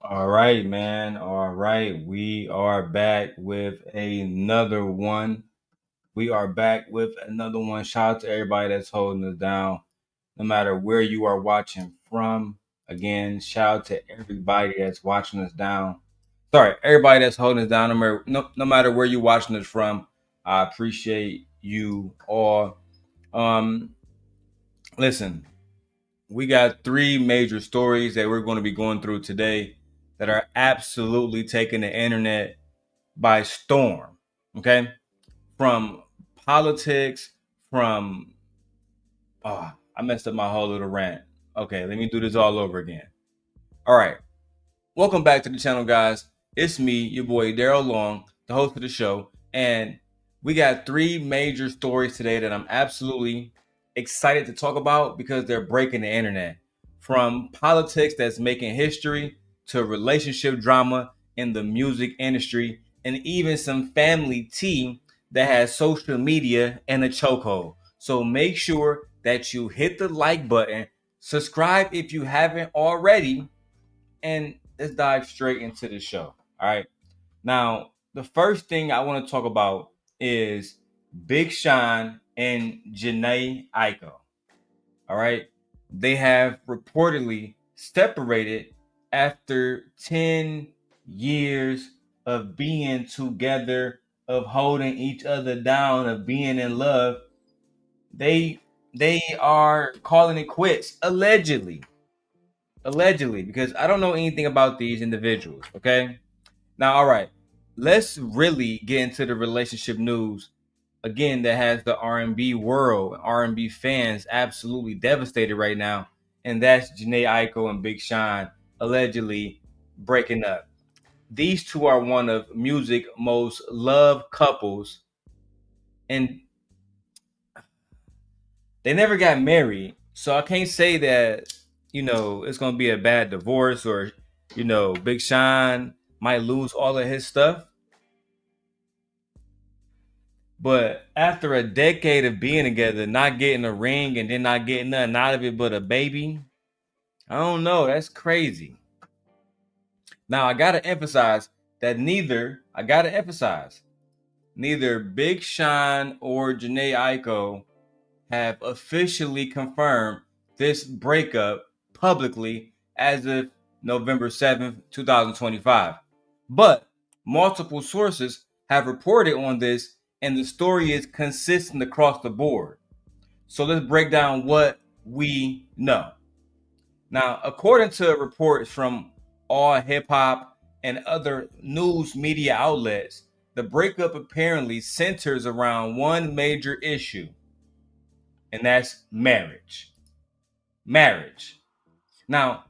All right, man. All right. We are back with another one. We are back with another one. Shout out to everybody that's holding us down, no matter where you are watching from. Again, shout out to everybody that's watching us down. Sorry, everybody that's holding us down, no matter where you're watching us from. I appreciate you all. Um, Listen, we got three major stories that we're going to be going through today that are absolutely taking the internet by storm. Okay, from politics, from I messed up my whole little rant. Okay, let me do this all over again. All right, welcome back to the channel, guys. It's me, your boy Darrel Long, the host of the show, and we got three major stories today that I'm absolutely excited to talk about because they're breaking the internet. From politics that's making history to relationship drama in the music industry, and even some family tea that has social media in a chokehold. So make sure that you hit the like button, subscribe if you haven't already, and let's dive straight into the show. All right. Now, the first thing I want to talk about is Big Sean and Jhene Aiko. All right. They have reportedly separated after 10 years of being together, of holding each other down, of being in love. They they are calling it quits, allegedly, because I don't know anything about these individuals. Okay. Now, all right, let's really get into the relationship news again that has the R&B world, R&B fans absolutely devastated right now, and that's Jhene Aiko and Big Sean allegedly breaking up. These two are one of music most loved couples, and they never got married, so I can't say that it's gonna be a bad divorce or Big Sean might lose all of his stuff. But after a decade of being together, not getting a ring and then not getting nothing out of it but a baby, I don't know. That's crazy. Now I gotta emphasize that neither Big Sean or Jhene Aiko have officially confirmed this breakup publicly as of November 7th, 2025. But multiple sources have reported on this, and the story is consistent across the board. So let's break down what we know. Now, according to reports from All Hip Hop and other news media outlets, the breakup apparently centers around one major issue, and that's marriage. Marriage. Now,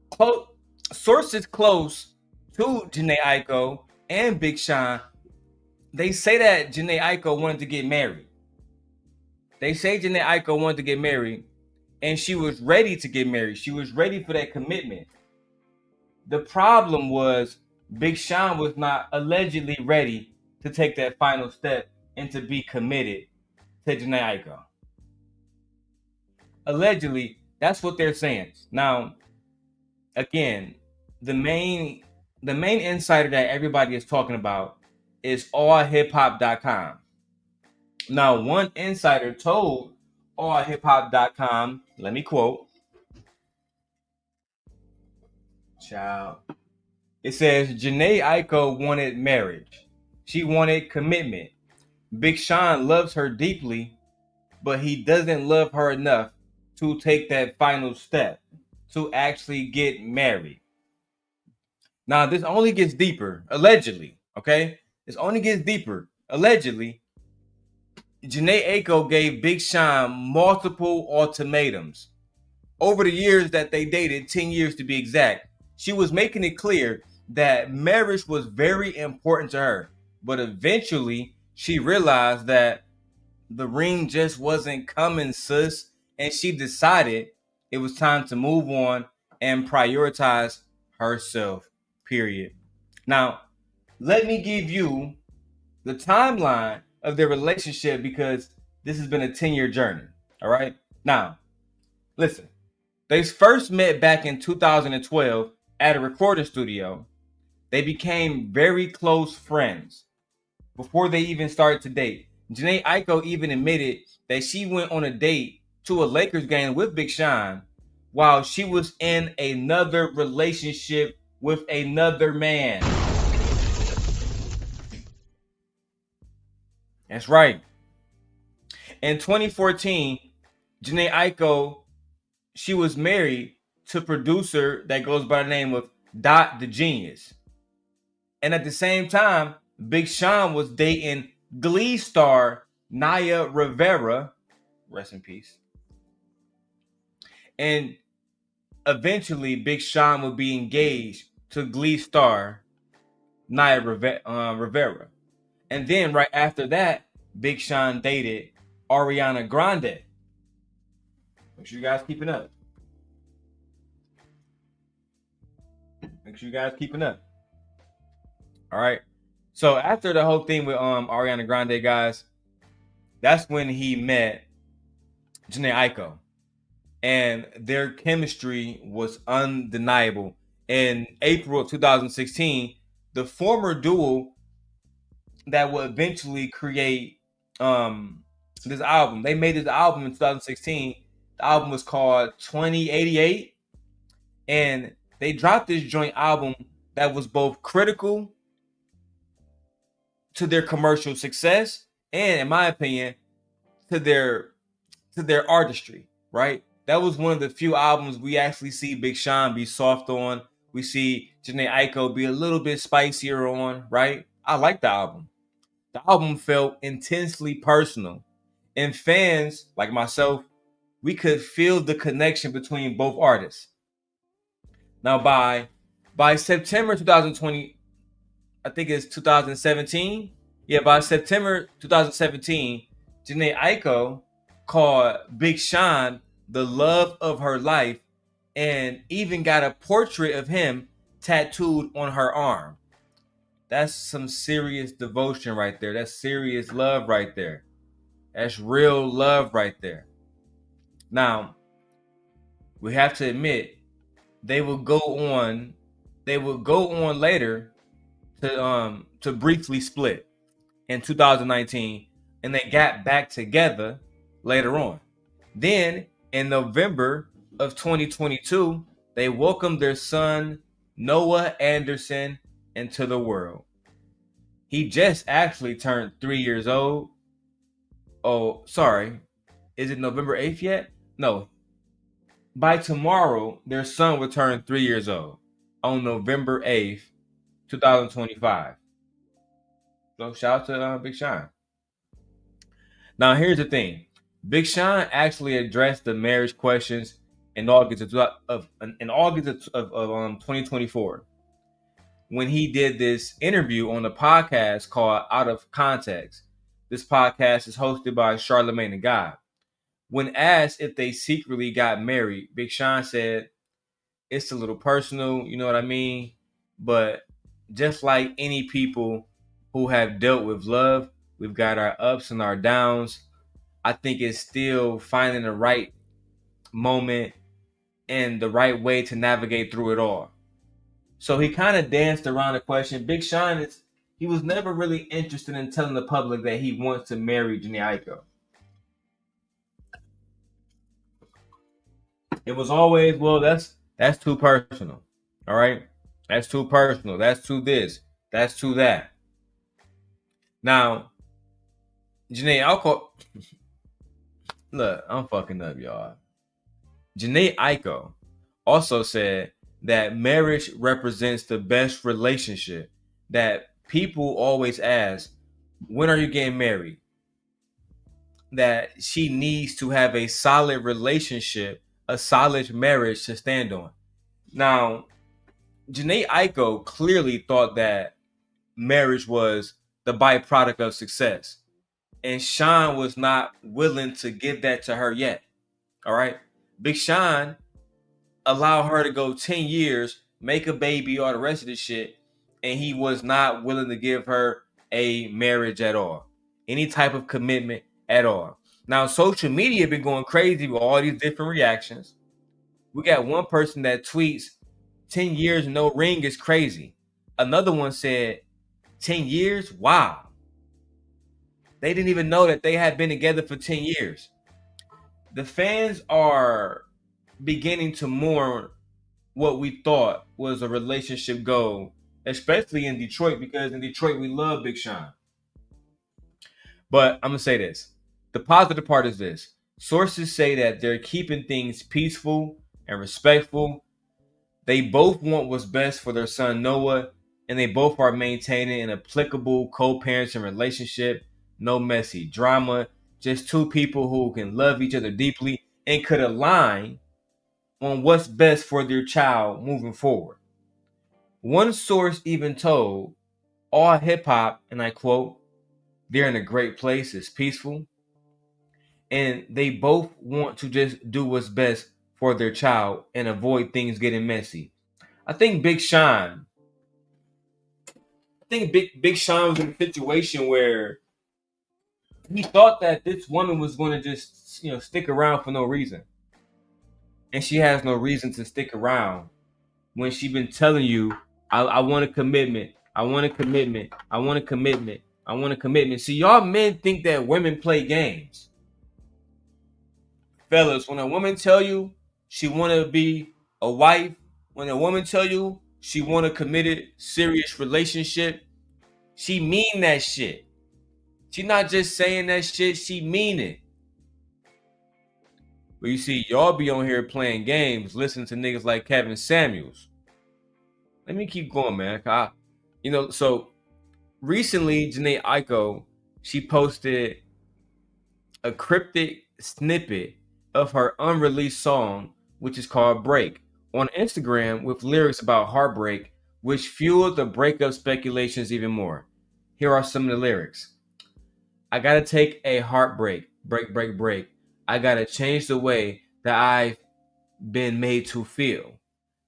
close, sources close to Jhene Aiko and Big Sean, they say that Jhene Aiko wanted to get married. They say Jhene Aiko wanted to get married, and she was ready to get married. She was ready for that commitment. The problem was Big Sean was not allegedly ready to take that final step and to be committed to Jhene Aiko. Allegedly, that's what they're saying. Now, again, the main insider that everybody is talking about is allhiphop.com. Now, one insider told allhiphop.com, let me quote, child. It says Jhene Aiko wanted marriage. She wanted commitment. Big Sean loves her deeply, but he doesn't love her enough to take that final step to actually get married. Now, this only gets deeper, allegedly. Okay, this only gets deeper, allegedly. Jhene Aiko gave Big Sean multiple ultimatums over the years that they dated, 10 years to be exact. She was making it clear that marriage was very important to her, but eventually she realized that the ring just wasn't coming, sis, and she decided it was time to move on and prioritize herself, period. Now, let me give you the timeline of their relationship because this has been a 10-year journey. All right. Now, listen, they first met back in 2012 at a recording studio. They became very close friends before they even started to date. Jhene Aiko even admitted that she went on a date to a Lakers game with Big Sean while she was in another relationship with another man. That's right. In 2014, Jhene Aiko, she was married to a producer that goes by the name of Dot the Genius. And at the same time, Big Sean was dating Glee star Naya Rivera, rest in peace. And eventually, Big Sean would be engaged to Glee star Naya Rivera. And then right after that, Big Sean dated Ariana Grande. Make sure you guys keeping up. Make sure you guys keeping up. All right. So after the whole thing with Ariana Grande, guys, that's when he met Jhene Aiko. And their chemistry was undeniable. In April of 2016, the former duo that would eventually create this album, they made this album in 2016. The album was called 2088. And they dropped this joint album that was both critical to their commercial success and, in my opinion, to their artistry, right? That was one of the few albums we actually see Big Sean be soft on. We see Jhene Aiko be a little bit spicier on, right? I like the album. The album felt intensely personal. And fans, like myself, we could feel the connection between both artists. Now, by September 2020, I think it's 2017. Yeah, by September 2017, Jhene Aiko called Big Sean the love of her life and even got a portrait of him tattooed on her arm. That's some serious devotion right there. That's serious love right there. That's real love right there. Now, we have to admit, they would go on later to briefly split in 2019, and they got back together later on. Then in November of 2022, they welcomed their son Noah Anderson into the world. He just actually turned 3 years old. Oh, sorry. Is it November 8th yet? No. By tomorrow, their son will turn 3 years old on November 8th, 2025. So shout out to Big Sean. Now here's the thing. Big Sean actually addressed the marriage questions in August of 2024 when he did this interview on the podcast called Out of Context. This podcast is hosted by Charlamagne the God. When asked if they secretly got married, Big Sean said, "It's a little personal, you know what I mean? But just like any people who have dealt with love, we've got our ups and our downs. I think it's still finding the right moment and the right way to navigate through it all." So he kind of danced around the question. Big Sean he was never really interested in telling the public that he wants to marry Jhene Aiko. It was always, well, that's too personal. All right? That's too personal. That's too this. That's too that. Now, Jhene Aiko, look, I'm fucking up, y'all. Jhene Aiko also said that marriage represents the best relationship, that people always ask, when are you getting married? That she needs to have a solid relationship, a solid marriage to stand on. Now, Jhene Aiko clearly thought that marriage was the byproduct of success. And Sean was not willing to give that to her yet. All right. Big Sean allowed her to go 10 years, make a baby, all the rest of this shit. And he was not willing to give her a marriage at all. Any type of commitment at all. Now, social media been going crazy with all these different reactions. We got one person that tweets 10 years no ring is crazy. Another one said 10 years? Wow. They didn't even know that they had been together for 10 years. The fans are beginning to mourn what we thought was a relationship goal, especially in Detroit, because in Detroit we love Big Sean. But I'm going to say this. The positive part is this. Sources say that they're keeping things peaceful and respectful. They both want what's best for their son Noah, and they both are maintaining an applicable co-parenting relationship. No messy drama, just two people who can love each other deeply and could align on what's best for their child moving forward. One source even told all hip hop, and I quote, they're in a great place, it's peaceful, and they both want to just do what's best for their child and avoid things getting messy. I think Big Sean Big Sean was in a situation where he thought that this woman was going to just, stick around for no reason. And she has no reason to stick around when she been telling you, I want a commitment. I want a commitment. I want a commitment. I want a commitment. See, y'all men think that women play games. Fellas, when a woman tell you she want to be a wife, when a woman tell you she want a committed, serious relationship, she mean that shit. She not just saying that shit, she mean it. But you see, y'all be on here playing games, listening to niggas like Kevin Samuels. Let me keep going, man. So recently, Jhene Aiko, she posted a cryptic snippet of her unreleased song, which is called Break, on Instagram with lyrics about heartbreak, which fueled the breakup speculations even more. Here are some of the lyrics. I gotta take a heartbreak, break, break, break. I gotta change the way that I've been made to feel.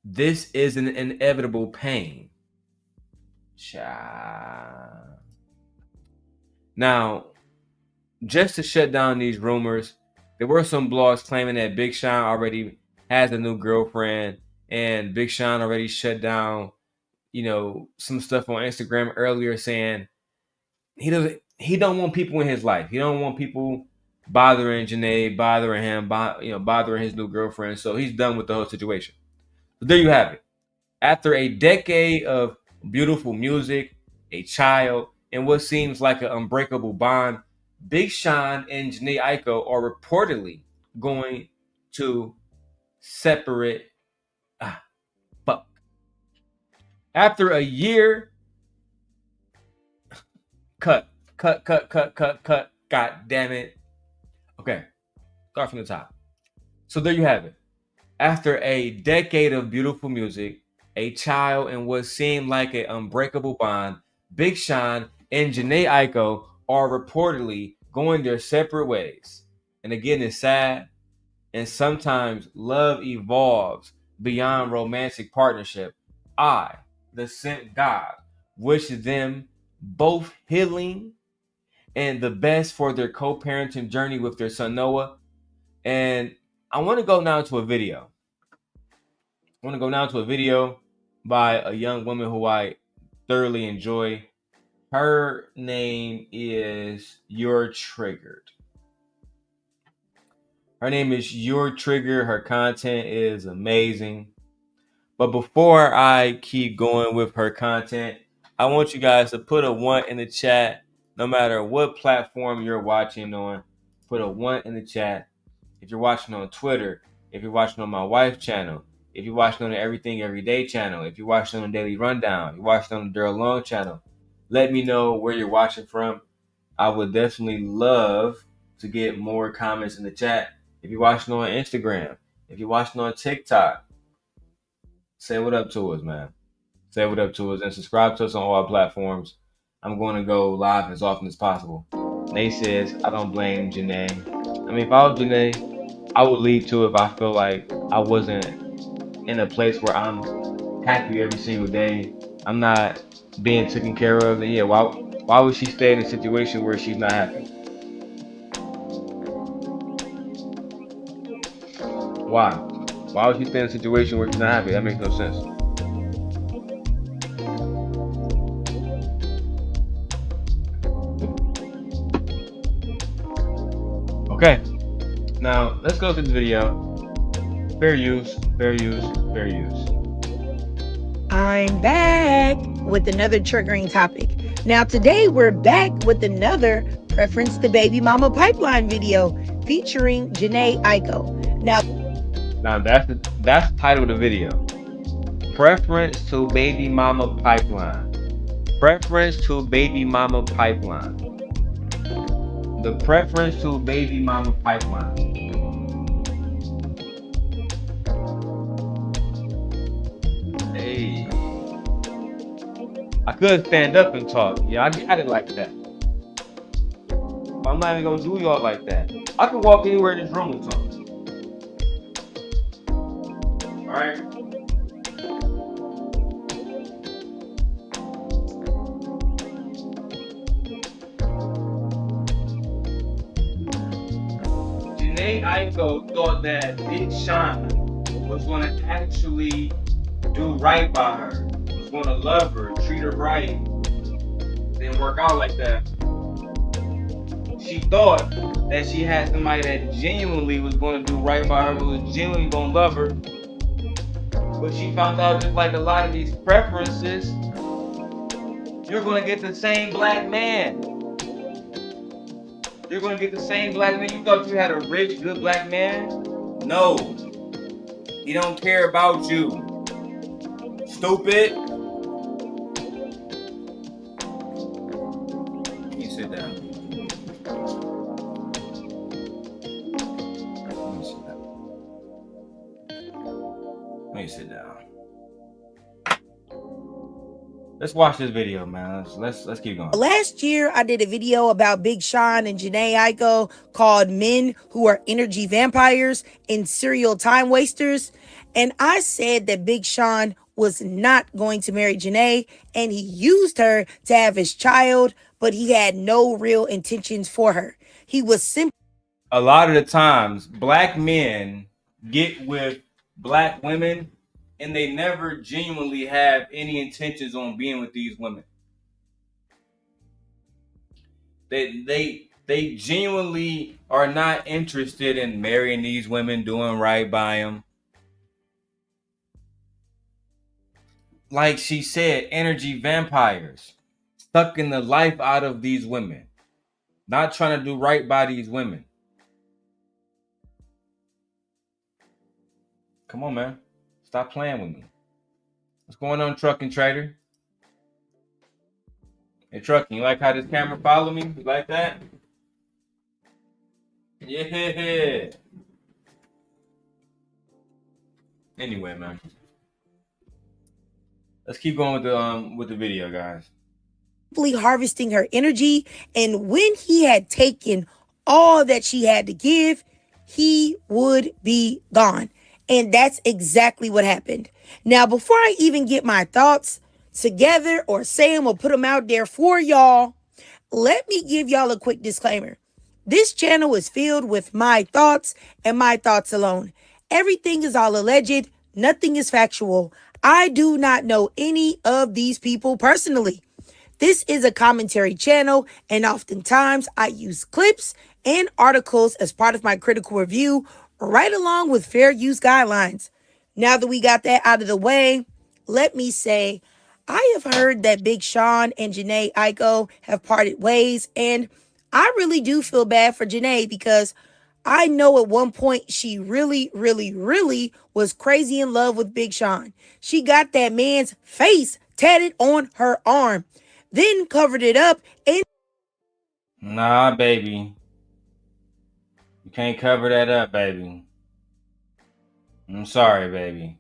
This is an inevitable pain. Child. Now, just to shut down these rumors, there were some blogs claiming that Big Sean already has a new girlfriend, and Big Sean already shut down, some stuff on Instagram earlier saying he don't want people in his life. He don't want people bothering Jhene, bothering him, bothering his new girlfriend. So he's done with the whole situation. So there you have it. After a decade of beautiful music, a child, and what seems like an unbreakable bond, Big Sean and Jhene Aiko are reportedly going to separate. Fuck. After a year, cut. God damn it. Okay, start from the top. So there you have it. After a decade of beautiful music, a child, and what seemed like an unbreakable bond, Big Sean and Jhene Aiko are reportedly going their separate ways. And again, it's sad. And sometimes love evolves beyond romantic partnership. I, the sent God, wish them both healing and the best for their co-parenting journey with their son Noah. And I want to go now to a video. By a young woman who I thoroughly enjoy. Her name is You're Triggered. Her content is amazing. But before I keep going with her content, I want you guys to put a 1 in the chat. No matter what platform you're watching on, put a 1 in the chat. If you're watching on Twitter, if you're watching on my wife's channel, if you're watching on the Everything Everyday channel, if you're watching on the Daily Rundown, if you're watching on the Darrel channel, let me know where you're watching from. I would definitely love to get more comments in the chat. If you're watching on Instagram, if you're watching on TikTok, say what up to us, man. Say what up to us and subscribe to us on all platforms. I'm going to go live as often as possible. Nate says, I don't blame Jhene. I mean, if I was Jhene, I would leave too if I feel like I wasn't in a place where I'm happy every single day. I'm not being taken care of. And yeah, why would she stay in a situation where she's not happy? Why? Why would she stay in a situation where she's not happy? That makes no sense. Okay, now let's go through the video. Fair use, fair use, fair use. I'm back with another triggering topic. Now, today we're back with another preference to baby mama pipeline video featuring Jhene Aiko. Now that's the title of the video. Preference to baby mama pipeline. Preference to baby mama pipeline. The preference to baby mama pipeline. Hey, I could stand up and talk. Yeah, I got it like that. But I'm not even gonna do y'all like that. I can walk anywhere in this room and talk. All right. Jhene Aiko thought that Big Sean was gonna actually do right by her, was gonna love her, treat her right. Didn't work out like that. She thought that she had somebody that genuinely was going to do right by her, who was genuinely going to love her. But she found out, just like a lot of these preferences, you're going to get the same black man. You're going to get the same black man. You thought you had a rich, good black man? No. He don't care about you. Stupid. You sit down. Let me sit down. Let's watch this video, man. Let's keep going. Last year, I did a video about Big Sean and Jhene Aiko called Men Who Are Energy Vampires and Serial Time Wasters. And I said that Big Sean was not going to marry Jhene and he used her to have his child, but he had no real intentions for her. He was simply... A lot of the times, black men get with black women and they never genuinely have any intentions on being with these women. They genuinely are not interested in marrying these women, doing right by them. Like she said, energy vampires, sucking the life out of these women, not trying to do right by these women. Come on, man. Stop playing with me. What's going on, Trucking Trader? Hey, Trucking, you like how this camera follow me? You like that? Yeah. Anyway, man. Let's keep going with the video, guys. Harvesting her energy, and when he had taken all that she had to give, he would be gone. And that's exactly what happened. Now, before I even get my thoughts together or say them or put them out there for y'all, let me give y'all a quick disclaimer. This channel is filled with my thoughts and my thoughts alone. Everything is all alleged. Nothing is factual. I do not know any of these people personally. This is a commentary channel, and oftentimes I use clips and articles as part of my critical review, right along with fair use guidelines. Now that we got that out of the way, let me say, I have heard that Big Sean and Jhene Aiko have parted ways, and I really do feel bad for Jhene because I know at one point she really, really, really was crazy in love with Big Sean. She got that man's face tatted on her arm, then covered it up and... Nah, baby. You can't cover that up, baby. I'm sorry, baby.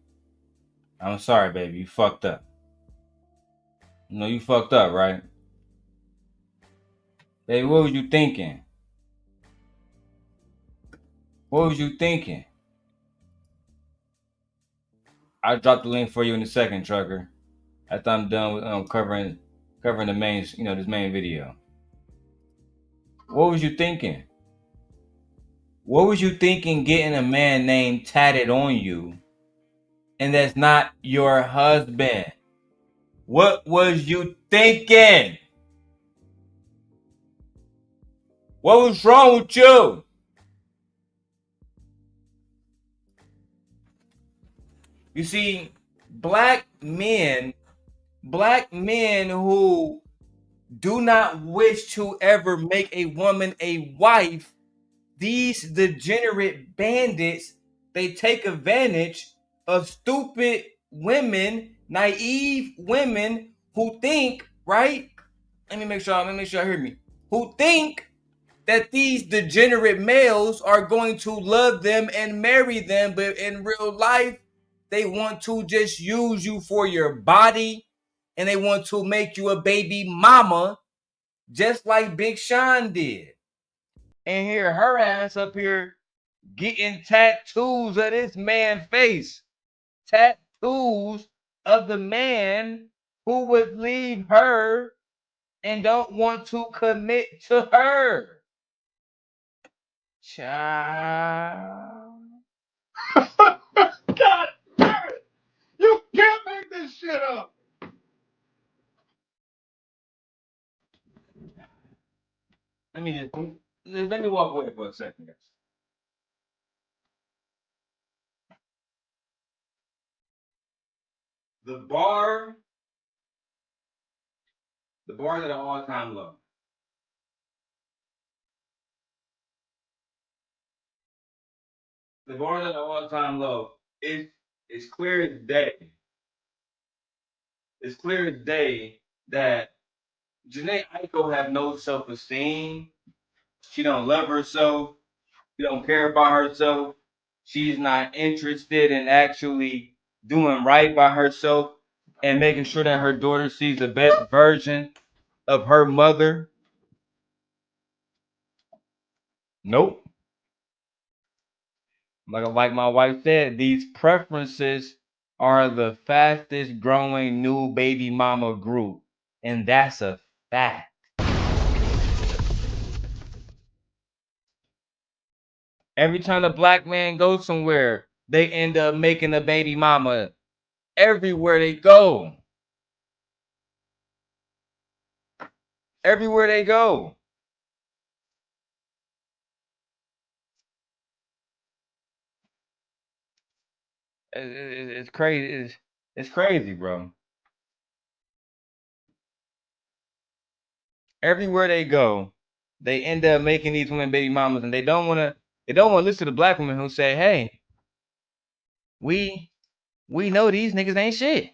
I'm sorry, baby. You fucked up. No, you fucked up, right? Baby, what was you thinking? What was you thinking? I'll drop the link for you in a second, trucker. After I'm done with covering the main, this main video. What was you thinking? What was you thinking getting a man name tatted on you and that's not your husband? What was you thinking? What was wrong with you? You see, black men who do not wish to ever make a woman a wife, these degenerate bandits, they take advantage of stupid women, naive women who think, right? Let me make sure I hear me. Who think that these degenerate males are going to love them and marry them, but in real life, they want to just use you for your body and they want to make you a baby mama, just like Big Sean did. And here, her ass up here getting tattoos of this man's face. Tattoos of the man who would leave her and don't want to commit to her. Child. God damn it! You can't make this shit up. Let me let me walk away for a second, guys. The bar, the bar's at an all-time low. The bar's at an all-time low. It's clear as day. It's clear as day that Jhene Aiko have no self-esteem. She don't love herself. She don't care about herself. She's not interested in actually doing right by herself and making sure that her daughter sees the best version of her mother. Nope. Like my wife said, these preferences are the fastest growing new baby mama group. And that's a fact. Every time a black man goes somewhere, they end up making a baby mama everywhere they go. Everywhere they go. It's crazy. It's crazy, bro. Everywhere they go, they end up making these women baby mamas, and they don't want to listen to the black women who say, "Hey, we we know these niggas ain't shit.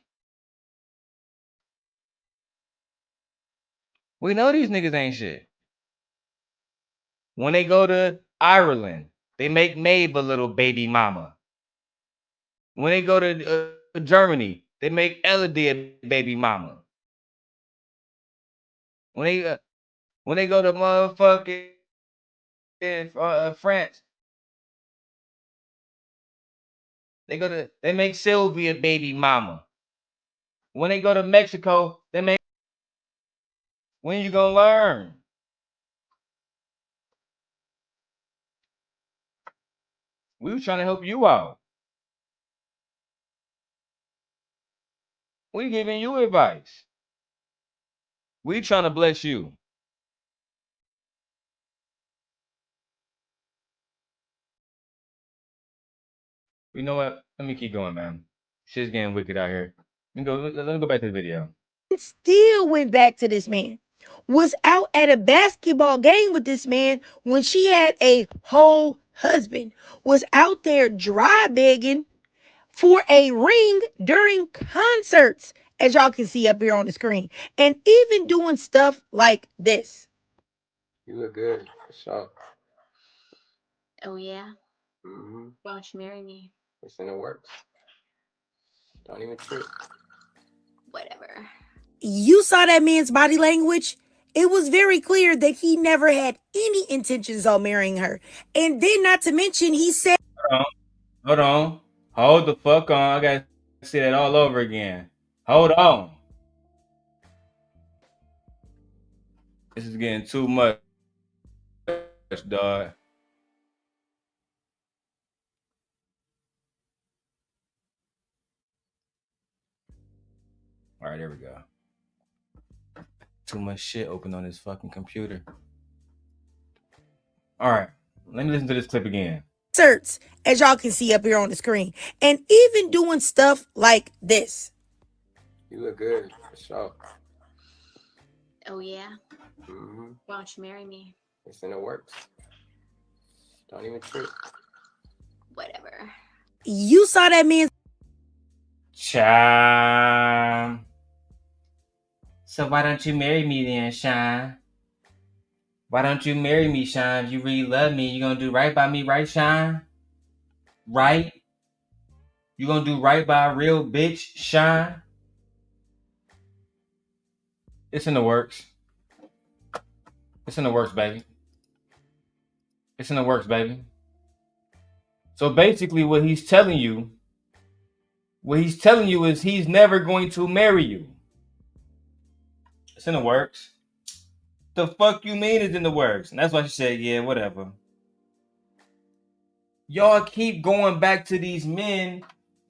We know these niggas ain't shit." When they go to Ireland, they make Maeve a little baby mama. When they go to Germany, they make Elodie a baby mama. When they uh, when they go to motherfucking France, they make Sylvia baby mama. When they go to Mexico, they make. When you gonna learn? We was trying to help you out. We giving you advice. We trying to bless you. You know what? Let me keep going, man. Shit's getting wicked out here. Let me go back to the video. Still went back to this man. Was out at a basketball game with this man when she had a whole husband. Was out there dry begging for a ring during concerts, as y'all can see up here on the screen, and even doing stuff like this. You look good. So, Oh yeah? mm-hmm. Why don't you marry me? It's in the works. Don't even trip. Whatever. You saw that man's body language. It was very clear that he never had any intentions of marrying her. And then, not to mention, he said, Hold on. Hold on. Hold the fuck on. I gotta see that all over again. Hold on. This is getting too much, dog. All right, there we go. Too much shit open on this fucking computer. All right, let me listen to this clip again. Certs, as y'all can see up here on the screen, and even doing stuff like this. You look good, for sure. Oh yeah? Mm-hmm. Why don't you marry me? It's in the works. Don't even trip. Whatever. You saw that man. Child. So why don't you marry me then, Shine? Why don't you marry me, Shine? If you really love me, you gonna do right by me, right, Shine? Right? You gonna do right by a real bitch, Shine? It's in the works. It's in the works, baby. It's in the works, baby. So basically what he's telling you is he's never going to marry you. It's in the works. The fuck you mean it's in the works? And that's why she said, yeah, whatever. Y'all keep going back to these men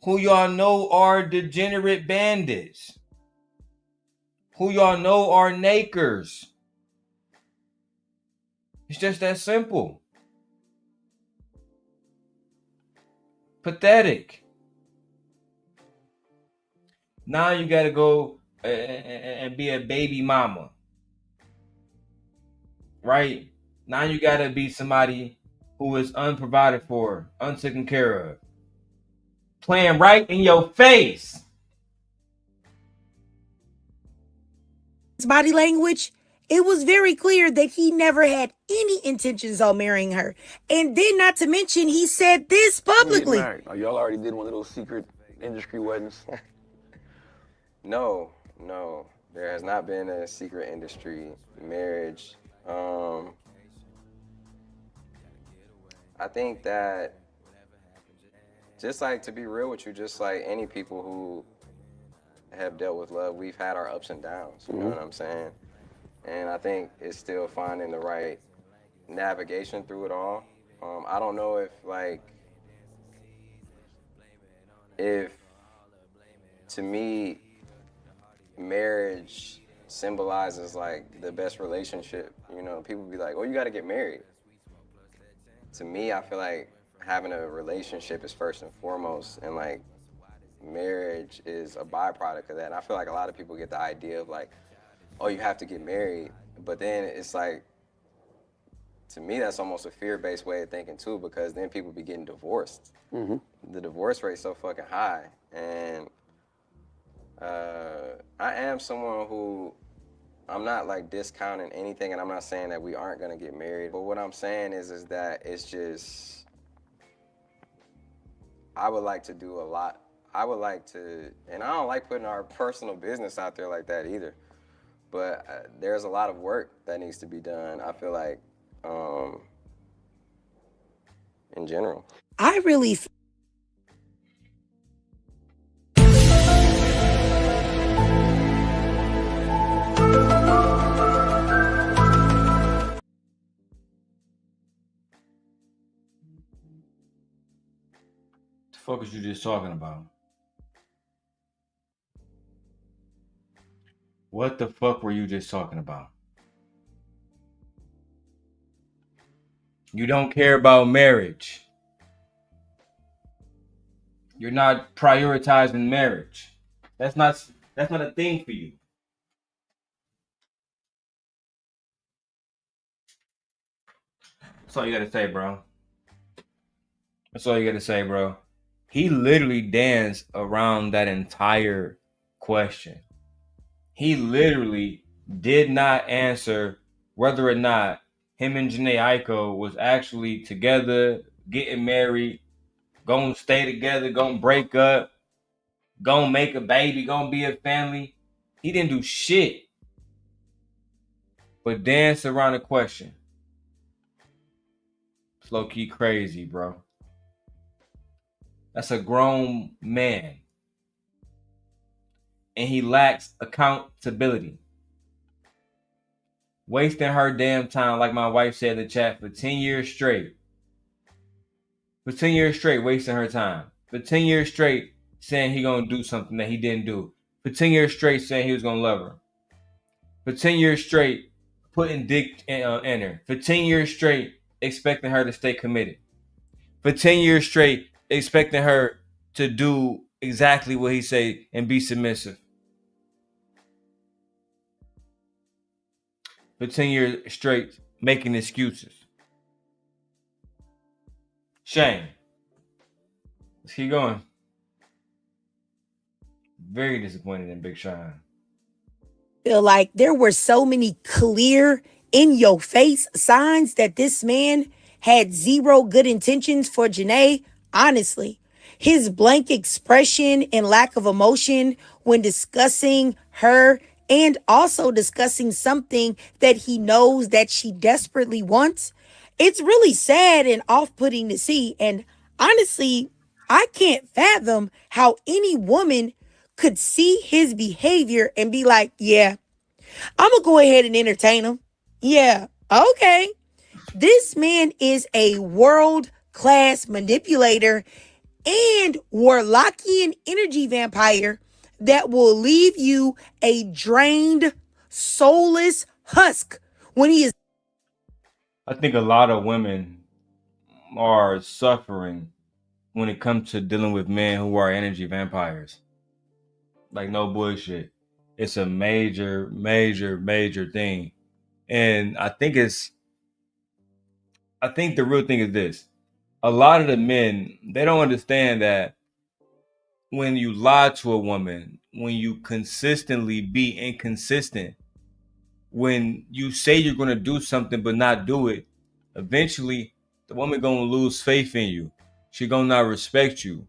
who y'all know are degenerate bandits. Who y'all know are nakers. It's just that simple. Pathetic. Now you gotta go and be a baby mama. Right? Now you gotta be somebody who is unprovided for, untaken care of. Playing right in your face. His body language, it was very clear that he never had any intentions on marrying her. And then, not to mention, he said this publicly. Oh, y'all already did one of those secret industry weddings? No. There has not been a secret industry marriage. I think that, just like, to be real with you, just like any people who have dealt with love, we've had our ups and downs, you know what I'm saying? And I think it's still finding the right navigation through it all. I don't know if to me, marriage symbolizes like the best relationship. You know, people be like, oh, you gotta get married. To me, I feel like having a relationship is first and foremost, and like marriage is a byproduct of that. And I feel like a lot of people get the idea of like, oh, you have to get married, but then it's like, to me, that's almost a fear-based way of thinking too, because then people be getting divorced. Mm-hmm. The divorce rate's so fucking high, and I am someone who, I'm not like discounting anything, and I'm not saying that we aren't gonna get married, but what I'm saying is that it's just, I would like to do a lot. I would like to, and I don't like putting our personal business out there like that either, but there's a lot of work that needs to be done, I feel like, in general. I really The fuck was you just talking about? What the fuck were you just talking about? You don't care about marriage. You're not prioritizing marriage. That's not a thing for you. That's all you gotta say, bro. That's all you gotta say, bro. He literally danced around that entire question. He literally did not answer whether or not him and Jhene Aiko was actually together, getting married, gonna stay together, gonna break up, gonna make a baby, gonna be a family. He didn't do shit but dance around the question. It's low-key crazy, bro. That's a grown man. And he lacks accountability. Wasting her damn time, like my wife said in the chat, for 10 years straight. For 10 years straight, wasting her time. For 10 years straight, saying he gonna do something that he didn't do. For 10 years straight, saying he was gonna love her. For 10 years straight, putting dick in her. For 10 years straight, expecting her to stay committed. for 10 years straight, expecting her to do exactly what he say and be submissive. For 10 years straight, making excuses. Shame. Let's keep going. Very disappointed in Big Sean. Feel like there were so many clear, in your face signs that this man had zero good intentions for Jhene. Honestly, his blank expression and lack of emotion when discussing her and also discussing something that he knows that she desperately wants, it's really sad and off-putting to see. And honestly, I can't fathom how any woman could see his behavior and be like, yeah, I'm going to go ahead and entertain him. Yeah, okay. This man is a world class manipulator and Warlockian energy vampire that will leave you a drained, soulless husk when he is. I think a lot of women are suffering when it comes to dealing with men who are energy vampires. Like, no bullshit. It's a major, major, major thing. And I think the real thing is this. A lot of the men, they don't understand that when you lie to a woman, when you consistently be inconsistent, when you say you're going to do something but not do it, eventually the woman going to lose faith in you. She going to not respect you.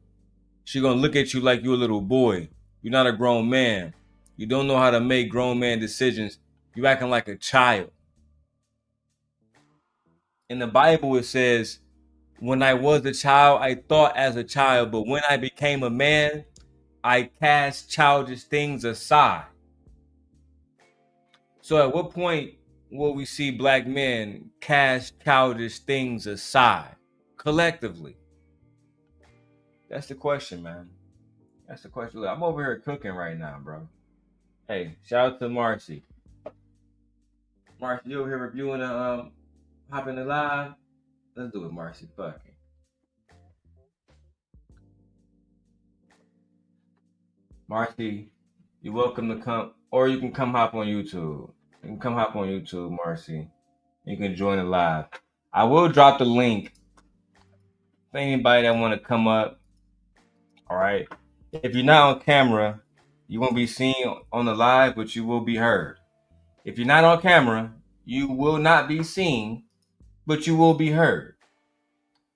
She going to look at you like you're a little boy. You're not a grown man. You don't know how to make grown man decisions. You acting like a child. In the Bible, it says, when I was a child, I thought as a child, but when I became a man, I cast childish things aside. So at what point will we see black men cast childish things aside collectively? That's the question, man. That's the question. Look, I'm over here cooking right now, bro. Hey, shout out to Marcy. Marcy, you over here reviewing the hopping the live? Let's do it, Marcy. Fuck it. Marcy, you're welcome to come, or you can come hop on YouTube. You can come hop on YouTube, Marcy. You can join the live. I will drop the link for anybody that want to come up. All right. If you're not on camera, you won't be seen on the live, but you will be heard. If you're not on camera, you will not be seen, but you will be heard.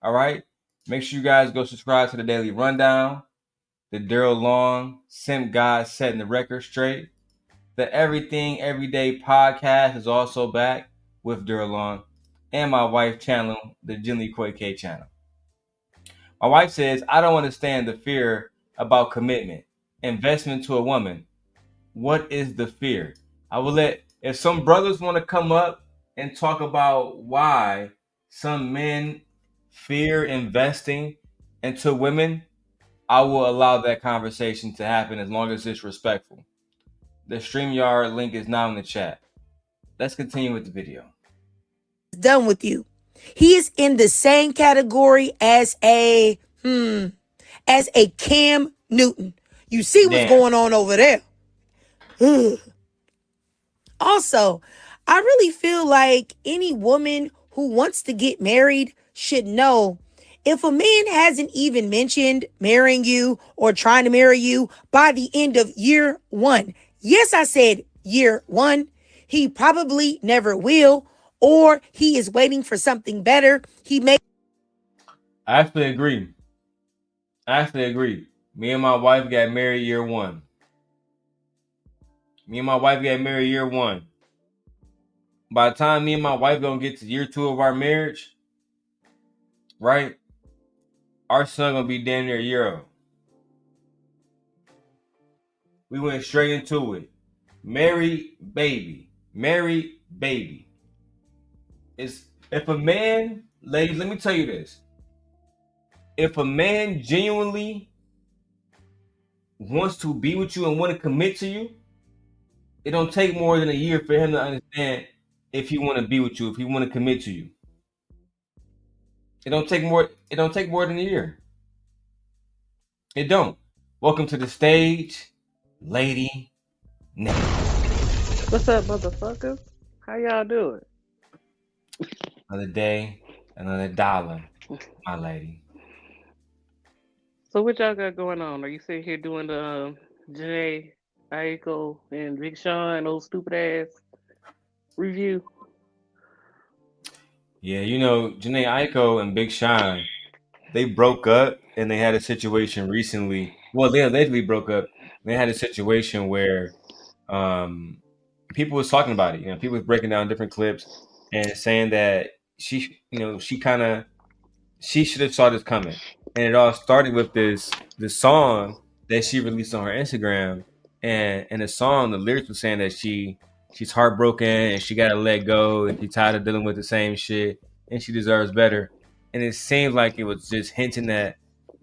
All right. Make sure you guys go subscribe to the Daily Rundown, the Darrel Long Simp God Setting the Record Straight. The Everything Everyday podcast is also back with Darrel Long and my wife channel, the Jhene Aiko channel. My wife says, I don't understand the fear about commitment, investment to a woman. What is the fear? I will if some brothers want to come up and talk about why some men fear investing into women, I will allow that conversation to happen as long as it's respectful. The StreamYard link is now in the chat. Let's continue with the video. Done with you. He is in the same category as a Cam Newton. You see what's going on over there. Also, I really feel like any woman who wants to get married should know if a man hasn't even mentioned marrying you or trying to marry you by the end of year one. Yes, I said year one. He probably never will, or he is waiting for something better. I actually agree. Me and my wife got married year one. By the time me and my wife gonna get to year two of our marriage, right? Our son gonna be damn near a year old. We went straight into it. Marry baby. It's if a man, ladies, let me tell you this. If a man genuinely wants to be with you and want to commit to you, it don't take more than a year for him to understand if he want to be with you, if he want to commit to you. It don't take more. It don't take more than a year. It don't. Welcome to the stage, Lady Nick. What's up, motherfuckers? How y'all doing? Another day, another dollar, my lady. So what y'all got going on? Are you sitting here doing the Jhene Aiko and Big Sean old stupid ass review? Yeah, you know, Jhene Aiko and Big Sean, they broke up and they had a situation recently. Well, they allegedly broke up. They had a situation where um, people was talking about it. You know, people was breaking down different clips and saying that she should have saw this coming. And it all started with this song that she released on her Instagram. And in the song, the lyrics were saying that she's heartbroken and she gotta let go and she's tired of dealing with the same shit and she deserves better. And it seems like it was just hinting that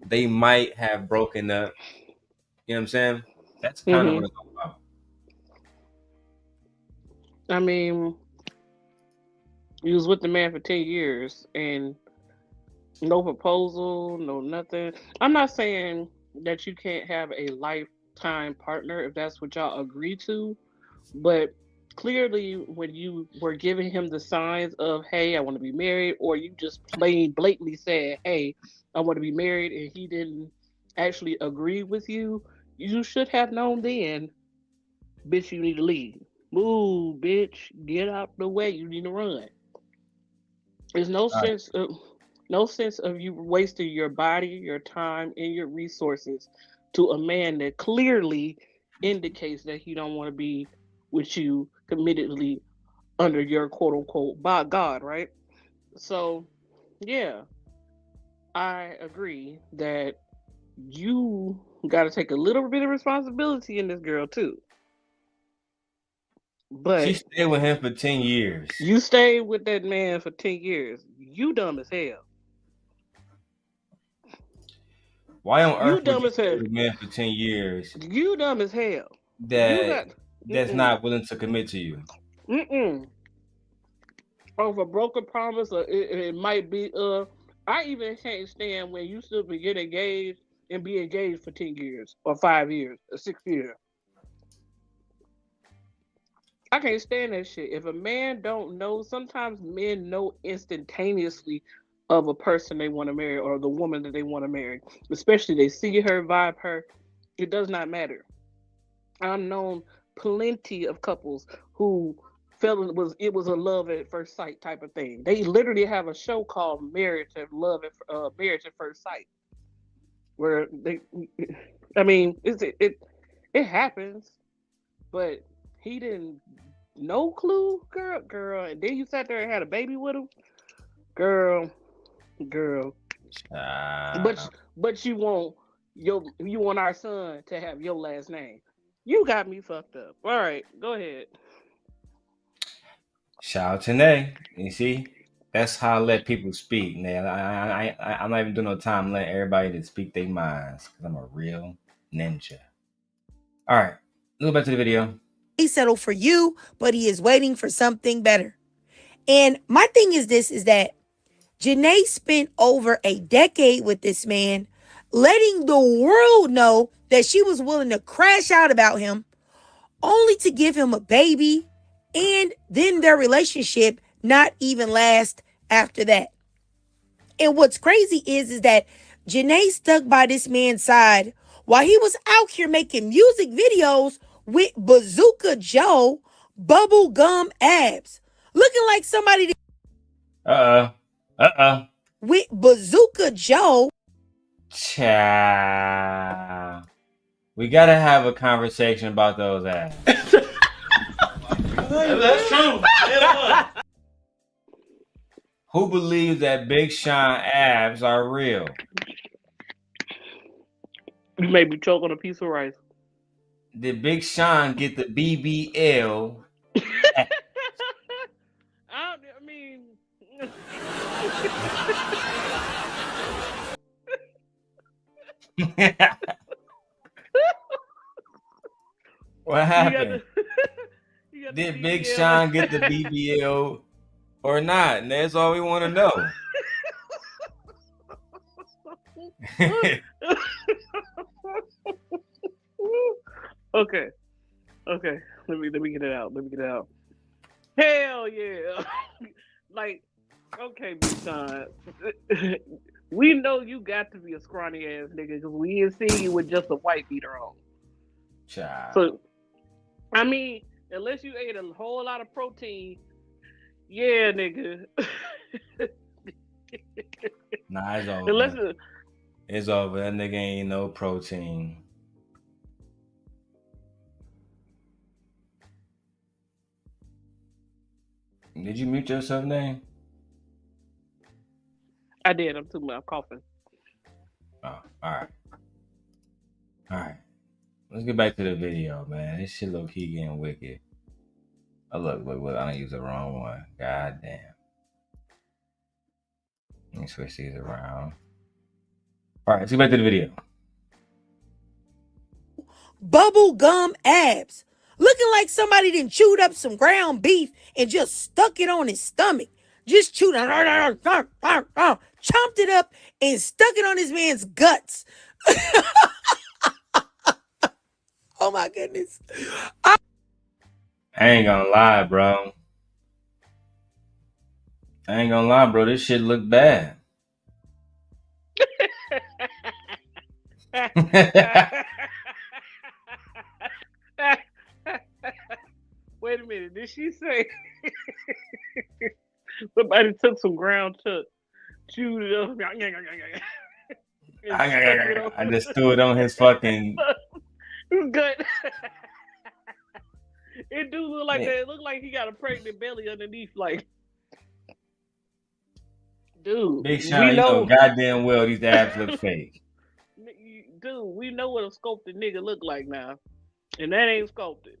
they might have broken up. You know what I'm saying? That's kind of what it's all about. I mean, you was with the man for 10 years and no proposal, no nothing. I'm not saying that you can't have a lifetime partner if that's what y'all agree to, but clearly when you were giving him the signs of, hey, I want to be married, or you just plain blatantly said, hey, I want to be married, and he didn't actually agree with you, you should have known then, bitch, you need to leave. Move, bitch, get out the way, you need to run. There's All right. no sense of you wasting your body, your time, and your resources to a man that clearly indicates that he don't want to be with you committedly under your quote unquote by God, right? So yeah, I agree that you got to take a little bit of responsibility in this girl too. She But stayed with him for 10 years. you stayed with that man for 10 years. You dumb as hell. Why on You earth would dumb you as stay hell. with a man for 10 years You dumb as hell. You that got that's mm not willing to commit to you? mm mm over broken promise. Or it might be. I even can't stand when you still be get engaged and be engaged for 10 years or 5 years or 6 years. I can't stand that shit. If a man don't know, sometimes men know instantaneously of a person they want to marry or the woman that they want to marry. Especially they see her, vibe her. It does not matter. I've known plenty of couples who felt it was a love at first sight type of thing. They literally have a show called Marriage at First Sight, where they, I mean, it happens, but he didn't no clue, girl, and then you sat there and had a baby with him, girl, girl. But Uh, but you want our son to have your last name. You got me fucked up. All right, go ahead. Shout out to Nay. You see, that's how I let people speak. Now, I'm not even doing no time letting everybody to speak their minds because I'm a real ninja. All right, let's go back to the video. He settled for you, but he is waiting for something better. And my thing is this, is that Jhene spent over a decade with this man, letting the world know that she was willing to crash out about him, only to give him a baby, and then their relationship not even last after that. And what's crazy is that Jhene stuck by this man's side while he was out here making music videos with Bazooka Joe bubblegum abs, looking like somebody with Bazooka Joe. Child. We gotta have a conversation about those ass. That's true. Who believes that Big Sean abs are real? You made me choke on a piece of rice. Did Big Sean get the BBL? I mean, What happened? you got the Did Big BBL. Sean get the BBL or not? And that's all we want to know. Okay. Okay. Let me get it out. Let me get it out. Hell yeah. Like, okay, Big Sean. We know you got to be a scrawny ass nigga because we ain't seen you with just a white beater on. Child. So I mean, unless you ate a whole lot of protein, yeah, nigga. Nah, it's Unless over. It's over. That nigga ain't no protein. Did you mute yourself, name? I did. I'm coughing. Oh, all right. Let's get back to the video, man. This shit low key getting wicked. Oh, look. I done used the wrong one. God damn. Let me switch these around. All right, let's get back to the video. Bubble gum abs. Looking like somebody done chewed up some ground beef and just stuck it on his stomach. Just chewed it, chomped it up and stuck it on this man's guts. Oh my goodness. I ain't gonna lie, bro. This shit look bad. Wait a minute. Did she say somebody took some ground chuck, chewed it up? I just threw it on his fucking gut. It do look like that. It look like he got a pregnant belly underneath. Like, dude, Big Sean, we know goddamn well these abs look fake. Dude, we know what a sculpted nigga look like now, and that ain't sculpted.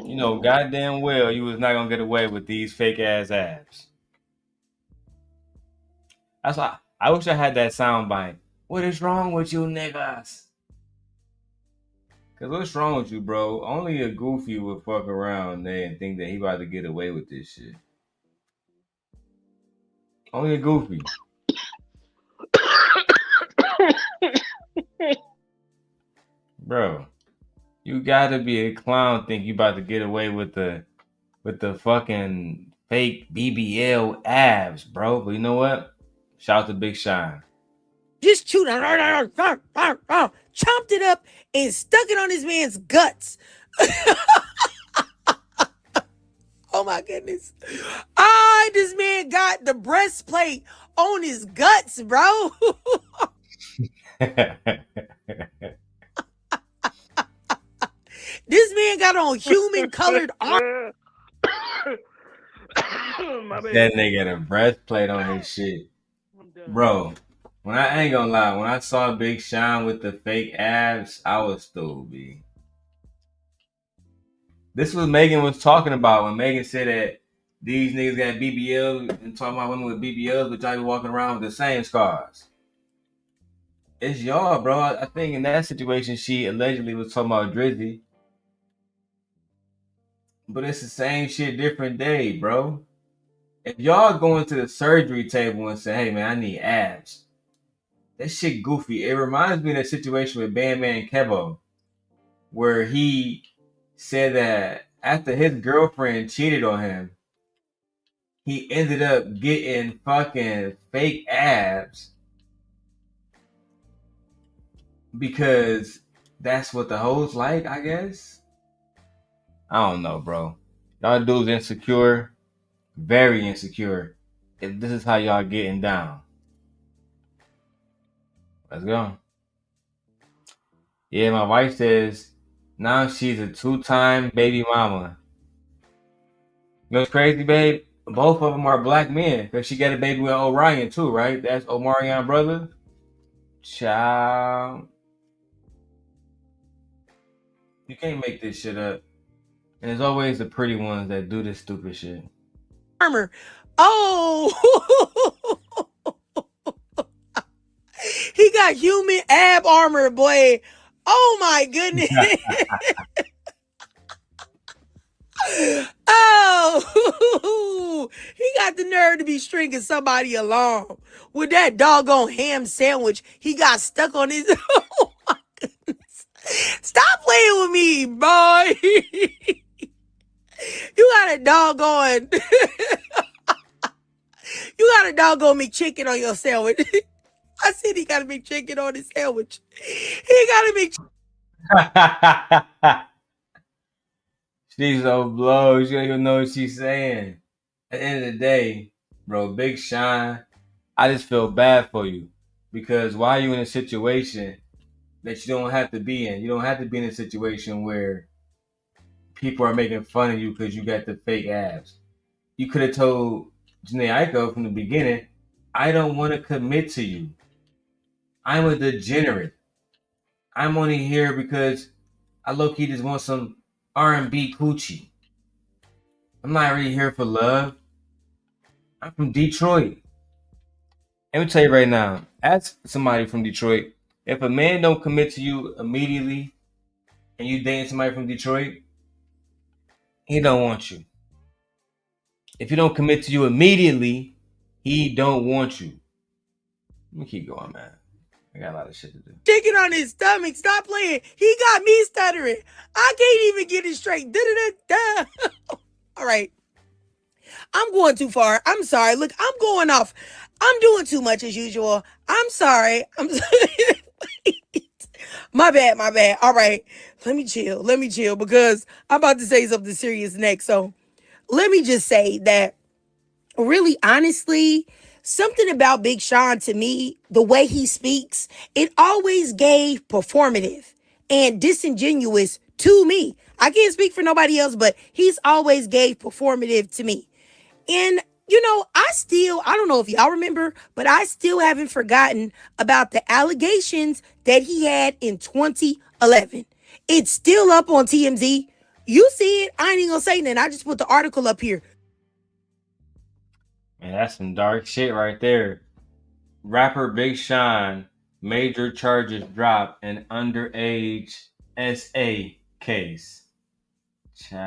You know goddamn well you was not gonna get away with these fake ass abs. That's why I wish I had that sound bite. What is wrong with you niggas? Cause what's wrong with you, bro? Only a goofy would fuck around there and think that he about to get away with this shit. Only a goofy. Bro, you gotta be a clown think you about to get away with the fucking fake BBL abs, bro. But you know what? Shout out to Big Sean. Just chewed it, chomped it up and stuck it on this man's guts. Oh my goodness. This man got the breastplate on his guts, bro. This man got on human colored armor. That nigga got a breastplate on his shit. Bro, when I ain't gonna lie, when I saw Big Sean with the fake abs, I was stupid. This was Megan was talking about when Megan said that these niggas got BBLs and talking about women with BBLs, but y'all be walking around with the same scars. It's y'all, bro. I think in that situation, she allegedly was talking about Drizzy. But it's the same shit, different day, bro. If y'all going to the surgery table and say, hey, man, I need abs, that shit goofy. It reminds me of that situation with Bandman Kevo, where he said that after his girlfriend cheated on him, he ended up getting fucking fake abs because that's what the hoes like, I guess. I don't know, bro. Y'all dudes insecure, very insecure. If this is how y'all getting down, let's go. Yeah, my wife says now she's a 2-time baby mama. You know what's crazy, babe? Both of them are black men because she got a baby with Orion too, right? That's Omarion's brother. Child, you can't make this shit up. And there's always the pretty ones that do this stupid shit. Armor. Oh, he got human ab armor, boy. Oh my goodness. Oh, he got the nerve to be stringing somebody along with that doggone ham sandwich. He got stuck on his. Oh my goodness! Stop playing with me, boy. You got a doggone. You got a doggone McChicken on your sandwich. I said he got a McChicken on his sandwich. He got a McChicken. She's so blow. She don't even know what she's saying. At the end of the day, bro, Big Sean, I just feel bad for you because why are you in a situation that you don't have to be in? You don't have to be in a situation where people are making fun of you because you got the fake abs. You could have told Jhene Aiko from the beginning, I don't want to commit to you. I'm a degenerate. I'm only here because I low-key just want some R&B coochie. I'm not really here for love. I'm from Detroit. Let me tell you right now, ask somebody from Detroit, if a man don't commit to you immediately and you dating somebody from Detroit, he don't want you. If he don't commit to you immediately, he don't want you. Let me keep going, man. I got a lot of shit to do. Chicken on his stomach. Stop playing. He got me stuttering. I can't even get it straight. Da-da-da-da. All right. I'm going too far. I'm sorry. Look, I'm going off. I'm doing too much as usual. I'm sorry. I'm sorry. My bad. My bad. All right. Let me chill. Let me chill because I'm about to say something serious next. So let me just say that really honestly, something about Big Sean to me, the way he speaks, it always gave performative and disingenuous to me. I can't speak for nobody else, but he's always gave performative to me. And you know, I don't know if y'all remember, but I still haven't forgotten about the allegations that he had in 2011. It's still up on TMZ. You see it. I ain't even gonna say nothing. I just put the article up here. Man, that's some dark shit right there. Rapper Big Sean, major charges drop in underage SA case. Child.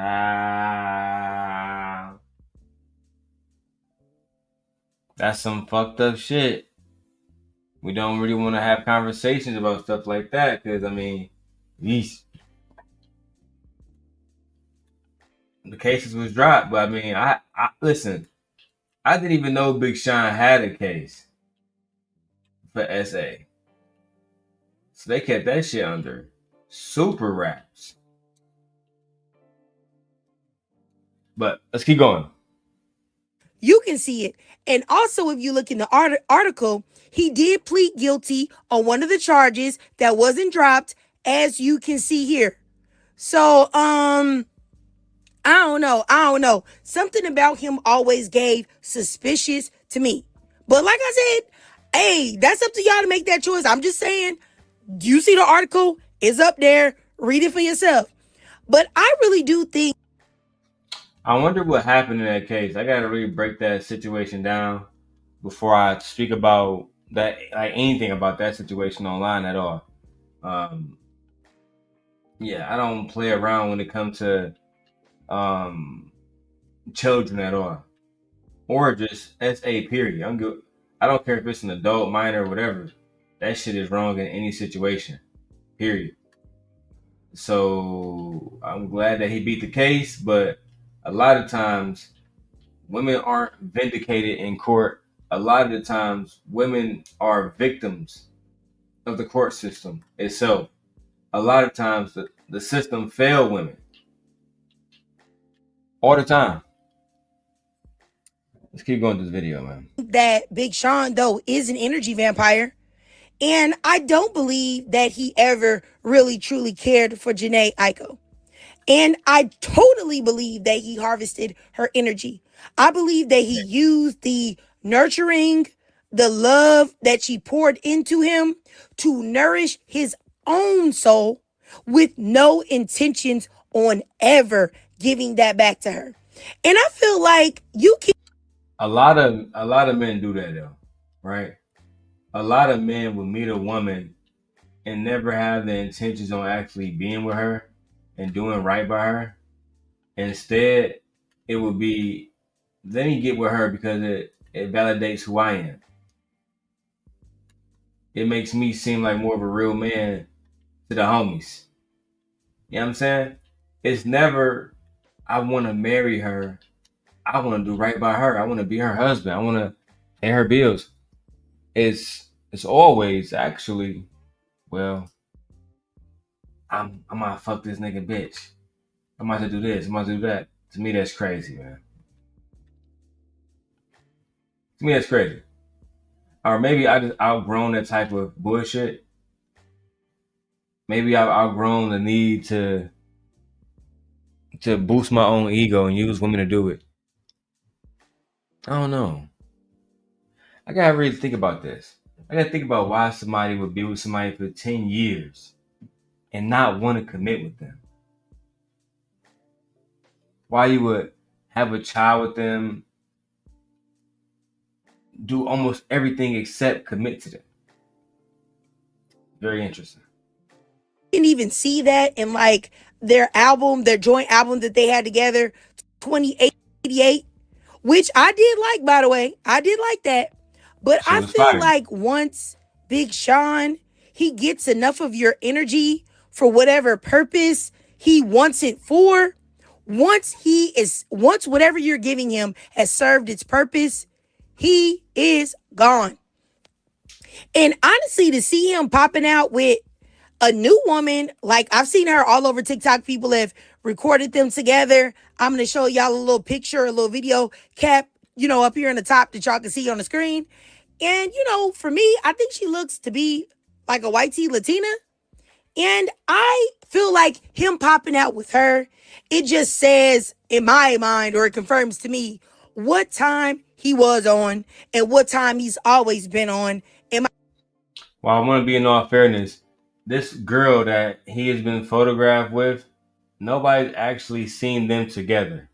That's some fucked up shit. We don't really want to have conversations about stuff like that because, I mean, these the cases was dropped, but I mean, I listen. I didn't even know Big Sean had a case for SA, so they kept that shit under super wraps. But let's keep going. You can see it. And also, if you look in the article, he did plead guilty on one of the charges that wasn't dropped, as you can see here. So, I don't know. I don't know. Something about him always gave suspicious to me. But like I said, hey, that's up to y'all to make that choice. I'm just saying, you see the article? It's up there. Read it for yourself. But I really do think. I wonder what happened in that case. I gotta really break that situation down before I speak about that, like anything about that situation online at all. Um, yeah, I don't play around when it comes to children at all, or just SA period. I'm good. I don't care if it's an adult, minor, or whatever. That shit is wrong in any situation. Period. So I'm glad that he beat the case, but a lot of times women aren't vindicated in court. A lot of the times women are victims of the court system itself. A lot of times the system fail women all the time. Let's keep going to this video, man. That Big Sean, though, is an energy vampire. And I don't believe that he ever really truly cared for Jhene Aiko. And I totally believe that he harvested her energy. I believe that he used the nurturing, the love that she poured into him to nourish his own soul with no intentions on ever giving that back to her. And I feel like you can. A lot of men do that though, right? A lot of men will meet a woman and never have the intentions on actually being with her and doing right by her, Instead, it would be, let me get with her because it validates who I am. It makes me seem like more of a real man to the homies. You know what I'm saying? It's never, I want to marry her. I want to do right by her. I want to be her husband. I want to pay her bills. It's always actually, well, I'm gonna fuck this nigga bitch. I'm about to do this. I'm about to do that. To me, that's crazy, man. To me, that's crazy. Or maybe I just outgrown that type of bullshit. Maybe I've outgrown the need to boost my own ego and use women to do it. I don't know. I gotta really think about this. I gotta think about why somebody would be with somebody for 10 years and not want to commit with them. Why you would have a child with them, do almost everything except commit to them. Very interesting. You can even see that in like their album, their joint album that they had together, 2088, which I did like, by the way. I did like that. But She I was feel fired. like once Big Sean, he gets enough of your energy for whatever purpose he wants it for. Once whatever you're giving him has served its purpose, he is gone. And honestly, to see him popping out with a new woman, like I've seen her all over TikTok. People have recorded them together. I'm going to show y'all a little picture, a little video cap, up here in the top that y'all can see on the screen. And, for me, I think she looks to be like a white tea Latina. And I feel like him popping out with her, it just says in my mind, or it confirms to me what time he was on and what time he's always been on. Well, I want to be in all fairness. This girl that he has been photographed with, nobody's actually seen them together.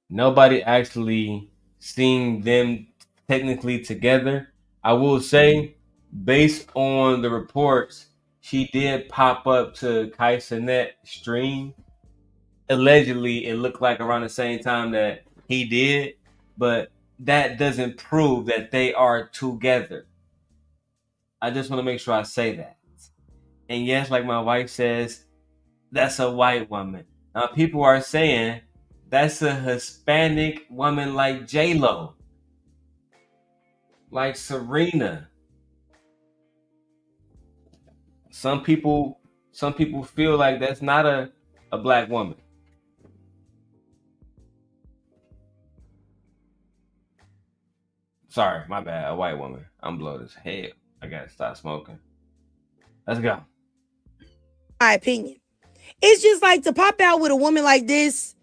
Nobody actually seen them technically together. I will say, based on the reports, she did pop up to KaiCanet stream. Allegedly, it looked like around the same time that he did, but that doesn't prove that they are together. I just want to make sure I say that. And yes, like my wife says, that's a white woman. Now people are saying that's a Hispanic woman like J-Lo, like Serena. Some people feel like that's not a black woman. Sorry, my bad, a white woman. I'm bloated as hell. I gotta stop smoking. Let's go. My opinion. It's just like to pop out with a woman like this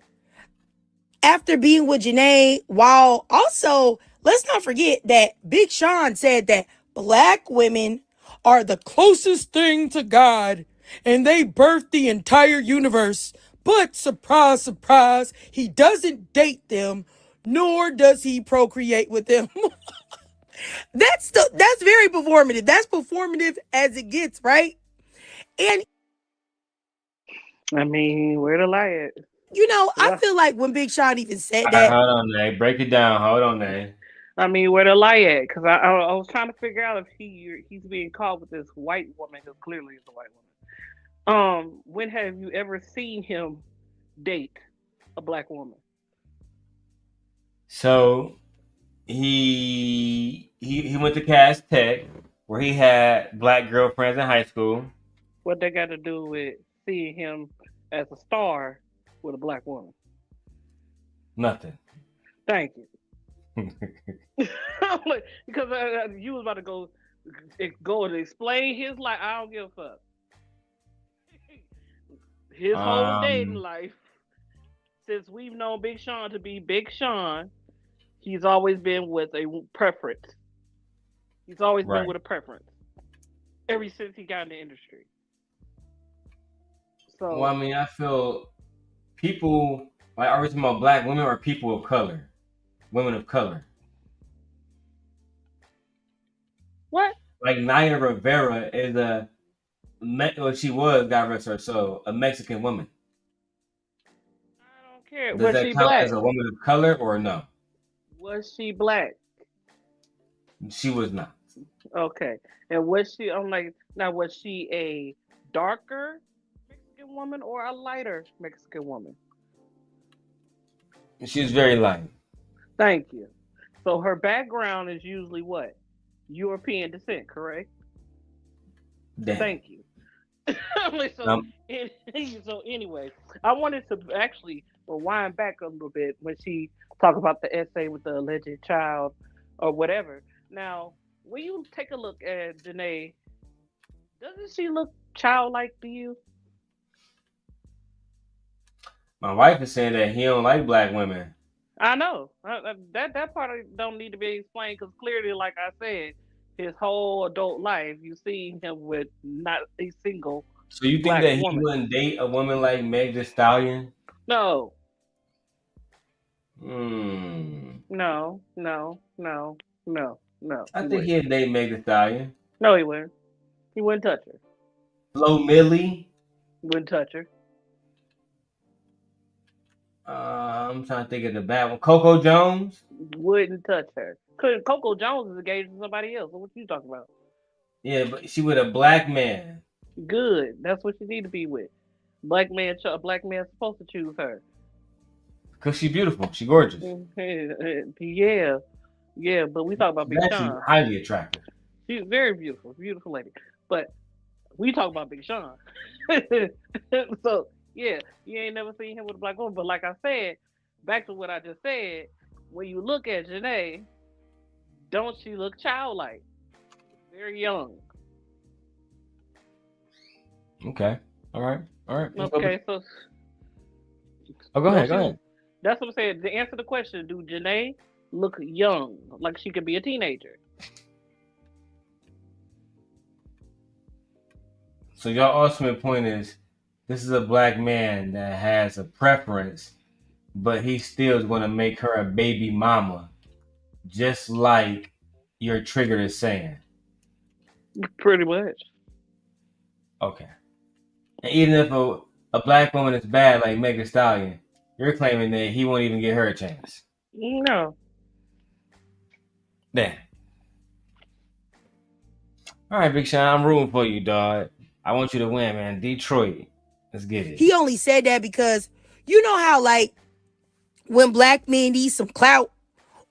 after being with Jhene, while also, let's not forget that Big Sean said that black women are the closest thing to God and they birthed the entire universe. But surprise, surprise, he doesn't date them, nor does he procreate with them. That's very performative. That's performative as it gets, right? And I mean, where to lie at? I feel like when Big Sean even said All right, that, hold on, Nate. Break it down. Hold on, Nate. I mean, where to lie at? Because I was trying to figure out if he's being caught with this white woman, because clearly it's a white woman. When have you ever seen him date a black woman? So he went to Cass Tech, where he had black girlfriends in high school. What they got to do with seeing him as a star with a black woman? Nothing. Thank you. Because you was about to go and explain his life. I don't give a fuck. His whole dating life, since we've known Big Sean to be Big Sean, he's always been with a preference. He's always been with a preference. Ever since he got in the industry. So, well, I mean, I feel people, like, are we talking about black women or people of color? Women of color. What? Like Naya Rivera is she was, God rest her soul, a Mexican woman. care. Does Was that she count black? as a woman of color or no? Was she black? She was not. Okay. And was she? I'm like, now was she a darker Mexican woman or a lighter Mexican woman? She was very light. Thank you. So her background is usually what? European descent, correct? Damn. Thank you. so, Um, so anyway, I wanted to actually rewind back a little bit when she talked about the essay with the alleged child or whatever. Now, when you take a look at Jhene, doesn't she look childlike to you? my wife is saying that he don't like black women. I know that part don't need to be explained because clearly, like I said, his whole adult life, you see him with not a single So you think black that he woman. wouldn't date a woman like Meg Thee Stallion? No, Hmm. no, no, no, no, no. I He think wouldn't. he'd date Meg Thee Stallion. No, he wouldn't. He wouldn't touch her. Flo Millie. Wouldn't touch her. I'm trying to think of the bad one. Coco Jones. Wouldn't touch her. Coco Jones is engaged to somebody else. So what you talking about? Yeah, but she with a black man. Good. That's what you need to be with. A black man's supposed to choose her. Cause she beautiful. She gorgeous. Yeah, yeah. But we talk about She's Big actually Sean. highly attractive. She's very beautiful, beautiful lady. But we talk about Big Sean. So yeah, you ain't never seen him with a black woman. But like I said, back to what I just said, when you look at Jhene, don't she look childlike? Very young. Okay. All right. Okay, so Oh, go no, ahead. Go ahead. that's what I'm saying. To answer the question, do Jhene look young, like she could be a teenager? So your ultimate point is, this is a black man that has a preference, but he still is going to make her a baby mama, just like your trigger is saying. Pretty much. Okay. And even if a black woman is bad, like Meg Thee Stallion, you're claiming that he won't even give her a chance. No. Damn. All right, Big Sean, I'm rooting for you, dog. I want you to win, man. Detroit. Let's get it. He only said that because you know how, like, when black men need some clout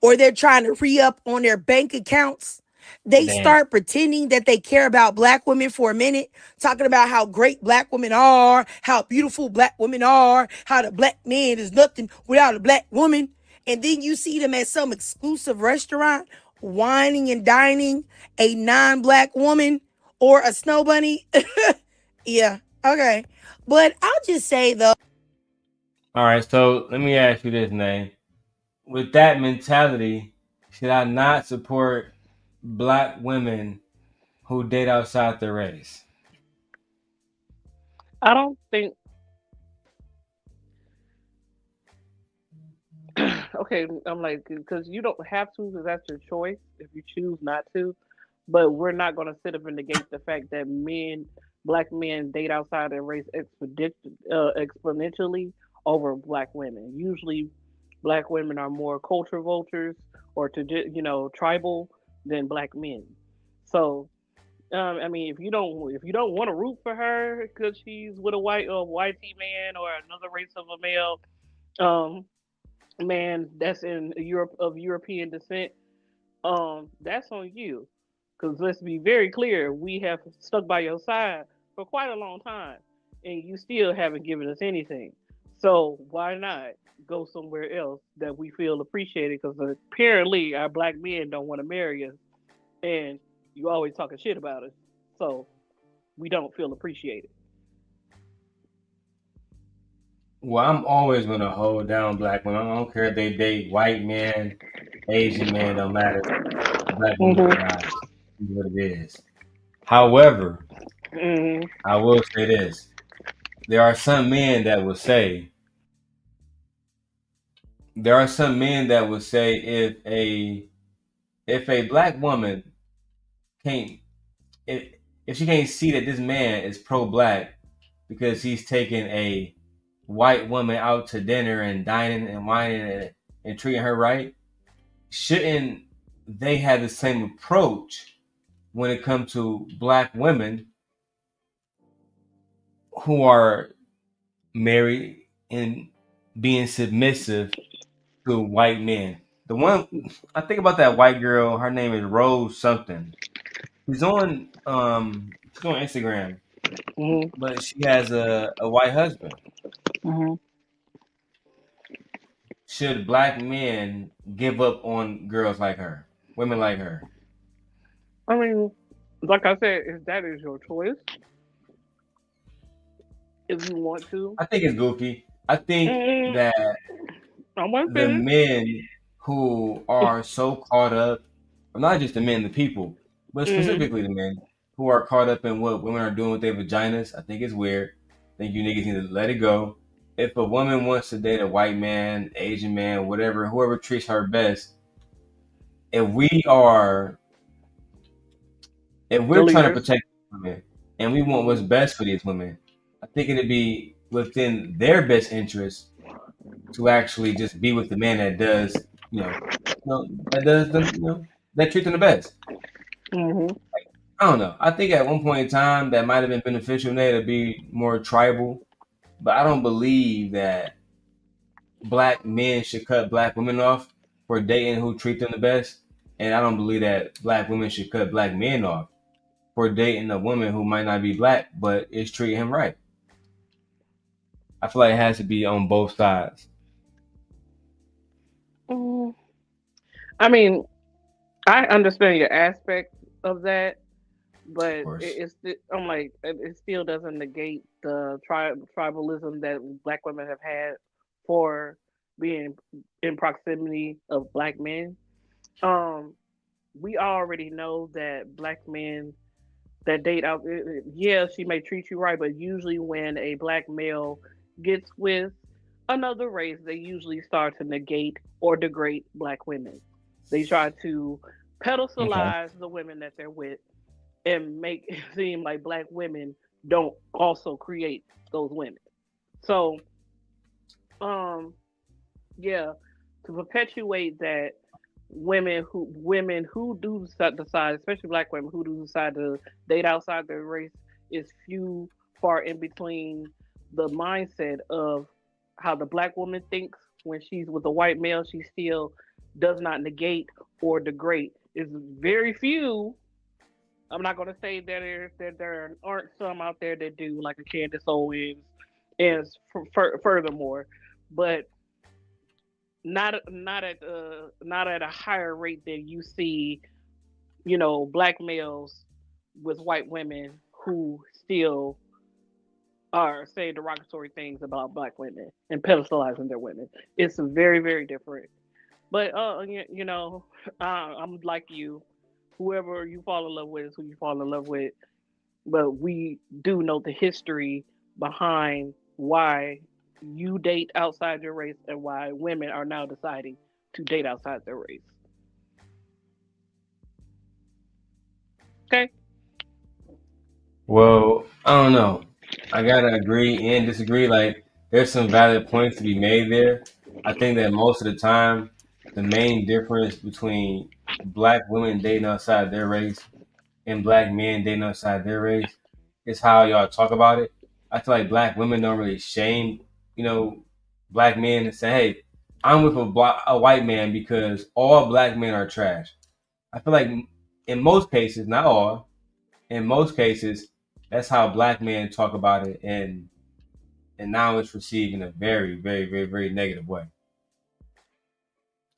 or they're trying to re-up on their bank accounts, they Damn. start pretending that they care about black women for a minute, talking about how great black women are, how beautiful black women are, how the black man is nothing without a black woman. And then you see them at some exclusive restaurant whining and dining a non-black woman or a snow bunny. Yeah, okay. But I'll just say, though, All right, so let me ask you this, Nay. With that mentality, should I not support black women who date outside their race? I don't think. Okay, I'm like, because you don't have to, because that's your choice if you choose not to. But we're not going to sit up and negate the fact that black men date outside their race exponentially over black women. Usually, black women are more culture vultures or tribal than black men. So, I mean, if you don't want to root for her because she's with a white man or another race of a male, um, man that's in Europe of European descent, that's on you. Because let's be very clear, we have stuck by your side for quite a long time, and you still haven't given us anything. So why not go somewhere else that we feel appreciated? Because apparently our black men don't want to marry us, and you always talking shit about us, so we don't feel appreciated. Well, I'm always going to hold down black women. I don't care if they date white men, Asian men, don't matter. Black women Mm-hmm. are what it is. However, Mm-hmm. I will say this. There are some men that will say, if a black woman can't if she can't see that this man is pro black because he's taking a white woman out to dinner and dining and wining and treating her right, shouldn't they have the same approach when it comes to black women who are married and being submissive to white men? The one I think about, that white girl, her name is Rose something. She's on Instagram, Mhm. but she has a white husband. Mhm. Should black men give up on girls like her, women like her? I mean, like I said, if that is your choice, if you want to. I think it's goofy. I think Mm, that I want to the finish. men who are so caught up, well, not just the men, the people, but Mm, specifically the men who are caught up in what women are doing with their vaginas, I think it's weird. I think you niggas need to let it go. If a woman wants to date a white man, Asian man, whatever, whoever treats her best, if we are, if the we're trying to leaders. protect women and we want what's Mm, best for these women, I think it'd be within their best interest to actually just be with the man that does, that does them, that treat them the best. mhm. I don't know. I think at one point in time that might have been beneficial, to be more tribal, but I don't believe that black men should cut black women off for dating who treat them the best, and I don't believe that black women should cut black men off for dating a woman who might not be black but is treating him right. I feel like it has to be on both sides. Mm. I mean, I understand your aspect of that, Of but course. I'm like, it still doesn't negate the tribalism that black women have had for being in proximity of black men. Um, we already know that black men that date out, yeah, she may treat you right, but usually when a black male gets with another race, they usually start to negate or degrade black women. They try to Okay. pedestalize the women that they're with and make it seem like black women don't also create those women. So, um, yeah, to perpetuate that women who do decide, especially black women who do decide to date outside their race, is few far in between the mindset of how the black woman thinks when she's with a white male. She still does not negate or degrade. Is very few. I'm not going to say that there aren't some out there that do, like a Candace Owens, and furthermore, but not at a higher rate than you see, black males with white women who still are saying derogatory things about black women and pedestalizing their women. It's very, very different. But I'm like you. Whoever you fall in love with is who you fall in love with. But we do know the history behind why you date outside your race and why women are now deciding to date outside their race. Okay. Well, I don't know. I gotta agree and disagree. Like, there's some valid points to be made there. I think that most of the time, the main difference between black women dating outside their race and black men dating outside their race is how y'all talk about it. I feel like black women don't really shame, you know, black men and say, "Hey, I'm with a white man because all black men are trash." I feel like in most cases, not all, in most cases, that's how black men talk about it, and now it's received in a very, very, very, very negative way.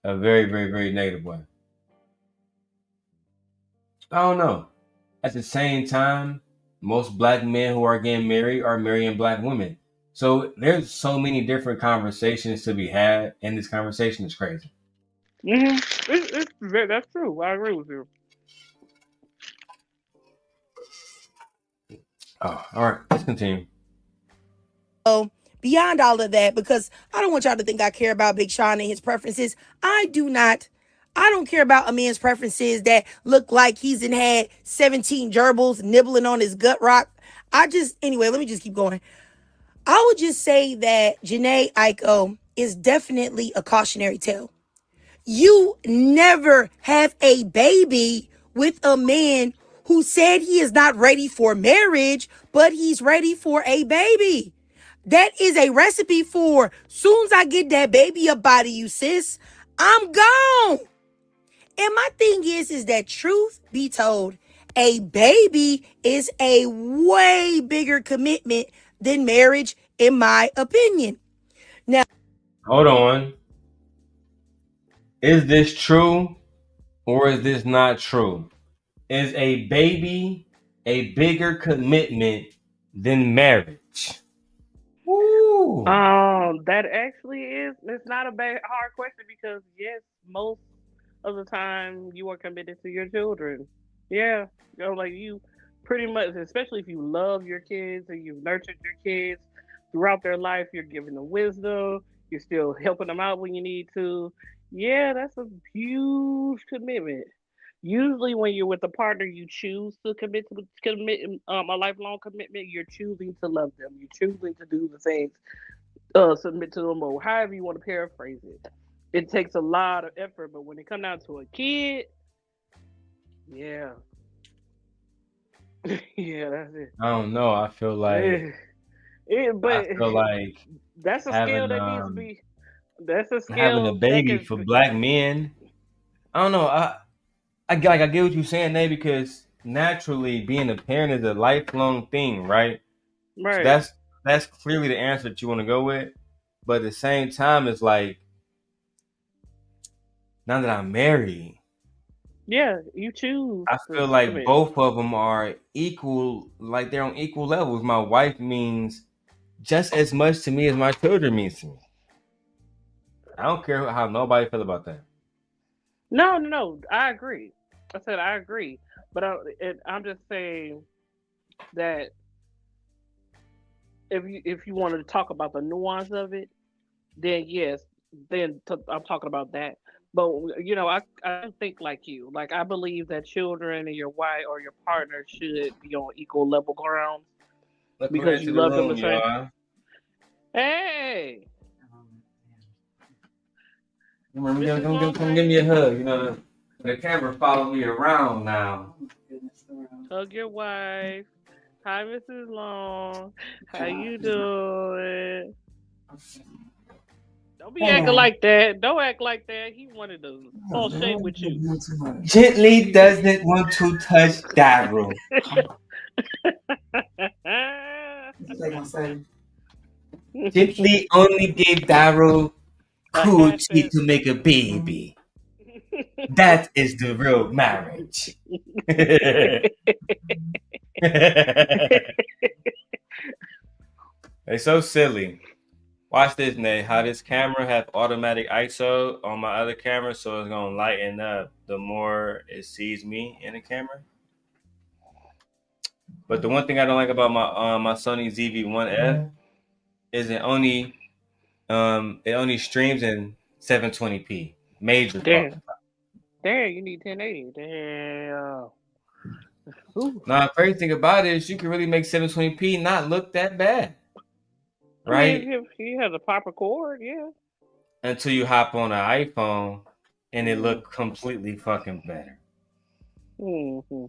A very, very, very negative way. I don't know. At the same time, most black men who are getting married are marrying black women. So there's so many different conversations to be had, and this conversation is crazy. That's true. I agree with you. Oh, all right. Let's continue. So beyond all of that, because I don't want y'all to think I care about Big Sean and his preferences. I do not. I don't care about a man's preferences that look like he's had 17 gerbils nibbling on his gut rock. Anyway, let me just keep going. I would just say that Jhene Aiko is definitely a cautionary tale. You never have a baby with a man who said he is not ready for marriage, but he's ready for a baby. That is a recipe for soon as I get that baby up out of you, sis, I'm gone. And my thing is that truth be told, a baby is a way bigger commitment than marriage, in my opinion. Now, Hold on. Is this true or is this not true? Is a baby a bigger commitment than marriage? Woo. That actually is. It's not a bad hard question because yes, most of the time you are committed to your children. Yeah, like you pretty much, especially if you love your kids and you've nurtured your kids throughout their life, you're giving them wisdom. You're still helping them out when you need to. Yeah, that's a huge commitment. Usually, when you're with a partner, you choose to commit a lifelong commitment. You're choosing to love them. You're choosing to do the things, submit to them, or however you want to paraphrase it. It takes a lot of effort, but when it comes down to a kid, yeah, yeah, that's it. I don't know. I feel like But that's a scale having that needs to be. That's a having a scale that baby can. for black men. I don't know. I get what you're saying, Nate, because naturally being a parent is a lifelong thing, right? So Right. that's clearly the answer that you want to go with. But at the same time, it's like now that I'm married, Yeah, you choose I to feel like commit. both of them are equal, like they're on equal levels. My wife means just as much to me as my children means to me. I don't care how nobody feel about that. No. I agree. I said I agree, but I'm just saying that if you wanted to talk about the nuance of it, then yes, I'm talking about that. But I don't think like you. Like I believe that children and your wife or your partner should be on equal level grounds Look who because you entered the love them the room, same. y'all. Hey, Come Mrs. give me a Longstreet, hug. You know, the camera follow me around now. hug your wife. Hi, Mrs. Long. How you doing? Don't be acting like that. Don't act like that. He wanted to fall shade with you. Gently doesn't want to touch Darrel. Gently only gave Darrel A half coochie to make a baby. That is the real marriage. It's so silly. Watch this, Nate. How this camera have automatic ISO on my other camera, so it's gonna lighten up the more it sees me in the camera. But the one thing I don't like about my Sony ZV-1F is it only streams in 720p. Major fucking. Damn, you need 1080. Damn. Now, the crazy thing about it is you can really make 720p not look that bad, I mean, right? if he has a proper cord, yeah. Until you hop on an iPhone and it look completely fucking better. Mm-hmm.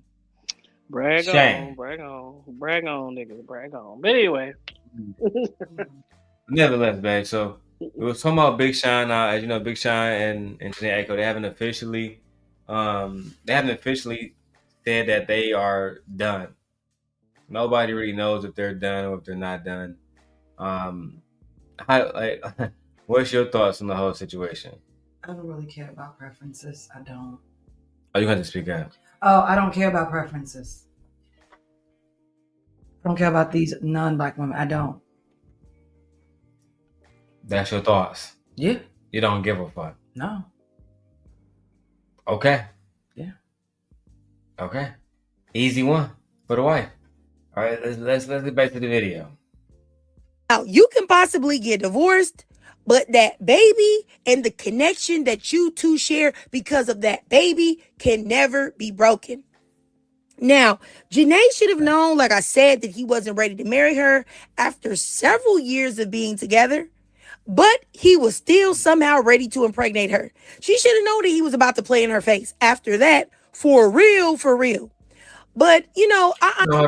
Brag Shame. on, niggas, brag on. But anyway. Nevertheless, man. So we was talking about Big Sean now. As you know, Big Sean and Jhene Aiko, they haven't officially said that they are done. Nobody really knows if they're done or if they're not done. What's your thoughts on the whole situation? I don't really care about preferences. I don't. Oh, you have to speak out. Oh, I don't care about preferences. I don't care about these non-black women. I don't. That's your thoughts. Yeah. You don't give a fuck. No. Okay. Yeah. Okay. Easy one for the wife. All right, let's get back to the video. Now, you can possibly get divorced, but that baby and the connection that you two share because of that baby can never be broken. Now, Jhene should have known, like I said, that he wasn't ready to marry her after several years of being together, but he was still somehow ready to impregnate her. She should have known that he was about to play in her face after that, for real, for real. But, you know, No,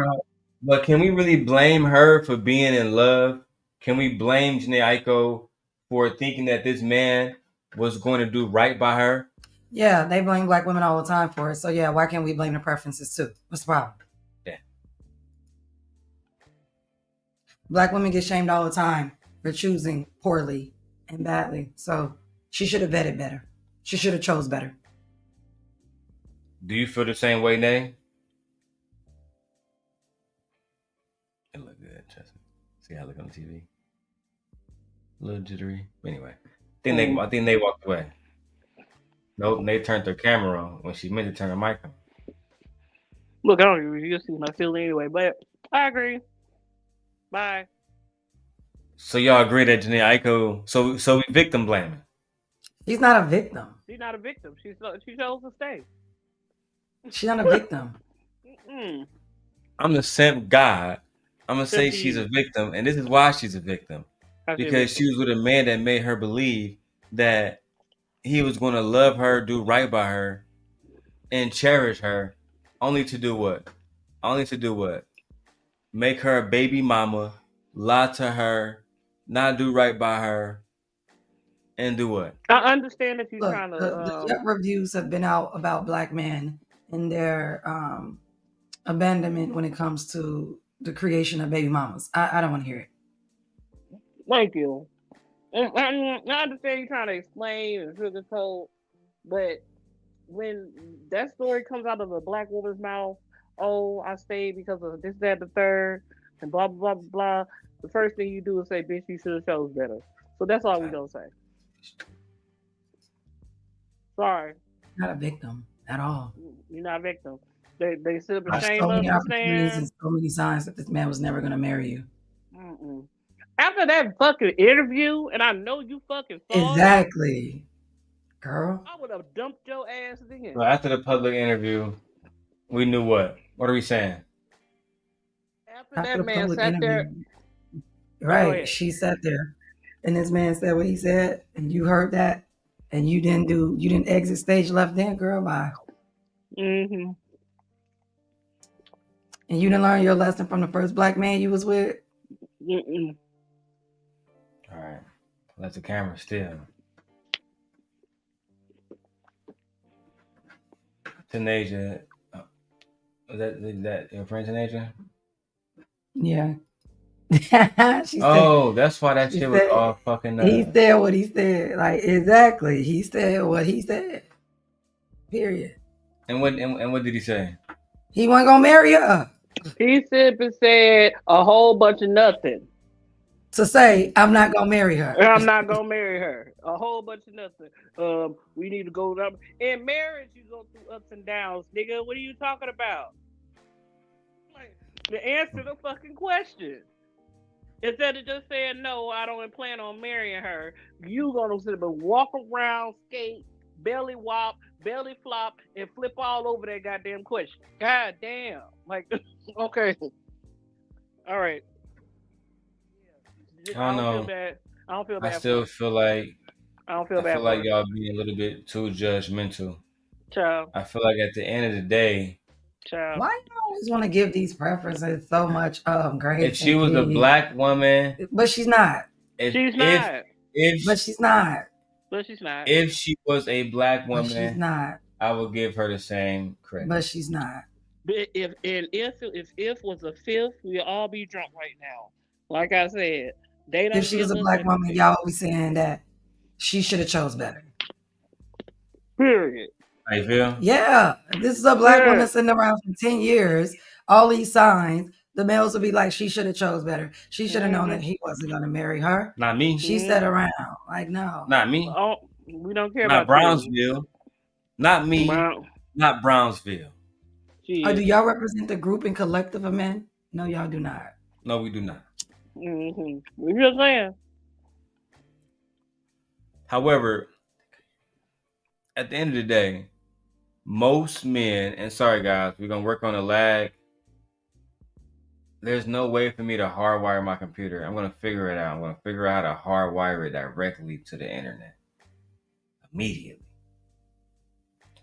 but can we really blame her for being in love? Can we blame Jhene Aiko for thinking that this man was going to do right by her? Yeah, they blame black women all the time for it. So yeah, why can't we blame the preferences too? What's the problem? Yeah. Black women get shamed all the time for choosing poorly and badly. So she should have vetted better. She should have chose better. Do you feel the same way, Nay? It look good, trust me. See how I look on TV. A little jittery. Anyway, I think they walked away. Nope, they turned their camera on when she meant to turn her mic on. Look, I don't even you see my feeling anyway, but I agree. Bye. So y'all agree that Jhene Aiko? So we victim blaming. She's not a victim. She's not a victim. She chose to stay. She's not a victim. I'm the simp God. I'm gonna say she's a victim, and this is why she's a victim. Because she was with a man that made her believe that he was going to love her, do right by her, and cherish her, only to do what? Only to do what? Make her a baby mama, lie to her, not do right by her, and do what? I understand that you're Look, trying to. the Yelp reviews have been out about black men and their abandonment when it comes to the creation of baby mamas. I don't want to hear it. Thank you. And I understand you're trying to explain and sugarcoat, but when that story comes out of a black woman's mouth, oh, I stayed because of this, that, the third, and blah, blah, blah, blah. The first thing you do is say, bitch, you should have chose better. So that's all we gonna say. Sorry. You're not a victim at all. You're not a victim. They sit up and There's shame so many us opportunities and so many signs that this man was never going to marry you. After that fucking interview, and I know you fucking saw Exactly. Girl. I would have dumped your ass then. Well, after the public interview, we knew what? What are we saying? After that man sat there. Right. She sat there. And this man said what he said, and you heard that, and you didn't exit stage left then, girl, bye. Mm-hmm. And you didn't learn your lesson from the first black man you was with? Mm-mm. All right. Let the camera still. Tanasia. Is that your friend Tanasia? Yeah. That's why that shit was all fucking up. He said what he said. Like, exactly. He said what he said. Period. And what did he say? He wasn't gonna marry her. He said a whole bunch of nothing. To say, I'm not gonna marry her. I'm not gonna marry her. A whole bunch of nothing. We need to go down. In marriage, you go through ups and downs, nigga. What are you talking about? Like, to answer the fucking question. Instead of just saying, no, I don't plan on marrying her, you gonna sit up and walk around, skate, belly wop, belly flop, and flip all over that goddamn question. God damn. Like, okay. All right. I don't know. Feel bad. I don't feel bad. I still feel like I don't feel bad. I feel like y'all being a little bit too judgmental. Child. I feel like at the end of the day, child. Why you always want to give these preferences so much grace? If she was a black woman, but she's not. But she's not. But she's not. If she was a black woman, but she's not. I would give her the same credit. But she's not. But if was a fifth, we'd all be drunk right now. Like I said, if she was a black woman, y'all would be saying that she should have chose better. Period. How you feel? Yeah. If this is a black woman sitting around for 10 years, all these signs, the males would be like, she should have chose better. She should have known that he wasn't going to marry her. Not me. She sat around. Like, no. Not me. Oh, we don't care about Brownsville. You. Not me. Not Brownsville. Oh, do y'all represent the group and collective of men? No, y'all do not. No, we do not. Mm-hmm. We're just saying. However, at the end of the day, most men, and sorry guys, we're gonna work on a lag. There's no way for me to hardwire my computer. I'm gonna figure it out. I'm gonna figure out how to hardwire it directly to the internet immediately.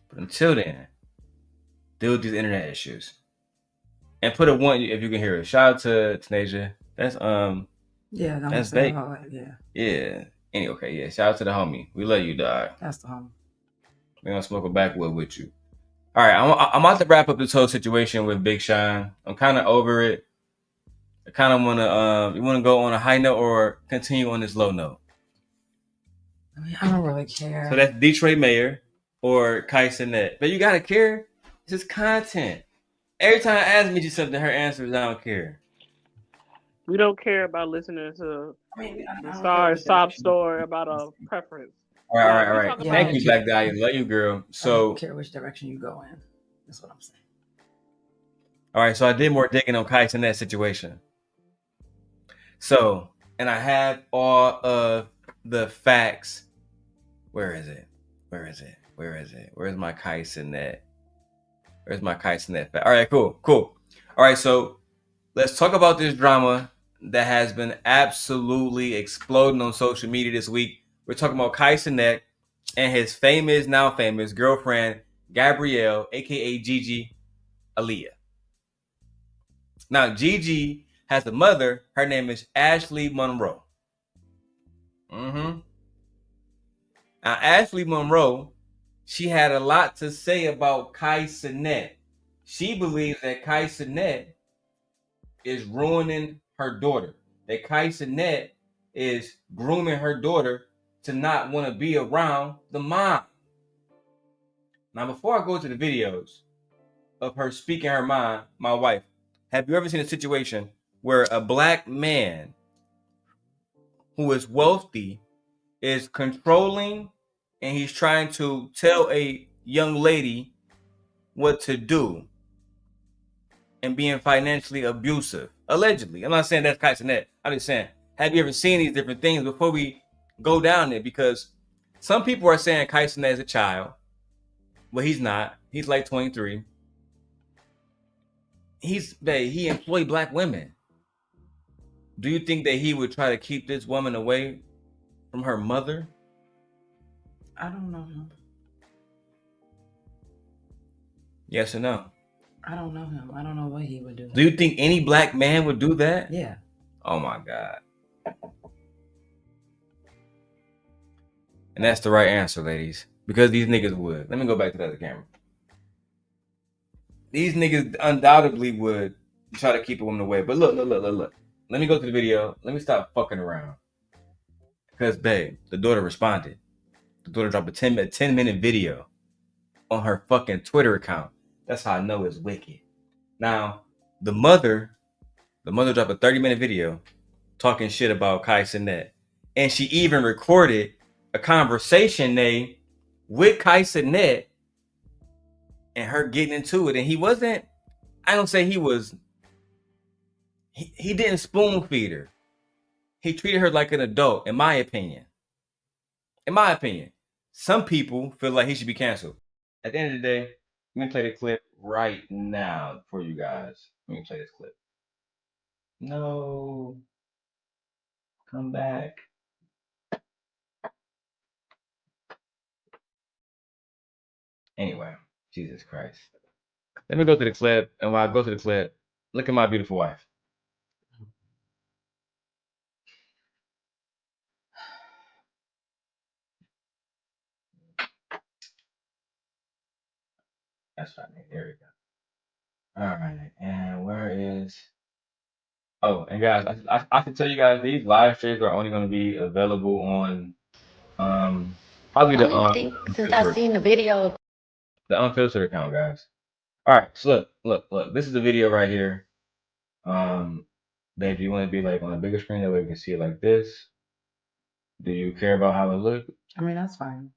But until then, deal with these internet issues. And put a one if you can hear it. Shout out to Tanasia. That's Yeah, that's big. Yeah. Yeah. Anyway, okay, yeah. Shout out to the homie. We love you, dog. That's the homie. We're gonna smoke a backwood with you. All right, I'm about to wrap up this whole situation with Big Sean. I'm kind of over it. I kind of want to. You want to go on a high note or continue on this low note? I mean, I don't really care. So that's Detroit Mayor or KaiCanet. But you gotta care. This is content. Every time I ask me something, her answer is I don't care. We don't care about listening to sorry, sob story about a preference. All right. Yeah, Thank you, Black Dahlia. Love you, girl. So I don't care which direction you go in. That's what I'm saying. All right, so I did more digging on KaiCanet's situation. So, and I have all of the facts. Where is it? Where's my KaiCanet? Where's my KaiCanet fact? All right, cool. All right, so let's talk about this drama that has been absolutely exploding on social media this week. We're talking about KaiCanet and his now famous girlfriend, Gabrielle, aka Gigi Aaliyah. Now, Gigi has a mother. Her name is Ashley Monroe. Now, Ashley Monroe, she had a lot to say about KaiCanet. She believes that KaiCanet is ruining her daughter. That KaiCanet is grooming her daughter to not want to be around the mom. Now, before I go to the videos of her speaking her mind, my wife, have you ever seen a situation where a black man who is wealthy is controlling and he's trying to tell a young lady what to do and being financially abusive? Allegedly. I'm not saying that's KaiCanet. I'm just saying, have you ever seen these different things before we go down there? Because some people are saying KaiCanet is a child. Well, he's not. He's like 23. He employed black women. Do you think that he would try to keep this woman away from her mother? I don't know him. Yes or no? I don't know him. I don't know what he would do. Do you think any black man would do that? Yeah. Oh my God. And that's the right answer, ladies. Because these niggas would. Let me go back to the other camera. These niggas undoubtedly would try to keep a woman away. But look. Let me go to the video. Let me stop fucking around. Because, babe, the daughter responded. The daughter dropped a 10-minute video on her fucking Twitter account. That's how I know it's wicked. Now, the mother dropped a 30-minute video talking shit about KaiCanet. And she even recorded a conversation with KaiCanet and her getting into it. And he wasn't, I don't say he was, he didn't spoon feed her. He treated her like an adult, in my opinion. Some people feel like he should be canceled. At the end of the day, I'm going to play the clip right now for you guys. Let me play this clip. No. Come back. Anyway, Jesus Christ. Let me go to the clip, and while I go to the clip, look at my beautiful wife. That's right. There we go. All right, and where is? Oh, and guys, I can tell you guys these live streams are only going to be available on probably the Since I've seen the video. The unfiltered account, guys. All right, so look. This is the video right here. Babe, do you want to be like on a bigger screen that way we can see it like this? Do you care about how it looks? I mean, that's fine.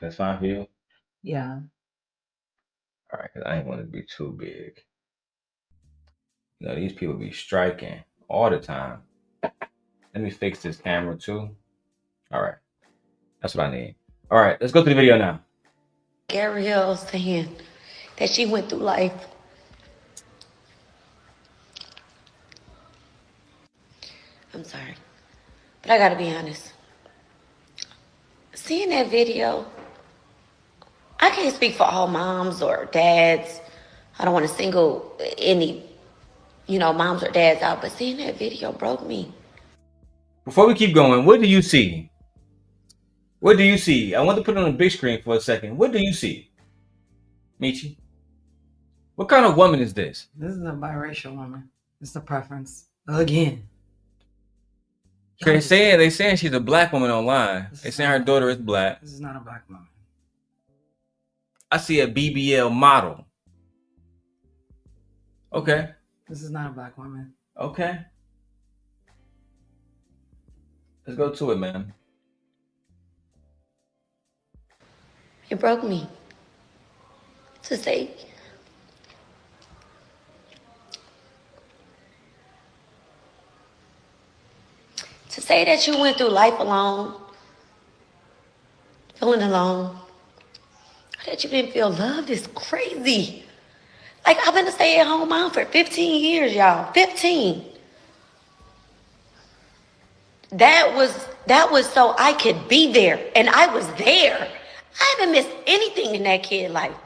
That's fine for you? Yeah. All right, because I ain't want it to be too big. You know, these people be striking all the time. Let me fix this camera too. All right. That's what I need. All right, let's go to the video now. Darrel saying that she went through life. I'm sorry, but I gotta be honest. Seeing that video, I can't speak for all moms or dads. I don't want to single any, moms or dads out, but seeing that video broke me. Before we keep going, what do you see? What do you see? I want to put it on the big screen for a second. What do you see, Michi? What kind of woman is this? This is a biracial woman. It's a preference. Again. They saying she's a black woman online. They saying her daughter is black. This is not a black woman. I see a BBL model. Okay. This is not a black woman. Okay. Let's go to it, man. It broke me to say that you went through life alone, feeling alone, or that you didn't feel loved is crazy. Like, I've been a stay-at-home mom for 15 years, y'all. 15. That was so I could be there, and I was there. I haven't missed anything in that kid's life.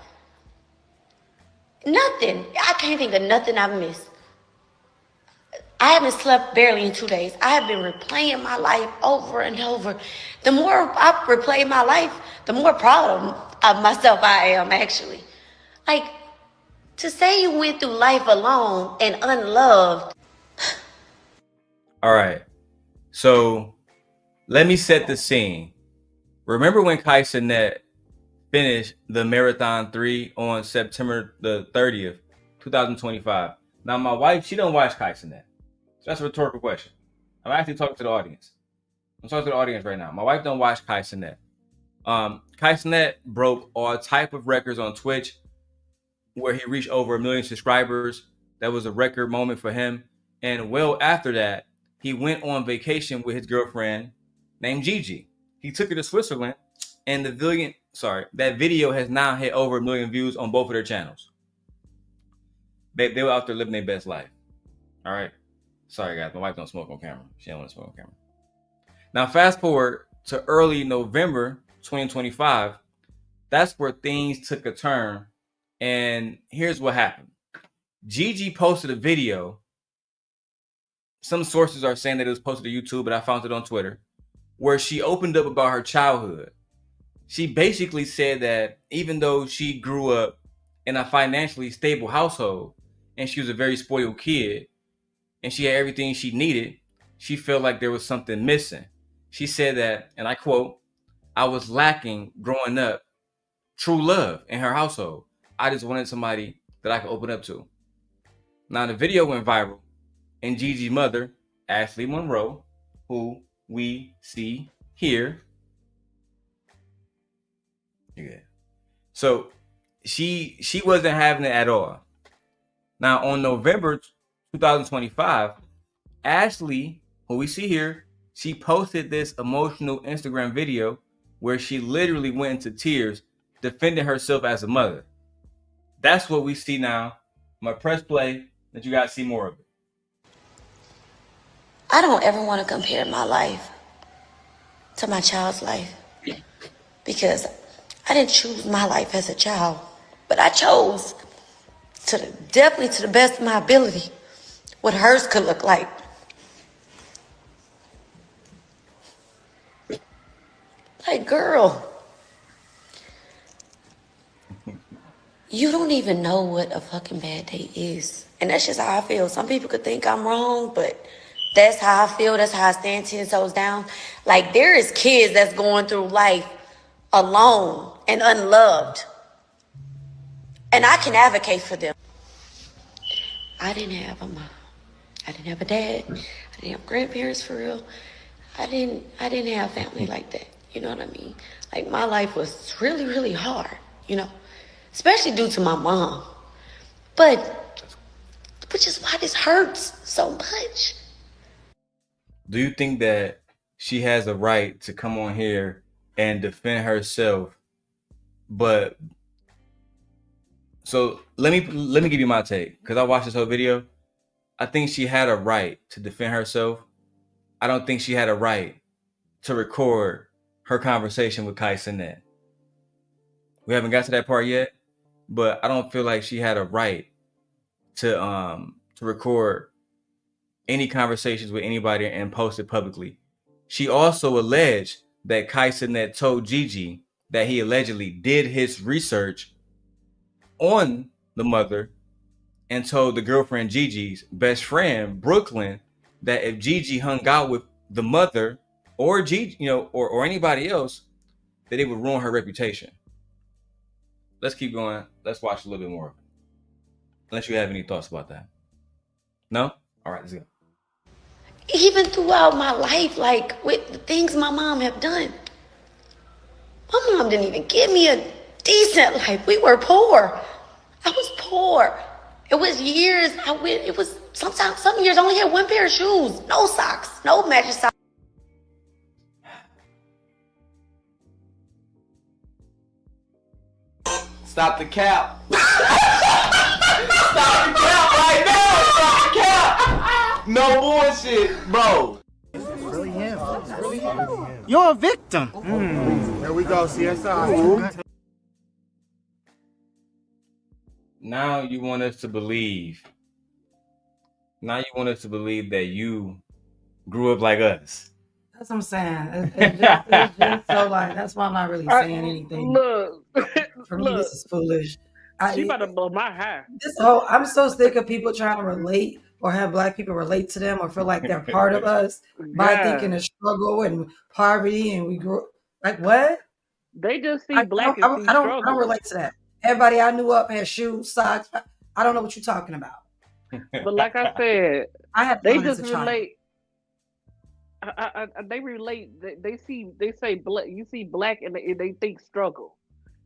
Nothing. I can't think of nothing I've missed. I haven't slept barely in 2 days. I have been replaying my life over and over. The more I replay my life, the more proud of myself I am, actually. Like, to say you went through life alone and unloved. All right. So let me set the scene. Remember when KaiCanet finished the Marathon 3 on September the 30th, 2025? Now, my wife, she don't watch KaiCanet. So that's a rhetorical question. I'm actually talking to the audience. I'm talking to the audience right now. My wife don't watch KaiCanet. KaiCanet broke all type of records on Twitch where he reached over 1 million subscribers. That was a record moment for him. And well after that, he went on vacation with his girlfriend named Gigi. He took her to Switzerland, and that video has now hit over 1 million views on both of their channels. They were out there living their best life. All right. Sorry, guys. My wife don't smoke on camera. She don't want to smoke on camera. Now, fast forward to early November 2025. That's where things took a turn. And here's what happened. Gigi posted a video. Some sources are saying that it was posted to YouTube, but I found it on Twitter, where she opened up about her childhood. She basically said that even though she grew up in a financially stable household and she was a very spoiled kid and she had everything she needed, she felt like there was something missing. She said that, and I quote, "I was lacking growing up true love in her household. I just wanted somebody that I could open up to." Now the video went viral, and Gigi's mother, Ashley Monroe, who we see here. Yeah. So she wasn't having it at all. Now on November 2025, Ashley, who we see here, she posted this emotional Instagram video where she literally went into tears defending herself as a mother. That's what we see now. I'm gonna press play, that you guys see more of it. I don't ever want to compare my life to my child's life, because I didn't choose my life as a child, but I chose definitely to the best of my ability what hers could look like. Like, girl, you don't even know what a fucking bad day is. And that's just how I feel. Some people could think I'm wrong, but that's how I feel. That's how I stand 10 toes down. Like, there is kids that's going through life alone and unloved. And I can advocate for them. I didn't have a mom. I didn't have a dad. I didn't have grandparents for real. I didn't have family like that. You know what I mean? Like, my life was really, really hard, especially due to my mom. Which is why this hurts so much. Do you think that she has a right to come on here and defend herself But so let me give you my take, because I watched this whole video. I think she had a right to defend herself. I don't think she had a right to record her conversation with KaiCanet. We haven't got to that part yet, but I don't feel like she had a right to record any conversations with anybody and post it publicly. She also alleged that KaiCanet told Gigi that he allegedly did his research on the mother and told the girlfriend Gigi's best friend Brooklyn that if Gigi hung out with the mother or Gigi, or anybody else, that it would ruin her reputation. Let's keep going. Let's watch a little bit more. Unless you have any thoughts about that. No? All right, let's go. Even throughout my life, like with the things my mom have done, my mom didn't even give me a decent life. We were poor. I was poor. It was years. It was sometimes some years I only had one pair of shoes, no socks, no matching socks. Stop the cap. Stop the cap right now. Stop the cap. No bullshit, bro. Really him. You're a victim. There we go, CSI. Now you want us to believe. Now you want us to believe that you grew up like us. That's what I'm saying. It's just so like, that's why I'm not really saying anything. Look, For me, this is foolish. She about to blow my high. I'm so sick of people trying to relate or have Black people relate to them or feel like they're part of us by thinking of struggle and poverty and we grew like what? They just see Black I don't relate to that. Everybody I knew up had shoes, socks. I don't know what you're talking about. But like I said, they just relate. They relate. They say Black. You see Black and they think struggle.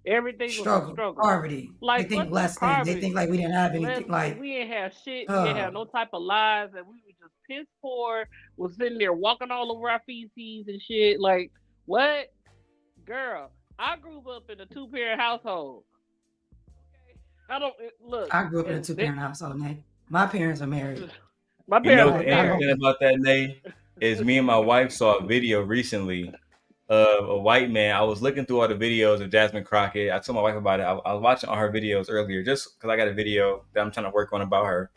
Everything was a struggle. Poverty. Like they think less than. They think like we didn't have anything. Like we didn't have shit. We didn't have no type of lives, and we were just piss poor. Was sitting there walking all over our feces and shit. Like what, girl? I grew up in a 2-parent household. Okay, I grew up in a 2-parent household, Nay. My parents are married. My parents are married. Interesting about that, Nay, is me and my wife saw a video recently of a white man. I was looking through all the videos of Jasmine Crockett. I told my wife about it. I was watching all her videos earlier just because I got a video that I'm trying to work on about her.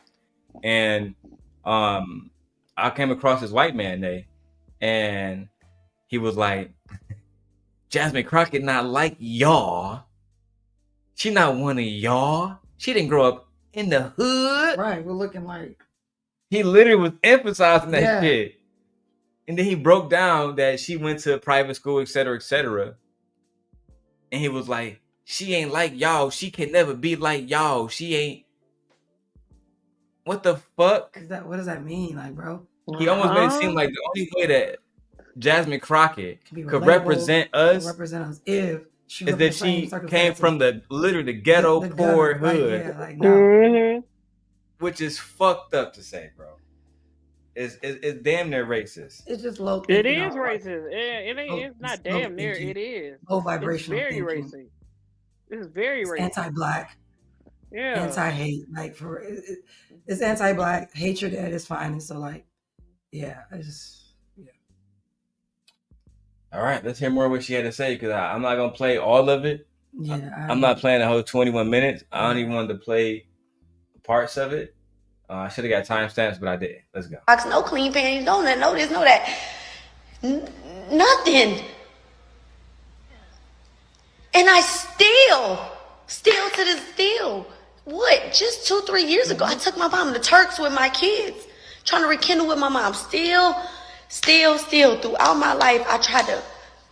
And I came across this white man, Nay, and he was like, Jasmine Crockett not like y'all. She not one of y'all. She didn't grow up in the hood. Right, we're looking like. He literally was emphasizing that shit. And then he broke down that she went to private school, et cetera, et cetera. And he was like, she ain't like y'all. She can never be like y'all. She ain't. What the fuck? What does that mean, like, bro? He almost made it seem like the only way that Jasmine Crockett could represent us if she is that she came from literally the ghetto, the poor hood. Like, no. Which is fucked up to say, bro. It's damn near racist. It's just low thinking. It is racist. It's not damn near. It is. Low vibrational. It's very racist. It's very racist. Anti-Black. Yeah. Anti-hate. Like it's anti-Black hatred at its finest. So like, All right, let's hear more of what she had to say because I'm not gonna play all of it. Yeah. I'm not playing the whole 21 minutes. I only wanted to play parts of it. I should have got timestamps, but I didn't. Let's go. No clean panties, no this, no that. Nothing. And I still to this what? Just 2-3 years ago, I took my mom to Turks with my kids, trying to rekindle with my mom. Still, throughout my life, I tried to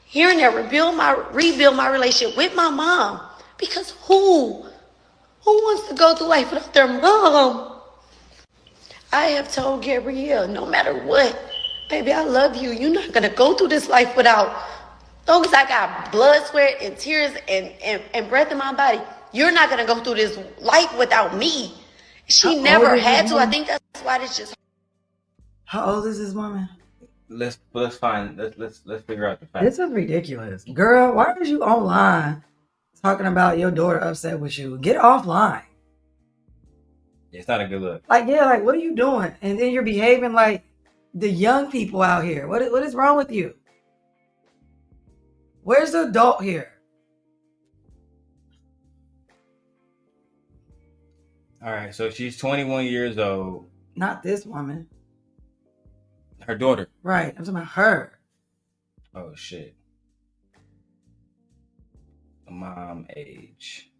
here and there rebuild my relationship with my mom. Because who wants to go through life without their mom? I have told Gabrielle, no matter what, baby, I love you. You're not gonna go through this life without. As long as I got blood, sweat, and tears and breath in my body, you're not gonna go through this life without me. She never had to. I think that's why this just. How old is this woman? Let's figure out the facts. This is ridiculous, girl. Why are you online talking about your daughter upset with you. Get offline. It's not a good look. Like, yeah, like, what are you doing? And then you're behaving like the young people out here. What is wrong with you? Where's the adult here? All right, so she's 21 years old. Not this woman. Her daughter. Right. I'm talking about her. Oh, shit. Mom age.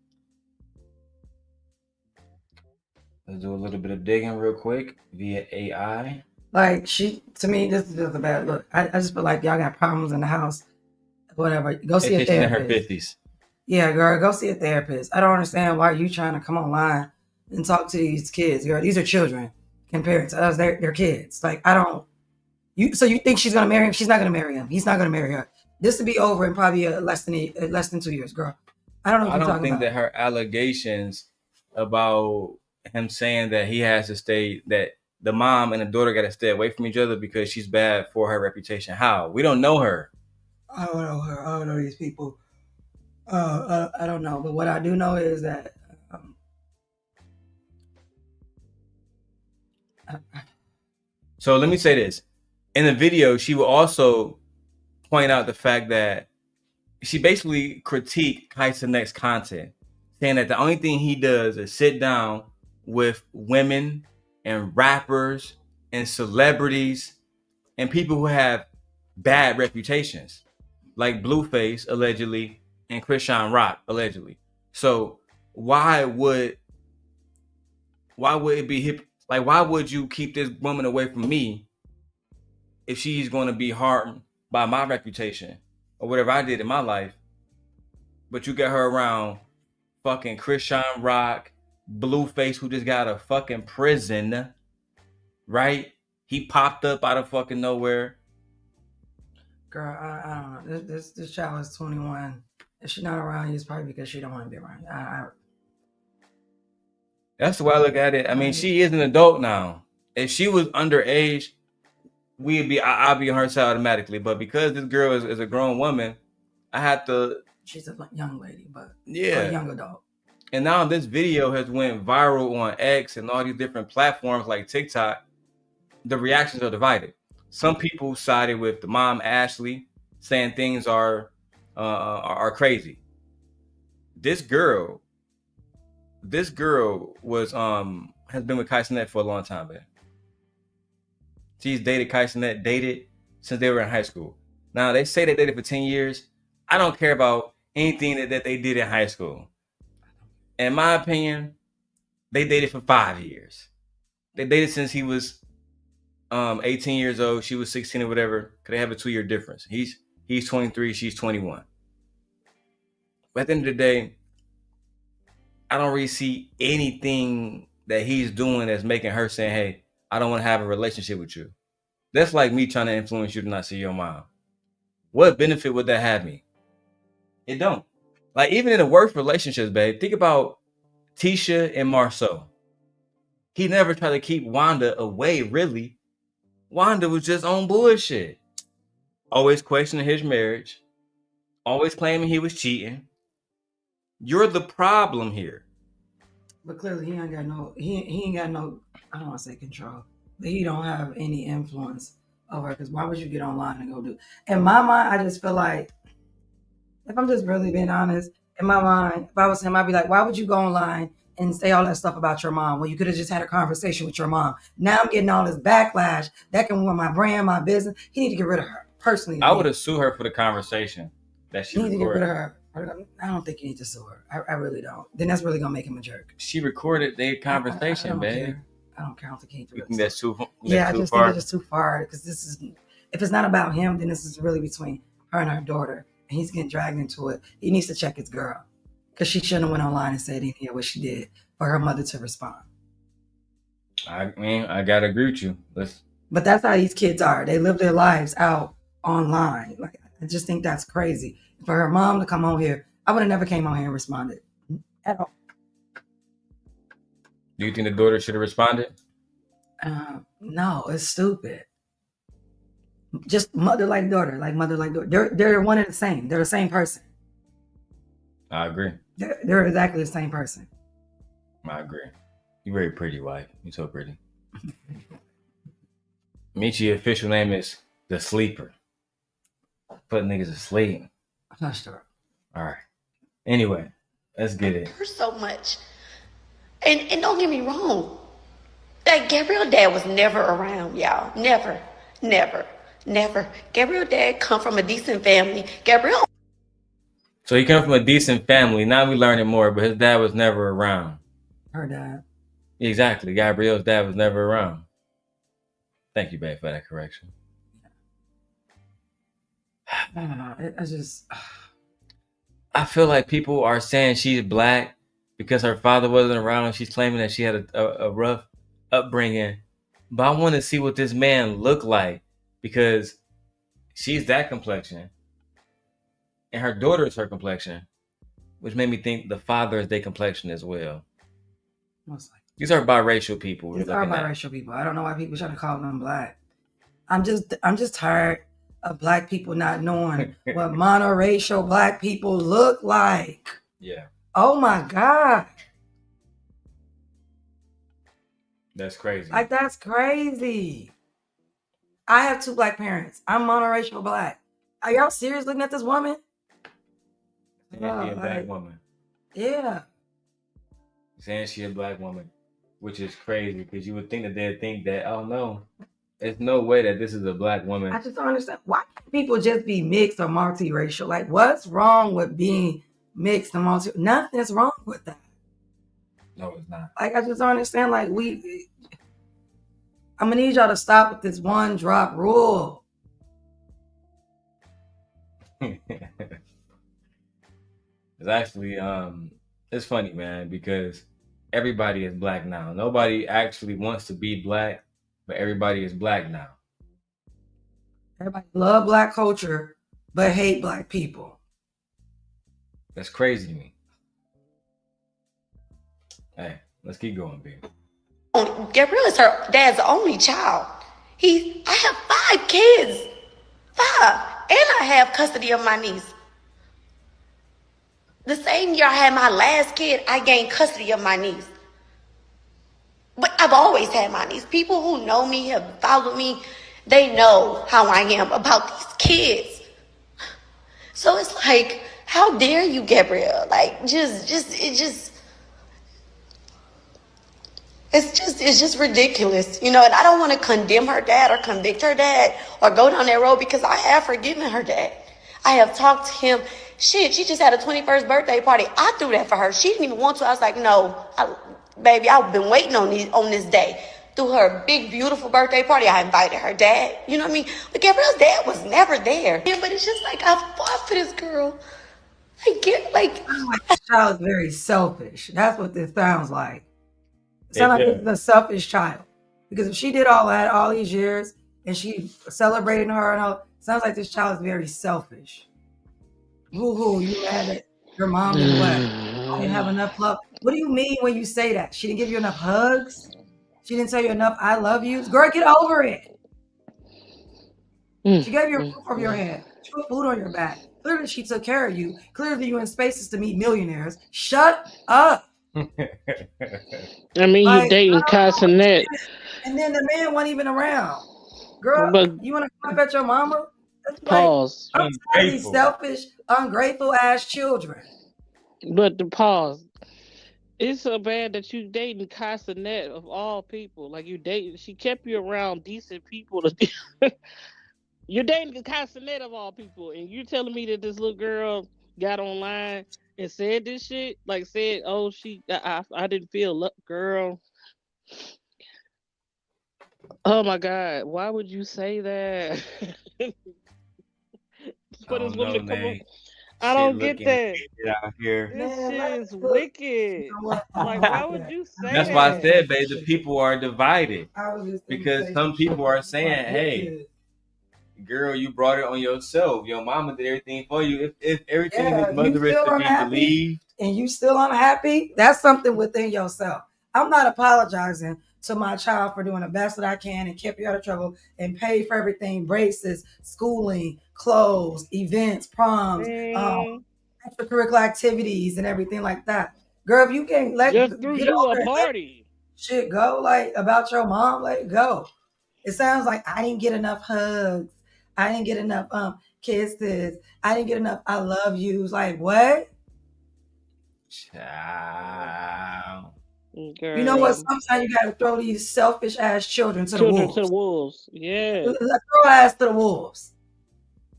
Let's do a little bit of digging real quick via AI. Like, to me, this is just a bad look. I just feel like y'all got problems in the house. Whatever. Go see a therapist. In her 50s. Yeah, girl, go see a therapist. I don't understand why you trying to come online and talk to these kids. Girl, these are children compared to us. They're kids. Like, I don't. So you think she's gonna marry him? She's not gonna marry him. He's not gonna marry her. This will be over in probably less than 2 years, girl. I don't know what you're talking about. That her allegations about him saying that he has to stay, that the mom and the daughter got to stay away from each other because she's bad for her reputation. How? We don't know her. I don't know her. I don't know these people. I don't know. But what I do know is that so let me say this. In the video, she will also point out the fact that she basically critiqued KaiCanet's content, saying that the only thing he does is sit down with women and rappers and celebrities and people who have bad reputations, like Blueface allegedly and Christian Rock allegedly. So why would it be hip? Like, why would you keep this woman away from me if she's going to be harmed by my reputation or whatever I did in my life? But you get her around fucking Christian Rock, Blueface, who just got a fucking prison, right? He popped up out of fucking nowhere. Girl, I don't know. This child is 21. If she's not around you, it's probably because she don't want to be around you. That's the way I look at it. I mean, she is an adult now. If she was underage, I'd be on her side automatically. But because this girl is a grown woman, I have to. She's a young lady, but yeah, a young adult. And now this video has went viral on X and all these different platforms like TikTok. The reactions are divided. Some people sided with the mom, Ashley, saying things are crazy. This girl was has been with KaiCanet for a long time, man. She's dated KaiCanet, since they were in high school. Now they say they dated for 10 years. I don't care about anything that they did in high school. In my opinion, they dated for 5 years. They dated since he was 18 years old. She was 16 or whatever. Could they have a 2-year difference? He's 23, she's 21. But at the end of the day, I don't really see anything that he's doing that's making her saying, hey, I don't want to have a relationship with you. That's like me trying to influence you to not see your mom. What benefit would that have me? It don't. Like, even in the worst relationships, babe, think about Tisha and Marceau. He never tried to keep Wanda away, really. Wanda was just on bullshit. Always questioning his marriage. Always claiming he was cheating. You're the problem here. But clearly he ain't got no, I don't want to say control, but he don't have any influence over her. Because why would you get online and go do? In my mind, I just feel like, if I'm just really being honest, in my mind, if I was him, I'd be like, why would you go online and say all that stuff about your mom when you could have just had a conversation with your mom? Now I'm getting all this backlash that can ruin my brand, my business. He need to get rid of her personally. I would have sued her for the conversation that she recorded. He need to get rid of her. I don't think you need to sue her. I really don't. Then that's really gonna make him a jerk. She recorded their conversation, babe. I don't care. I don't think he needs to. You think that's too? I just think it's too far because this is. If it's not about him, then this is really between her and her daughter, and he's getting dragged into it. He needs to check his girl because she shouldn't have went online and said anything of what she did for her mother to respond. I mean, I gotta agree with you. But that's how these kids are. They live their lives out online. Like, I just think that's crazy. For her mom to come on here, I would have never came on here and responded at all. Do you think the daughter should have responded? No, it's stupid. Just mother like daughter, like mother like daughter. They're one and the same. They're the same person. I agree. They're exactly the same person. I agree. You're very pretty, wife. You're so pretty. Michi's official name is the Sleeper. Put niggas asleep. I'm not sure. All right. Anyway, let's get it. So much. And don't get me wrong. Like, Gabriel's dad was never around, y'all. Never. Gabriel's dad come from a decent family. Gabriel. So he come from a decent family. Now we learning more, but his dad was never around. Her dad. Exactly. Gabriel's dad was never around. Thank you, babe, for that correction. I don't know. I feel like people are saying she's black because her father wasn't around. She's claiming that she had a rough upbringing. But I want to see what this man looked like because she's that complexion. And her daughter is her complexion, which made me think the father is their complexion as well. These are biracial people. These are biracial people. I don't know why people try to call them black. I'm just tired of black people not knowing what monoracial black people look like. Yeah. Oh my God. That's crazy. Like, that's crazy. I have 2 black parents. I'm monoracial black. Are y'all serious looking at this woman? Saying she a black woman. Yeah. Saying she a black woman, which is crazy because you would think that they'd think that, oh no, there's no way that this is a black woman. I just don't understand. Why can't people just be mixed or multiracial? Like, what's wrong with being mixed and multi? Nothing's wrong with that. No, it's not. Like, I just don't understand. Like, I'm gonna need y'all to stop with this one drop rule. It's actually it's funny, man, because everybody is black now. Nobody actually wants to be black, but everybody is black now. Everybody love black culture, but hate black people. That's crazy to me. Hey, let's keep going, baby. Gabriel is her dad's only child. I have 5 kids. 5. And I have custody of my niece. The same year I had my last kid, I gained custody of my niece. But I've always had my niece. People who know me, have followed me, they know how I am about these kids. So it's like, how dare you, Gabriel? Like, it's just ridiculous, you know. And I don't want to condemn her dad or convict her dad or go down that road because I have forgiven her dad. I have talked to him. Shit, she just had a 21st birthday party. I threw that for her. She didn't even want to. I was like, no, baby, I've been waiting on this day. Through her big, beautiful birthday party, I invited her dad. You know what I mean? But Gabriel's dad was never there. Yeah, but it's just like, I fought for this girl. This child is very selfish. That's what this sounds like. It sounds like this is a selfish child. Because if she did all that all these years and she celebrated her and all, sounds like this child is very selfish. Woo-hoo, you had it. Your mom did what? I didn't have enough love. What do you mean when you say that? She didn't give you enough hugs? She didn't tell you enough I love yous? Girl, get over it. She gave you a roof over your head. She put food on your back. Clearly she took care of you. Clearly you in spaces to meet millionaires. Shut up. I mean, you dating KaiCanet. And then the man wasn't even around. Girl, you want to come up at your mama? Pause. I'm tired of these selfish, ungrateful ass children. But the pause. It's so bad that you dating KaiCanet of all people. Like, you dating, she kept you around decent people. You're dating KaiCanet of all people, and you're telling me that this little girl got online and said this shit? Like, said, oh, I didn't feel love, girl. Oh my God, why would you say that? For this woman to come on. I don't get that. Out here. This shit is wicked. Like, why would you say That's why I said, babe, the people are divided. Because some people are saying, hey, girl, you brought it on yourself. Your mama did everything for you. If everything is mother is to be believed. And you still unhappy, that's something within yourself. I'm not apologizing to my child for doing the best that I can and kept you out of trouble and paid for everything, braces, schooling, clothes, events, proms. extracurricular activities and everything like that. Girl, if you can't just threw get you over a and let party. shit go, like about your mom, let it go. It sounds like I didn't get enough hugs. I didn't get enough kisses. I didn't get enough I love yous. Like what? Child. Girl. You know what? Sometimes you gotta throw these selfish ass children to the wolves. Yeah. Let's throw ass to the wolves.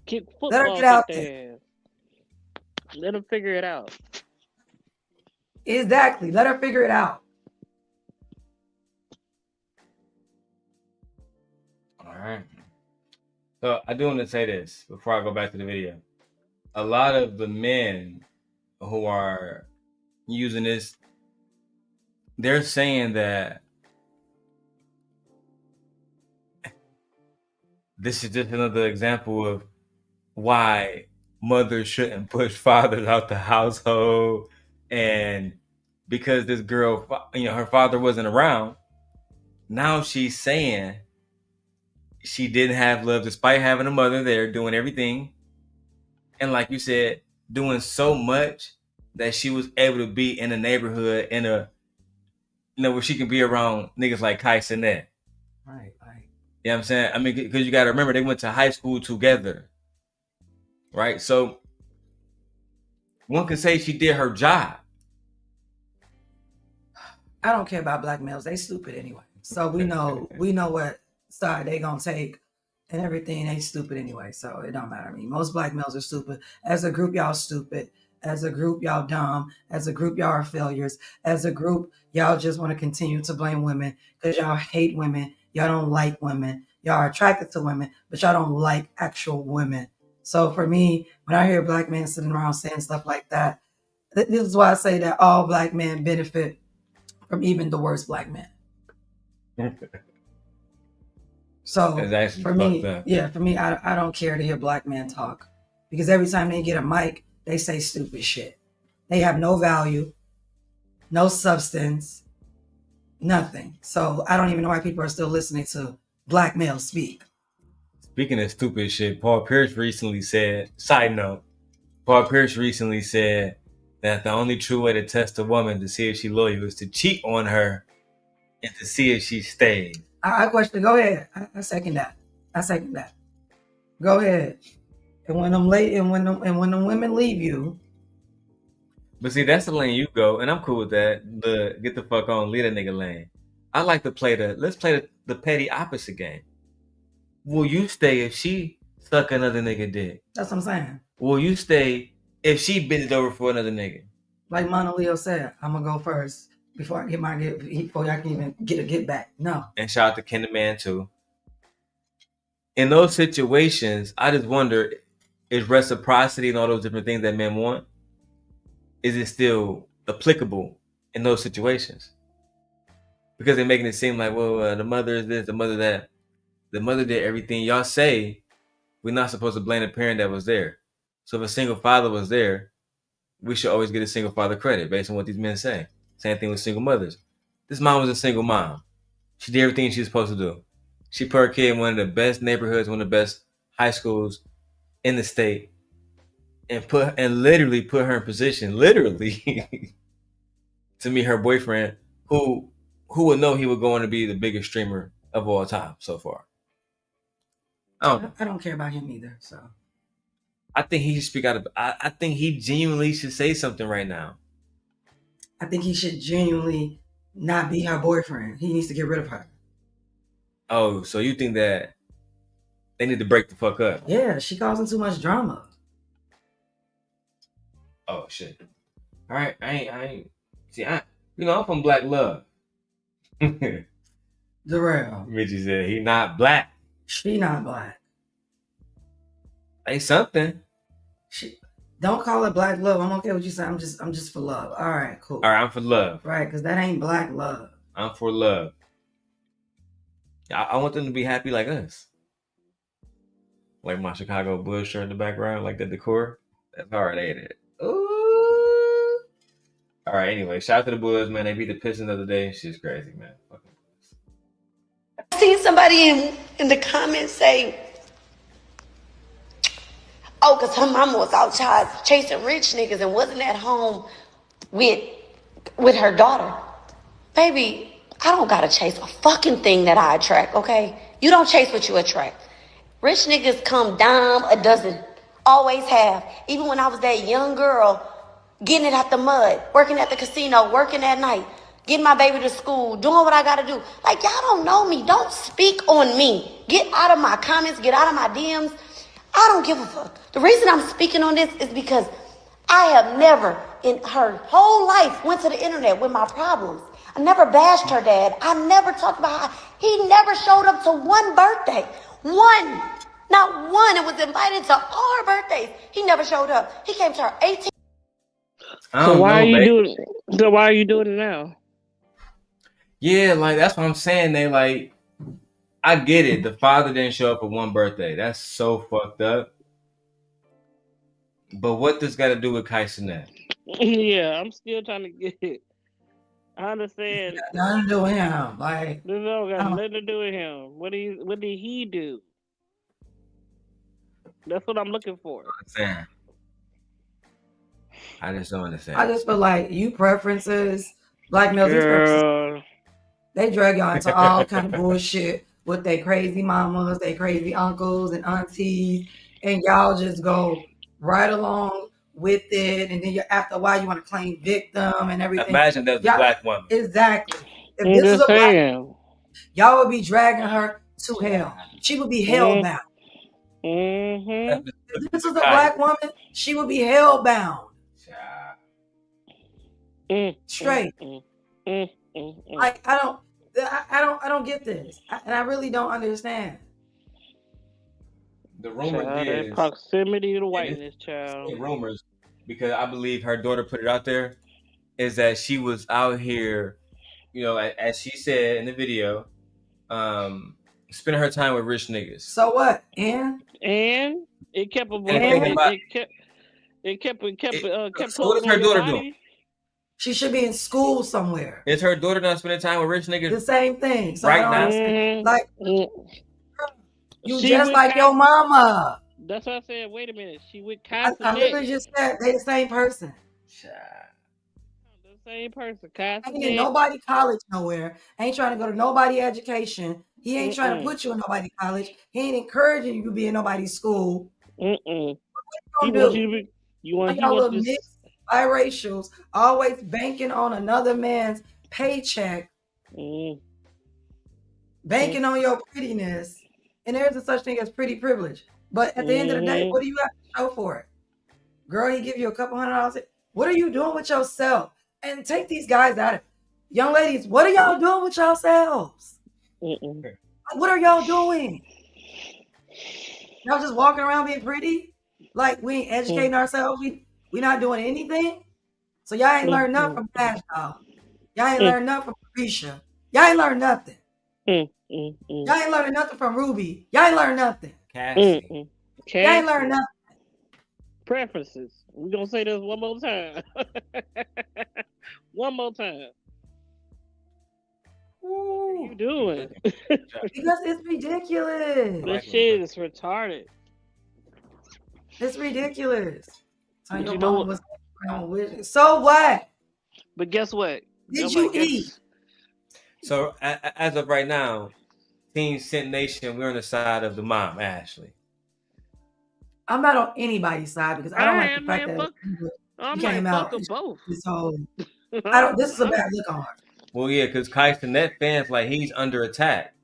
Kick Let her football, get out kick there. their ass. Let them figure it out. Exactly. Let her figure it out. All right. So I do want to say this before I go back to the video. A lot of the men who are using this, they're saying that this is just another example of why mothers shouldn't push fathers out the household. And because this girl, her father wasn't around, now she's saying she didn't have love despite having a mother there doing everything. And like you said, doing so much that she was able to be in a neighborhood in a, where she can be around niggas like KaiCanet. Right. You know what I'm saying? I mean, because you got to remember, they went to high school together. Right? So one could say she did her job. I don't care about black males. They stupid anyway. So we know what side they gonna take and everything. They stupid anyway. So it don't matter to me. Most black males are stupid. As a group, y'all stupid. As a group, y'all dumb. As a group, y'all are failures. As a group, y'all just want to continue to blame women because y'all hate women. Y'all don't like women. Y'all are attracted to women, but y'all don't like actual women. So for me, when I hear black men sitting around saying stuff like that, this is why I say that all black men benefit from even the worst black men. So for me, I don't care to hear black men talk because every time they get a mic, they say stupid shit. They have no value, no substance, nothing. So I don't even know why people are still listening to black males speak. Speaking of stupid shit, Paul Pierce recently said, side note, Paul Pierce recently said that the only true way to test a woman to see if she's loyal is to cheat on her and to see if she stays. I question. Go ahead. I second that. Go ahead. And when them women leave you. But see, that's the lane you go, and I'm cool with that. The get the fuck on, leave that nigga lane. I like to let's play the petty opposite game. Will you stay if she suck another nigga dick? That's what I'm saying. Will you stay if she bends over for another nigga? Like Mona Leo said, I'm gonna go first before I get before I can even get a get back. No. And shout out to Ken the Man too. In those situations, I just wonder, is reciprocity and all those different things that men want, is it still applicable in those situations? Because they're making it seem like, well, the mother is this, the mother that. The mother did everything. Y'all say we're not supposed to blame the parent that was there. So if a single father was there, we should always get a single father credit based on what these men say. Same thing with single mothers. This mom was a single mom. She did everything she was supposed to do. She put her kid in one of the best neighborhoods, one of the best high schools in the state, and literally put her in position, literally, to meet her boyfriend, who would know he would go on to be the biggest streamer of all time so far. I don't care about him either. So I think he should speak out. I think he genuinely should say something right now. I think he should genuinely not be her boyfriend. He needs to get rid of her. Oh, so you think that they need to break the fuck up? Yeah, she causing too much drama. Oh shit! All right, I ain't. See, I'm from Black Love. Darrel. Richie said he not black. She not black. Ain't something. Don't call it black love. I'm okay with you saying I'm just for love. All right, cool. All right, I'm for love. Right, because that ain't black love. I'm for love. I want them to be happy like us. Like my Chicago Bulls shirt in the background, like the decor. That's hard, ain't it? Ooh. All right, anyway, shout out to the Bulls, man. They beat the Pistons the other day. Shit's crazy, man. I seen somebody in the comments say, Oh, because her mama was outside chasing rich niggas and wasn't at home with her daughter. Baby, I don't gotta chase a fucking thing that I attract, okay? You don't chase what you attract. Rich niggas come dime a dozen. Always have. Even when I was that young girl, getting it out the mud, working at the casino, working at night, getting my baby to school, doing what I gotta do. Like, y'all don't know me. Don't speak on me. Get out of my comments. Get out of my DMs. I don't give a fuck. The reason I'm speaking on this is because I have never in her whole life went to the internet with my problems. I never bashed her dad. I never talked about how he never showed up to one birthday. One. Not one. It was invited to all her birthdays. He never showed up. He came to her 18th. So why are you doing it now? Yeah, like that's what I'm saying. They like, I get it. The father didn't show up for one birthday. That's so fucked up. But what this got to do with KaiCanet? Yeah, I'm still trying to get it. I understand. Nothing to do with him. Like, this don't got nothing to do with him. What did he do? That's what I'm looking for. I just don't understand. I just feel like you preferences, black males, these preferences, they drag y'all into all kind of bullshit with their crazy mamas, their crazy uncles and aunties, and y'all just go right along with it, and then after a while you want to claim victim and everything. Imagine there's a black woman. Exactly. If this is a black, y'all would be dragging her to hell. She would be hell-bound. Mm-hmm. If this is a black woman, she would be hell-bound. Straight. Like, I don't get this, and I really don't understand. The rumor is proximity to whiteness, child. Rumors, because I believe her daughter put it out there, is that she was out here, you know, as she said in the video, spending her time with rich niggas. So what? And it kept a it kept what is her daughter doing? She should be in school somewhere. Is her daughter not spending time with rich niggas? The same thing. So right now, like you just like your mama. That's what I said. Wait a minute. She with KaiCanet. I literally just said they the same person. The same person. KaiCanet. Ain't in nobody college nowhere. Ain't trying to go to nobody education. He ain't trying to put you in nobody college. He ain't encouraging you to be in nobody's school. What you want little mixed biracials always banking on another man's paycheck, banking on your prettiness. And there's a such thing as pretty privilege. But at the end of the day, what do you have to show for it? Girl, he give you a couple $100. What are you doing with yourself? And take these guys out of it. Young ladies, what are y'all doing with yourselves? What are y'all doing? Y'all just walking around being pretty? Like we ain't educating ourselves? We not doing anything? So y'all ain't learned nothing from Bash Dog. Y'all ain't learned nothing from Prisha. Y'all ain't learned nothing. Y'all ain't learning nothing from Ruby. Y'all ain't learned nothing. Cassie. Y'all ain't learned nothing. Preferences. We're going to say this one more time. One more time. What are you doing? Because it's ridiculous. This shit is retarded. It's ridiculous. You know what? So what? But guess what? Did you eat? So as of right now, Team Scent Nation, we're on the side of the mom, Ashley. I'm not on anybody's side because I don't like the fact that you came out both. This whole. This is a bad look on her. Well, yeah, because KaiCanet fans like he's under attack.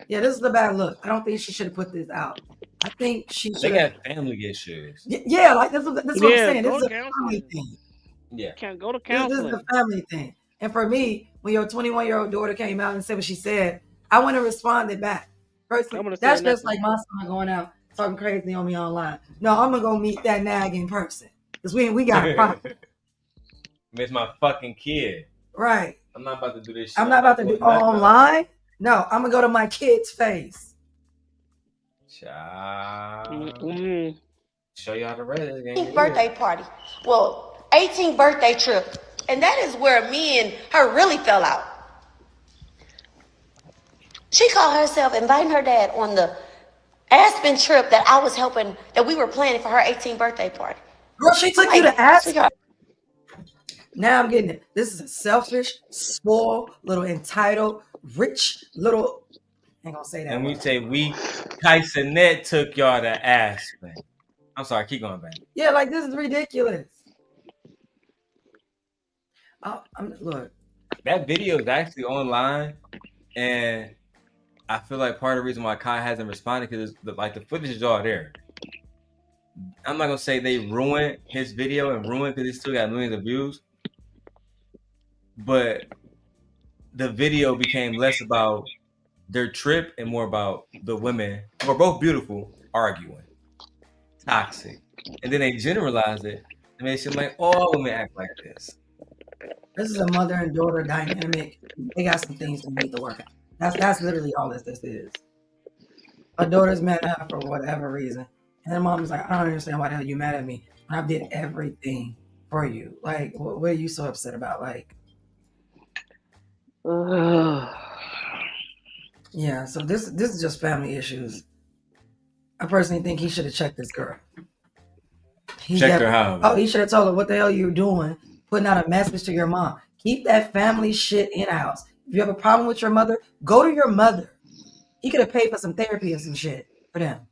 Yeah, this is a bad look. I don't think she should have put this out. I think she should. They got family issues. Yeah, like this is what I'm saying. This is a family thing. Yeah, can't go to counseling. This is a family thing. And for me, when your 21-year-old daughter came out and said what she said, I want to respond back. Personally, that's just like my son going out talking crazy on me online. No, I'm gonna go meet that nagging person because we got a problem. It's my fucking kid. Right. I'm not about to do this shit. I'm not about to do online. No, I'm gonna go to my kid's face. Child. Show you how to rate this game. 18th birthday party. Well, 18th birthday trip. And that is where me and her really fell out. She called herself inviting her dad on the Aspen trip that I was helping, that we were planning for her 18th birthday party. Girl, she took you to Aspen. Now I'm getting it. This is a selfish, spoiled, little entitled, rich, little. I ain't gonna say that. And we say KaiCanet took y'all to Aspen. I'm sorry, keep going, man. Yeah, like this is ridiculous. Look, that video is actually online, and I feel like part of the reason why Kai hasn't responded because the footage is all there. I'm not gonna say they ruined his video and ruined because he still got millions of views, but the video became less about their trip and more about the women who are both beautiful arguing, toxic, and then they generalized it and they seem like all women act like this. This is a mother and daughter dynamic. They got some things to need to work out. That's literally all this is. A daughter's mad at her for whatever reason, and the mom's like, I don't understand why the hell you mad at me when I did everything for you. Like, what are you so upset about? Like, yeah. So this is just family issues. I personally think he should have checked this girl. Checked her how? Oh, he should have told her what the hell you doing, putting out a message to your mom. Keep that family shit in house. If you have a problem with your mother, go to your mother. He could have paid for some therapy or some shit for them.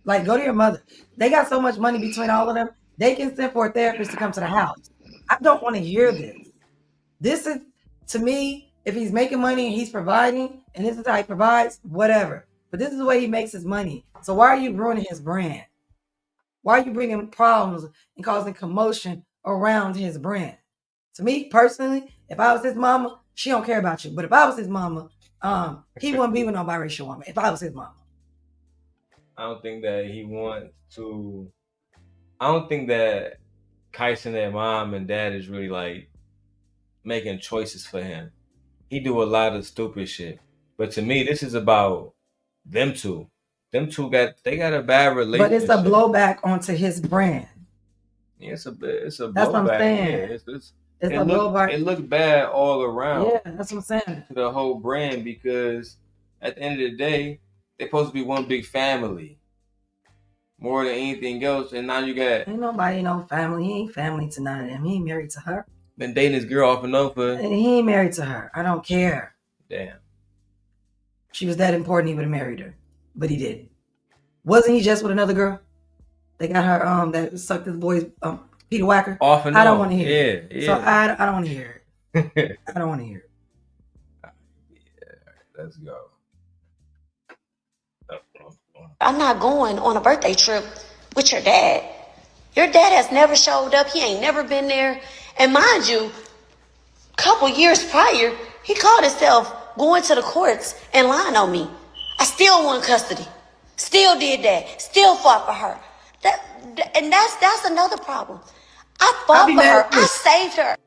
Like, go to your mother. They got so much money between all of them, they can send for a therapist to come to the house. I don't want to hear this. This is, to me, if he's making money and he's providing, and this is how he provides, whatever. But this is the way he makes his money. So why are you ruining his brand? Why are you bringing problems and causing commotion around his brand? To me, personally, if I was his mama, she don't care about you. But if I was his mama, he wouldn't be with no biracial woman. If I was his mama. I don't think that he wants to. I don't think that KaiCanet mom and dad is really like making choices for him. He do a lot of stupid shit. But to me, this is about them two. Them two got a bad relationship. But it's a blowback onto his brand. Yeah, it's a blowback. That's what I'm saying. Yeah, it's a blowback. It looks bad all around. Yeah, that's what I'm saying. To the whole brand, because at the end of the day, they're supposed to be one big family. More than anything else. And now you got... Ain't nobody no family. He ain't family to none of them. He ain't married to her. Been dating this girl off and on for... And he ain't married to her. I don't care. Damn. She was that important, he would have married her. But he didn't. Wasn't he just with another girl? They got her that sucked his boy's Peter Wacker. Off and I on. don't want to hear it. Yeah. So I don't want to hear it. I don't want to hear it. Yeah, let's go. I'm not going on a birthday trip with your dad. Your dad has never showed up. He ain't never been there. And mind you, a couple years prior, he called himself going to the courts and lying on me. I still won custody. Still did that. Still fought for her. And that's another problem. I fought for her. I saved her.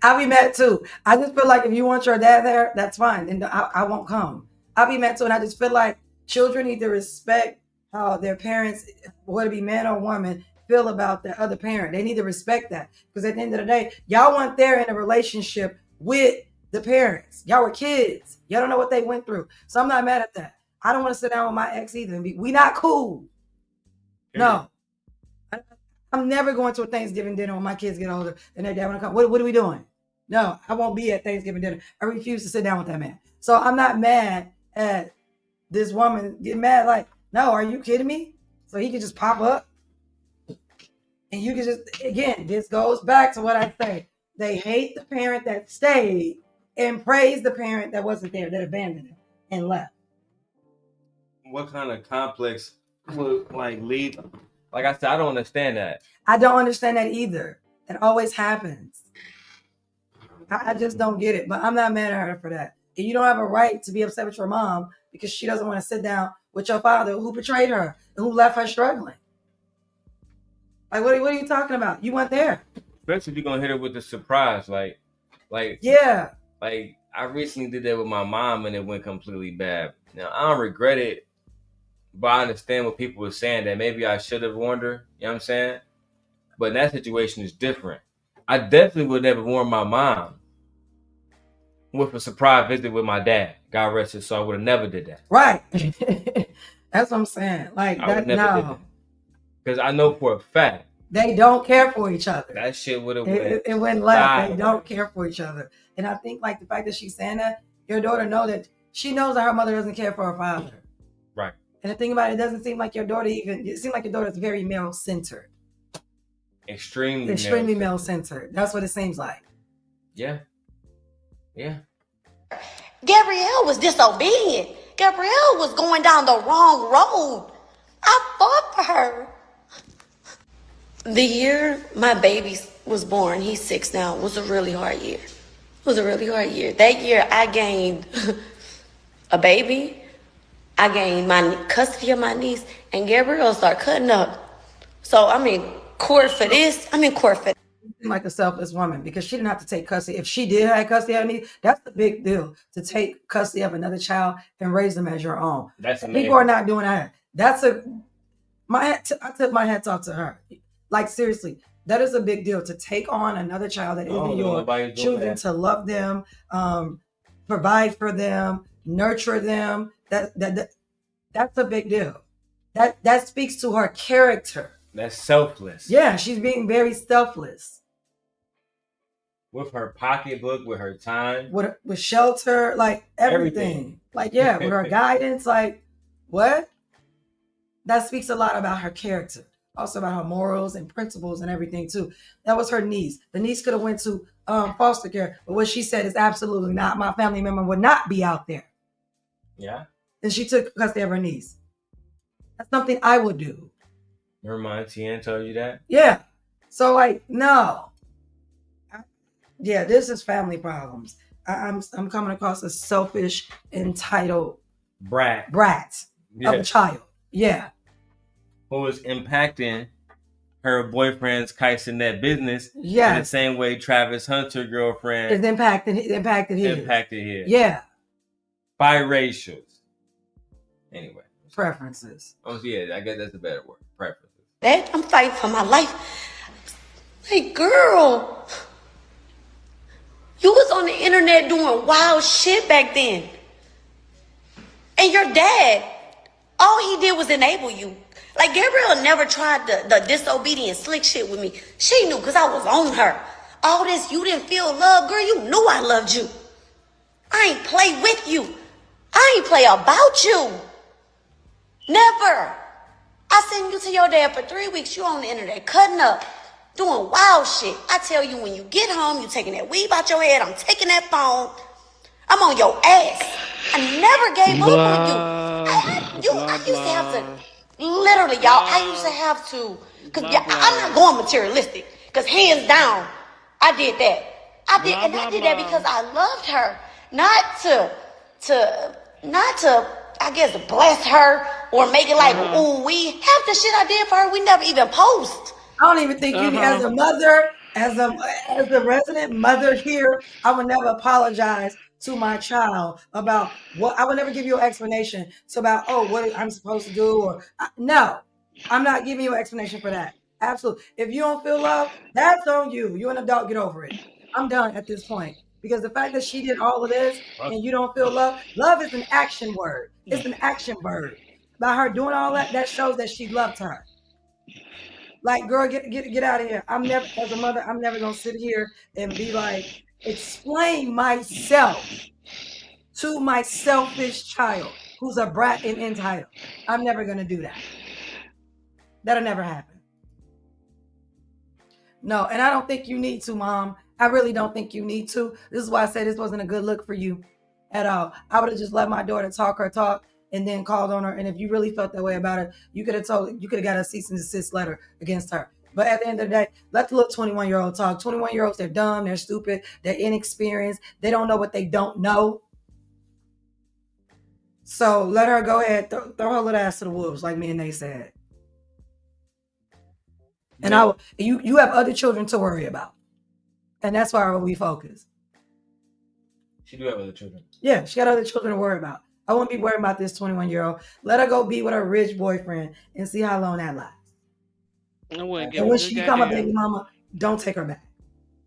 I'll be mad too. I just feel like if you want your dad there, that's fine. And I won't come. I'll be mad too. And I just feel like children need to respect how their parents, whether it be man or woman, feel about their other parent. They need to respect that. Because at the end of the day, y'all weren't there in a relationship with the parents. Y'all were kids. Y'all don't know what they went through. So I'm not mad at that. I don't want to sit down with my ex either. We not cool. No. I'm never going to a Thanksgiving dinner when my kids get older and their dad want to come. What are we doing? No, I won't be at Thanksgiving dinner. I refuse to sit down with that man. So I'm not mad at this woman getting mad. Like, no, are you kidding me? So he could just pop up. And you can just, again, this goes back to what I say. They hate the parent that stayed and praise the parent that wasn't there, that abandoned him and left. What kind of complex would lead? Like I said, I don't understand that. I don't understand that either. It always happens. I just don't get it. But I'm not mad at her for that. And you don't have a right to be upset with your mom because she doesn't want to sit down with your father who betrayed her and who left her struggling. Like, what are you talking about? You weren't there. Especially if you're gonna hit her with the surprise, yeah. Like I recently did that with my mom and it went completely bad. Now I don't regret it, but I understand what people were saying that maybe I should have warned her. You know what I'm saying? But in that situation is different. I definitely would never warn my mom with a surprise visit with my dad. God rest his soul. I would have never did that. Right. That's what I'm saying. Like I that. would never do No, that. Because I know for a fact they don't care for each other. that shit would have It went left. They don't care for each other. And I think like the fact that she's saying that, your daughter she knows that her mother doesn't care for her father. Right. And the thing about it doesn't seem like your daughter it seems like your daughter's very male centered. Extremely male centered. That's what it seems like. Yeah. Yeah. Gabrielle was disobedient. Gabrielle was going down the wrong road. I fought for her. The year my baby was born, he's 6 now, was a really hard year. That year I gained a baby, I gained my custody of my niece, and Gabrielle started cutting up. So I'm in court for this, I'm in court for that. Like a selfless woman, because she didn't have to take custody. If she did have custody of her niece, that's a big deal, to take custody of another child and raise them as your own. That's amazing. People are not doing that. I took my hats off to her. Like seriously, that is a big deal, to take on another child that isn't your children, to love them, provide for them, nurture them. That's a big deal. That speaks to her character. That's selfless. Yeah, she's being very selfless. With her pocketbook, with her time, with shelter, like everything. Like, yeah, with her guidance, like, what? That speaks a lot about her character. Also about her morals and principles and everything too. That was her niece. The niece could have went to foster care, but what she said is absolutely not. My family member would not be out there. Yeah. And she took custody of her niece. That's something I would do. Never mind, Tien told you that? Yeah. So like, no. Yeah, this is family problems. I'm coming across a selfish, entitled brat of a child. Yeah. Who is impacting her boyfriend's KaiCanet business in the same way Travis Hunter's girlfriend is impacted his. Yeah. Biracials. Anyway. Preferences. Oh yeah, I guess that's a better word. Preferences. That I'm fighting for my life. Hey girl, you was on the internet doing wild shit back then. And your dad, all he did was enable you. Like Gabrielle never tried the disobedient slick shit with me. She knew because I was on her. All this, you didn't feel love, girl, you knew I loved you. I ain't play with you. I ain't play about you. Never. I sent you to your dad for 3 weeks. You on the internet cutting up, doing wild shit. I tell you, when you get home, you taking that weave out your head. I'm taking that phone. I'm on your ass. I never gave up on you. I used to have to, literally, y'all, I used to have to, because I'm not going materialistic, because hands down, I did that. I did that because I loved her, not to, I guess, bless her or make it like, ooh, half the shit I did for her, we never even post. I don't even think you, as a mother, as a resident mother here, I would never apologize to my child about what. I would never give you an explanation about, what I'm supposed to do, or no, I'm not giving you an explanation for that. Absolutely. If you don't feel love, that's on you. You're an adult, get over it. I'm done at this point. Because the fact that she did all of this and you don't feel love is an action word. It's an action verb. By her doing all that, that shows that she loved her. Like, girl, get out of here. I'm never, as a mother, I'm never gonna sit here and be like, explain myself to my selfish child who's a brat and entitled. I'm never gonna do that. That'll never happen. No, and I don't think you need to, Mom. I really don't think you need to. This is why I said this wasn't a good look for you at all. I would have just let my daughter talk her talk and then called on her. And if you really felt that way about her, you could have got a cease and desist letter against her. But at the end of the day, let the little 21-year-old talk. 21-year-olds, they're dumb, they're stupid, they're inexperienced. They don't know what they don't know. So let her go ahead, throw her little ass to the wolves, like me and they said. And you have other children to worry about. And that's why we focus. She do have other children. Yeah, she got other children to worry about. I won't be worried about this 21-year-old. Let her go be with her rich boyfriend and see how long that lasts. And when she become a baby mama, don't take her back.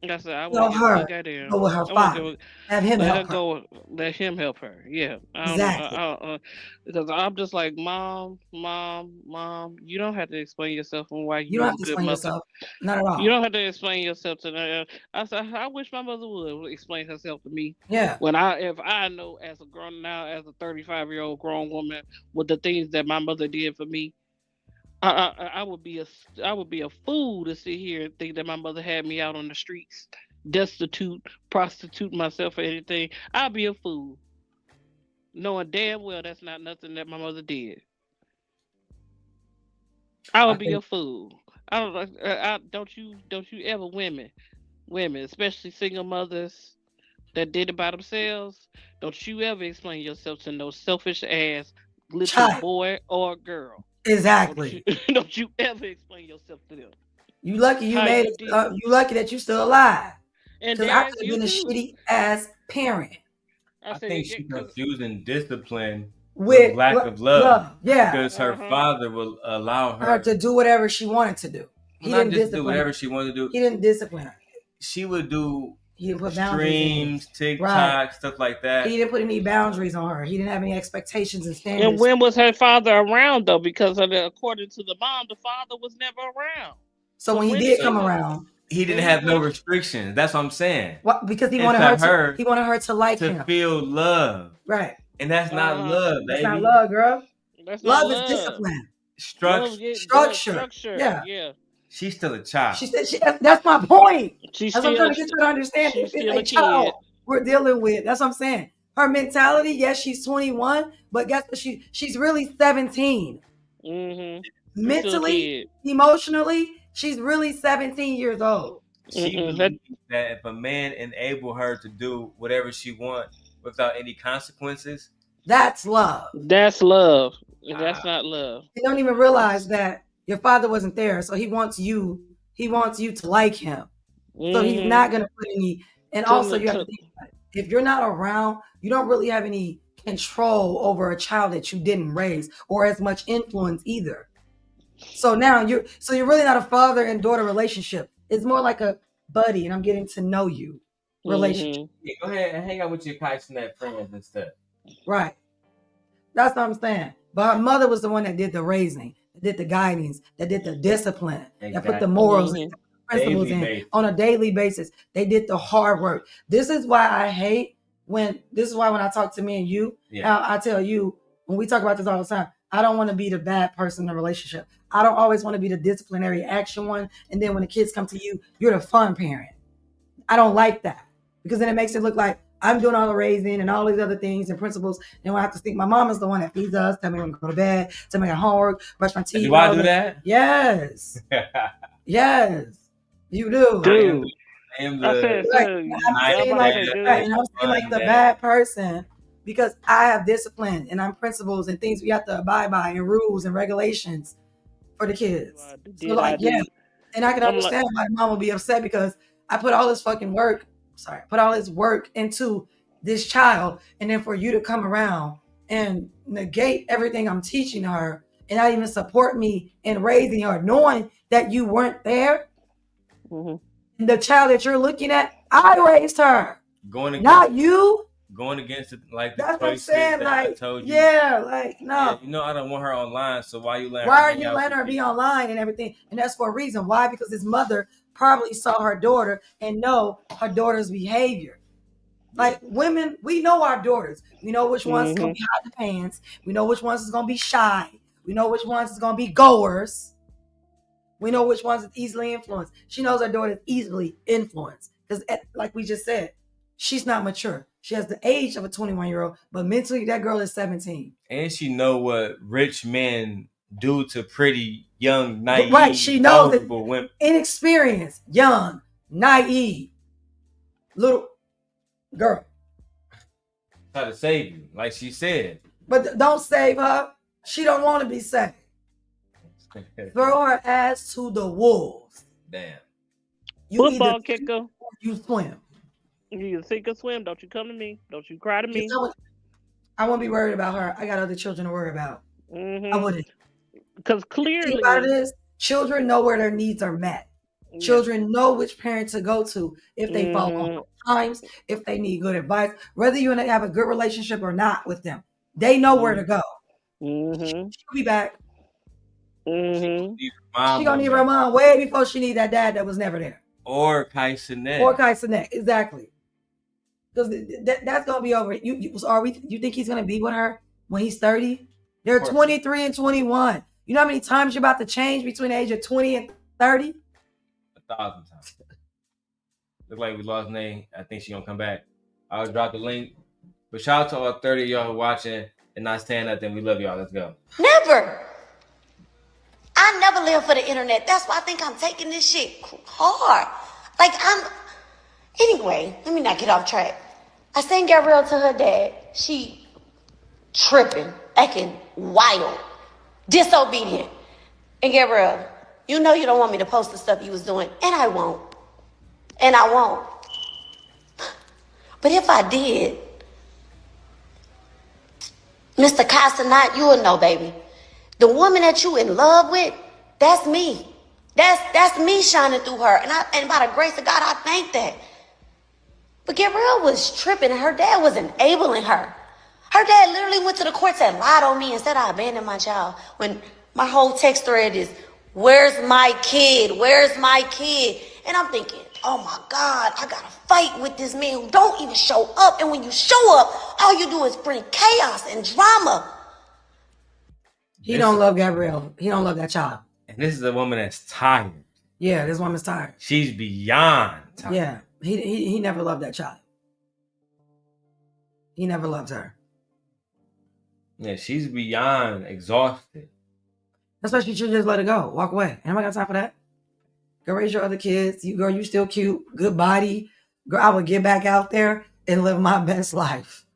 That's it. I You know, wouldn't give a her goddamn. go with her I wouldn't give father. a. Have him Let her help her. go. Let him help her. Yeah. Exactly. Because I'm just like, mom. You don't have to explain yourself and why You don't you have a to good explain mother. yourself. Not at You all. don't have to explain yourself to them. I said, I wish my mother would explain herself to me. Yeah. If I know as a grown now as a 35-year-old grown woman with the things that my mother did for me, I would be a fool to sit here and think that my mother had me out on the streets, destitute, prostitute myself or anything. I'd be a fool, knowing damn well that's not nothing that my mother did. I I would be think a fool. I don't like. Don't you ever women, especially single mothers that did it by themselves. Don't you ever explain yourself to no selfish ass little child. boy or girl. Don't you Exactly. don't you ever explain yourself to them. You lucky you How made you it. did. You lucky that you still alive. And Because I Darren, could have you been a too. shitty ass parent I I said think it she's because confusing discipline with with lack of love love. Yeah. because her father will allow Her her to do whatever she wanted to do. He not didn't just do discipline her. whatever she wanted to do. He didn't discipline her. She would do He didn't put boundaries in. streams, TikTok, Right. stuff like that. He didn't put any boundaries on her. He didn't have any expectations and and standards. when was her father around though? Because according to the mom, the father was never around. So when he when did she come was around, He didn't when have no when restrictions. That's what I'm saying. what? Because he And wanted to her her, he wanted her to like to him. feel love. Right. And that's not uh love, That's not baby. love, girl. that's not Love is love. discipline. Love Structure. get the Structure. structure. Yeah. Yeah. She's still a child. She said that's my point. She's That's what I'm still trying to get you to understand. she's It's still a a kid. child we're dealing with. That's what I'm saying. Her mentality, yes, she's 21, but guess what? She's really 17. Mm-hmm. She's still a Mentally, kid. emotionally, she's really 17 years old. She That, believes that if a man enable her to do whatever she wants without any consequences, That's love. that's love. That's not love. You don't even realize that your father wasn't there, so he wants you to like him. So he's Mm-hmm. not gonna put any. And also, you have to think about it. If you're not around, you don't really have any control over a child that you didn't raise or as much influence either. So now you're really not a father and daughter relationship. It's more like a buddy, and I'm getting to know you relationship. yeah, go ahead and hang out with your KaiCanet friends and stuff. Right. That's what I'm saying. But her mother was the one that did the raising, that did the guidings, that did the discipline, that put the morals in, principles Daily in on a daily basis. They did the hard work. This is why I hate when I talk to me and you, I tell you, when we talk about this all the time, I don't want to be the bad person in the relationship. I don't always want to be the disciplinary action one. And then when the kids come to you, you're the fun parent. I don't like that because then it makes it look like I'm doing all the raising and all these other things and principles. And I have to think my mom is the one that feeds us, tell me when to go to bed, tell me I got homework, brush my teeth. Do I do that? Yes. Yes. You do. Dude. I am I'm the saying like the bad person because I have discipline and I'm principles and things we have to abide by and rules and regulations for the kids. So like, yeah. And I can understand why mom will be upset because I put all this fucking work, put all this work into this child. And then for you to come around and negate everything I'm teaching her and not even support me in raising her, knowing that you weren't there. Mm-hmm. The child that you're looking at, I raised her. Not you. Going against it, like the that's what I'm choices saying. that like, I told you. Yeah, like no. Yeah, I don't want her online, so why are you letting her be online and everything? And that's for a reason. Why? Because his mother probably saw her daughter and know her daughter's behavior. Like women, we know our daughters. We know which ones is gonna be hot in the pants. We know which ones is gonna be shy. We know which ones is gonna be goers. We know which ones is easily influenced. She knows her daughter is easily influenced because, like we just said, she's not mature. She has the age of a 21-year-old, but mentally that girl is 17. And she know what rich men do to pretty, young, naive, right. She knows that women. Inexperienced, young, naive, little girl. Try to save you, like she said. But don't save her. She don't want to be saved. Throw her ass to the wolves. Damn. You football kicker. You swim. You sink or swim. Don't you come to me. Don't you cry to me. I won't be worried about her. I got other children to worry about. Mm-hmm. I wouldn't. Because clearly, about it is, children know where their needs are met. Children know which parent to go to if they fall on times, if they need good advice, whether you have a good relationship or not with them. They know where to go. She'll be back. She gonna need her mom way before she need that dad that was never there. Or KaiCanet. Or KaiCanet, exactly. Because that's gonna be over. You think he's gonna be with her when he's 30? They're 23 and 21. You know how many times you're about to change between the age of 20 and 30? 1,000 times. Look like we lost Nate. I think she gonna come back. I'll drop the link. But shout out to all 30 of y'all watching and not saying nothing. We love y'all. Let's go. Never. I never live for the internet. That's why I think I'm taking this shit hard. Anyway, let me not get off track. I sent Darrel to her dad. She tripping, acting wild, disobedient. And Darrel, you know you don't want me to post the stuff you was doing, and I won't. And I won't. But if I did, Mr. KaiCanet, you will know, baby. The woman that you in love with, that's me. That's me shining through her. And by the grace of God, I thank that. But Darrel was tripping, and her dad was enabling her. Her dad literally went to the courts and lied on me and said I abandoned my child. When my whole text thread is, where's my kid? Where's my kid? And I'm thinking, oh my God, I gotta fight with this man who don't even show up. And when you show up, all you do is bring chaos and drama. He don't love Gabrielle. He don't love that child. And this is a woman that's tired. Yeah, this woman's tired. She's beyond tired. Yeah, he never loved that child. He never loved her. Yeah, she's beyond exhausted. That's why she should just let it go. Walk away. Ain't nobody got time for that. Go raise your other kids. You still cute. Good body. Girl, I would get back out there and live my best life.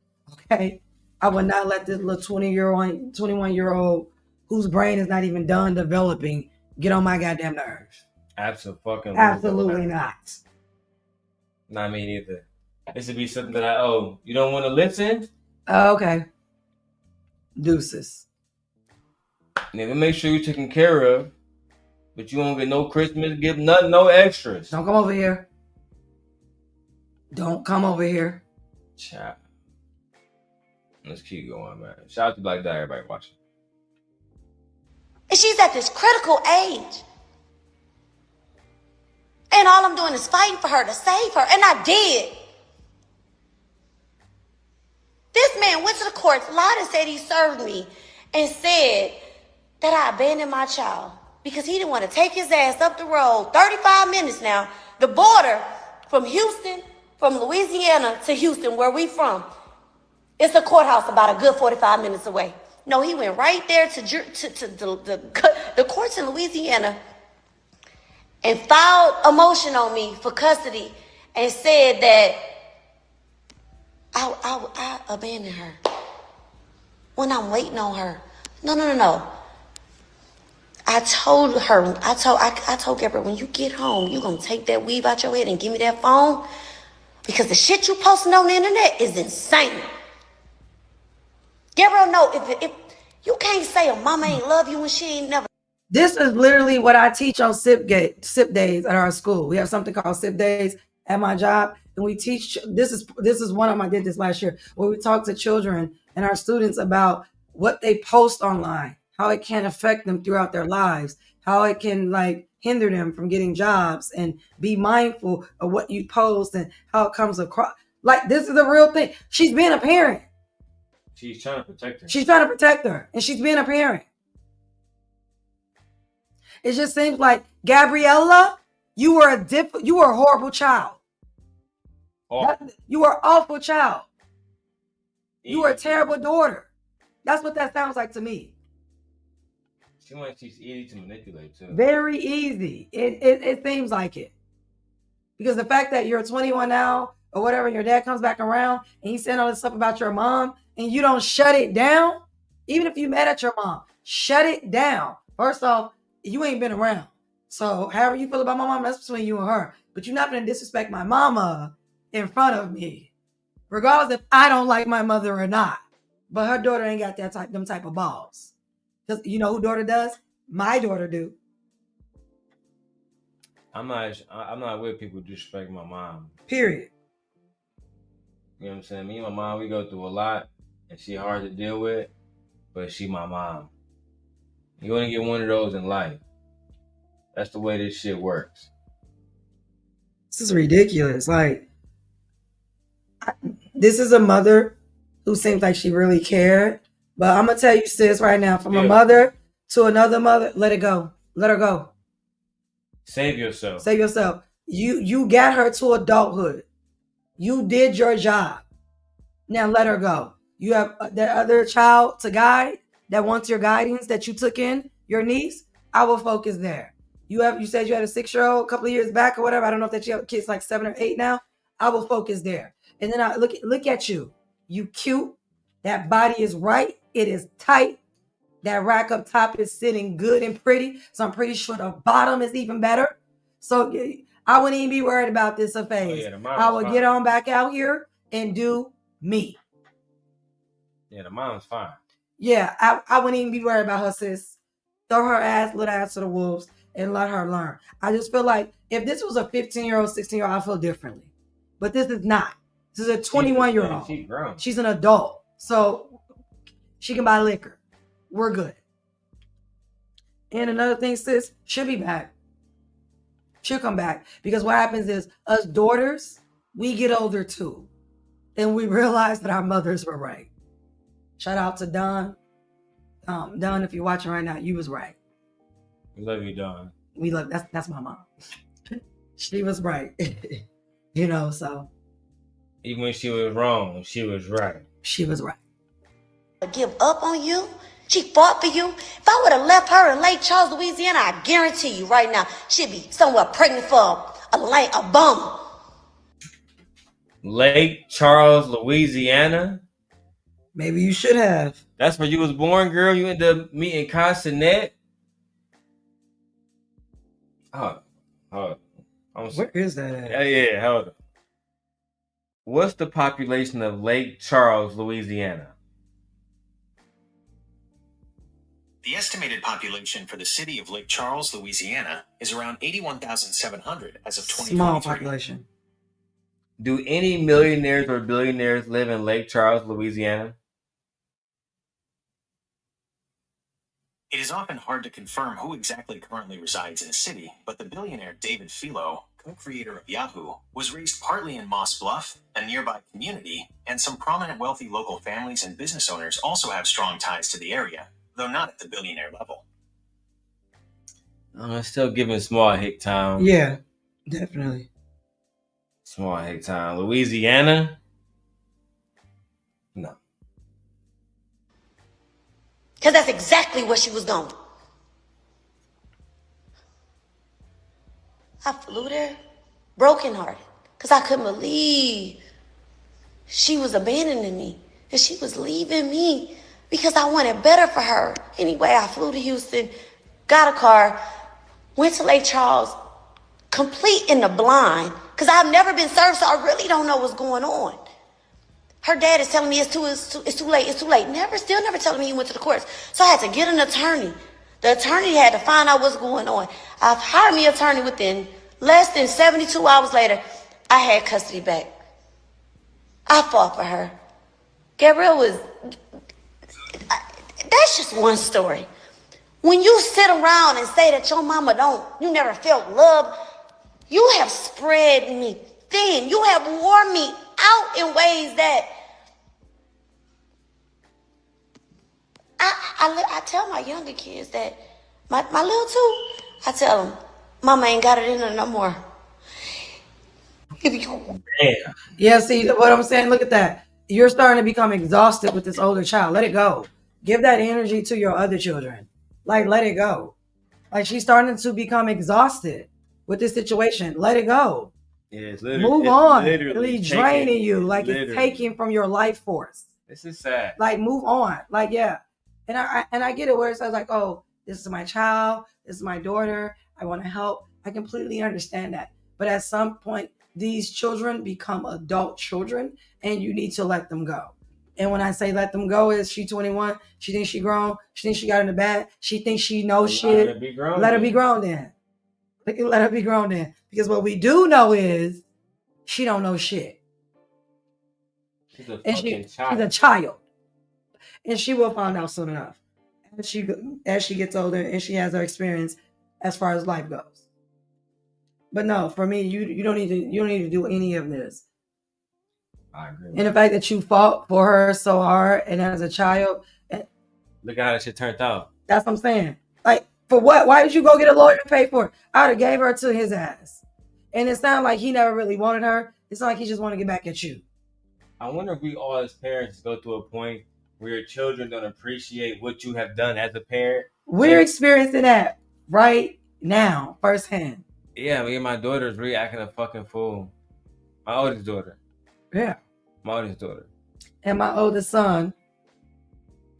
Okay? I would not let this little 21-year-old whose brain is not even done developing get on my goddamn nerves. Absolutely not. Not me neither. This would be something that you don't want to listen? Okay. Deuces. Nigga, make sure you're taken care of. But you won't get no Christmas gift, nothing, no extras. Don't come over here. Don't come over here. Child. Let's keep going, man. Shout out to Black Dye, everybody watching. And she's at this critical age. And all I'm doing is fighting for her to save her. And I did. This man went to the courts, lied and said he served me, and said that I abandoned my child because he didn't want to take his ass up the road, 35 minutes now, the border from Houston, from Louisiana to Houston, where we from. It's a courthouse about a good 45 minutes away. No, he went right there to the courts in Louisiana and filed a motion on me for custody and said that I abandoned her when I'm waiting on her. No. I told Gabrielle, when you get home, you're going to take that weave out your head and give me that phone because the shit you posting on the internet is insane. Gabrielle, no, if you can't say a mama ain't love you when she ain't never. This is literally what I teach on SIP days at our school. We have something called SIP days at my job. And we teach, this is one of them, I did this last year, where we talk to children and our students about what they post online, how it can affect them throughout their lives, how it can hinder them from getting jobs, and be mindful of what you post and how it comes across. This is a real thing. She's being a parent. She's trying to protect her. She's trying to protect her, and she's being a parent. It just seems like, Gabriella, you were a horrible child. You were an awful child. You were a terrible daughter. That's what that sounds like to me. She's easy to manipulate too. Very easy. It seems like it. Because the fact that you're 21 now or whatever, and your dad comes back around and he's saying all this stuff about your mom and you don't shut it down, even if you mad at your mom, shut it down. First off, you ain't been around. So however you feel about my mom, that's between you and her. But you're not going to disrespect my mama in front of me, regardless if I don't like my mother or not. But her daughter ain't got them type of balls. Because you know who daughter does? My daughter do. I'm not with people who disrespect my mom. Period. You know what I'm saying? Me and my mom, we go through a lot, and she hard to deal with, but she my mom. You only get one of those in life. That's the way this shit works. This is ridiculous. Like, this is a mother who seems like she really cared. But I'm gonna tell you, sis, right now, from a mother to another mother, let it go. Let her go. Save yourself. Save yourself. You got her to adulthood. You did your job. Now let her go. You have that other child to guide that wants your guidance that you took in, your niece. I will focus there. You said you had a 6-year-old a couple of years back or whatever. I don't know if that you have kids like 7 or 8 now. I will focus there. And then I look at you. You cute. That body is right. It is tight. That rack up top is sitting good and pretty. So I'm pretty sure the bottom is even better. So I wouldn't even be worried about this phase. I will get on back out here and do me. Yeah, the mom's fine. Yeah, I wouldn't even be worried about her, sis. Throw her little ass to the wolves and let her learn. I just feel like if this was a 15-year-old, 16-year-old, I feel differently. But this is not. This is a 21-year-old. She's grown. She's an adult. So she can buy liquor. We're good. And another thing, sis, she'll be back. She'll come back. Because what happens is us daughters, we get older too. And we realize that our mothers were right. Shout out to Don. Don, if you're watching right now, you was right. We love you, Don. We love that's my mom. She was right. You know, so. Even when she was wrong, she was right. She was right. Give up on you? She fought for you? If I would have left her in Lake Charles, Louisiana, I guarantee you right now, she'd be somewhere pregnant for a bum. Lake Charles, Louisiana? Maybe you should have. That's where you was born, girl? You ended up meeting KaiCanet? Hold on. Where is that at? Yeah, hold on. What's the population of Lake Charles, Louisiana? The estimated population for the city of Lake Charles, Louisiana, is around 81,700 as of 2023. Small population. Do any millionaires or billionaires live in Lake Charles, Louisiana? It is often hard to confirm who exactly currently resides in a city, but the billionaire David Philo, co-creator of Yahoo, was raised partly in Moss Bluff, a nearby community, and some prominent wealthy local families and business owners also have strong ties to the area, though not at the billionaire level. Still giving small hick town. Yeah, definitely. Small hick town. Louisiana? No. Because that's exactly where she was going. I flew there brokenhearted because I couldn't believe she was abandoning me and she was leaving me because I wanted better for her. Anyway, I flew to Houston, got a car, went to Lake Charles, complete in the blind because I've never been served, so I really don't know what's going on. Her dad is telling me it's too late. Still never telling me he went to the courts. So I had to get an attorney. The attorney had to find out what's going on. I've hired me an attorney within less than 72 hours later. I had custody back. I fought for her. Gabrielle that's just one story. When you sit around and say that your mama you never felt love, you have spread me thin. You have worn me out in ways that I tell my younger kids that my little two, I tell them, mama ain't got it in her no more. Damn. Yeah, see what I'm saying? Look at that. You're starting to become exhausted with this older child. Let it go. Give that energy to your other children. Like, let it go. Like, she's starting to become exhausted with this situation. Let it go. Yeah, it's literally, move on. Literally it's draining you. Like, it's taking from your life force. This is sad. Like, move on. Like, yeah. And I get it where it says like, oh, this is my child. This is my daughter. I want to help. I completely understand that. But at some point, these children become adult children and you need to let them go. And when I say let them go, is she 21? She thinks she grown. She thinks she got in the bag. She thinks she knows shit. Let her be grown then. Let her be grown then. Because what we do know is she don't know shit. She's a And fucking she's child. a child. And she will find out soon enough. As she gets older and she has her experience as far as life goes. But no, for me, you don't need to do any of this. I agree. And the fact that you fought for her so hard and as a child. Look at how that shit turned out. That's what I'm saying. Like, for what? Why did you go get a lawyer to pay for it? I would have gave her to his ass. And it sounded like he never really wanted her. It's not like he just want to get back at you. I wonder if we all as parents go to a point where your children don't appreciate what you have done as a parent. We're experiencing that right now, firsthand. Yeah, me and my daughter's really acting a fucking fool. My oldest daughter. Yeah. My oldest daughter. And my oldest son.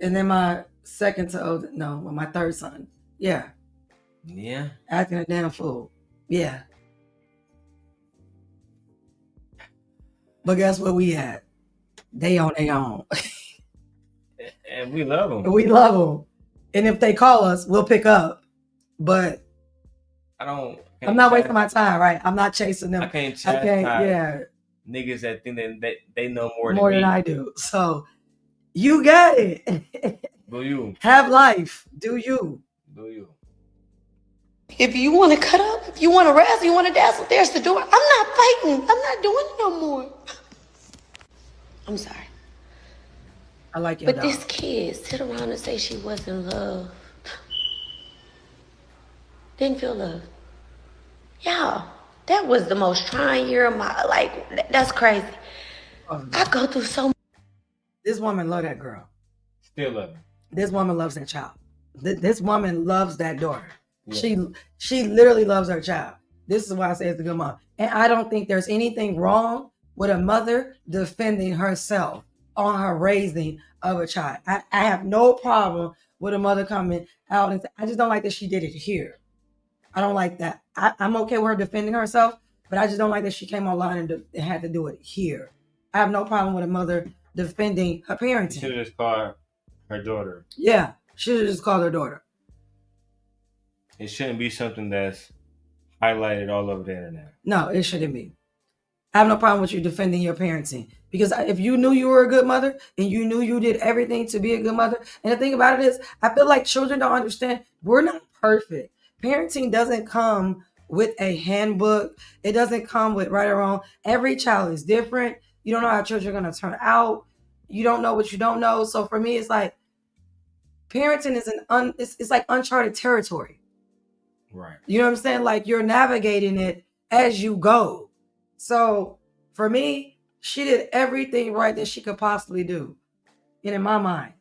And then my my third son. Yeah. Yeah. Acting a damn fool. Yeah. But guess what we had? They on their own. And we love them. We love them. And if they call us, we'll pick up. But I'm not wasting my time, right? I'm not chasing them. I can't niggas that think that they know more than I do. So you got it. Do you? Have life. Do you? Do you? If you want to cut up, if you want to wrestle, you want to dazzle, there's the door. I'm not fighting. I'm not doing it no more. I'm sorry. I like your But dog. this kid sit around and say she wasn't loved. Didn't feel love. Yeah, that was the most trying year of my life. That's crazy. I go through so much. This woman love that girl. Still love her. This woman loves that child. This woman loves that daughter. Yeah. She literally loves her child. This is why I say it's a good mom. And I don't think there's anything wrong with a mother defending herself on her raising of a child. I have no problem with a mother coming out and I just don't like that she did it here. I don't like that. I'm okay with her defending herself, but I just don't like that she came online and had to do it here. I have no problem with a mother defending her parenting. She should have just called her daughter. Yeah, she should have just called her daughter. It shouldn't be something that's highlighted all over the internet. No, it shouldn't be. I have no problem with you defending your parenting. Because if you knew you were a good mother and you knew you did everything to be a good mother, and the thing about it is, I feel like children don't understand, we're not perfect. Parenting doesn't come with a handbook. It doesn't come with right or wrong. Every child is different. You don't know how children are going to turn out. You don't know what you don't know. So for me, it's like parenting is it's like uncharted territory. Right. You know what I'm saying? Like you're navigating it as you go. So for me, she did everything right that she could possibly do. And in my mind.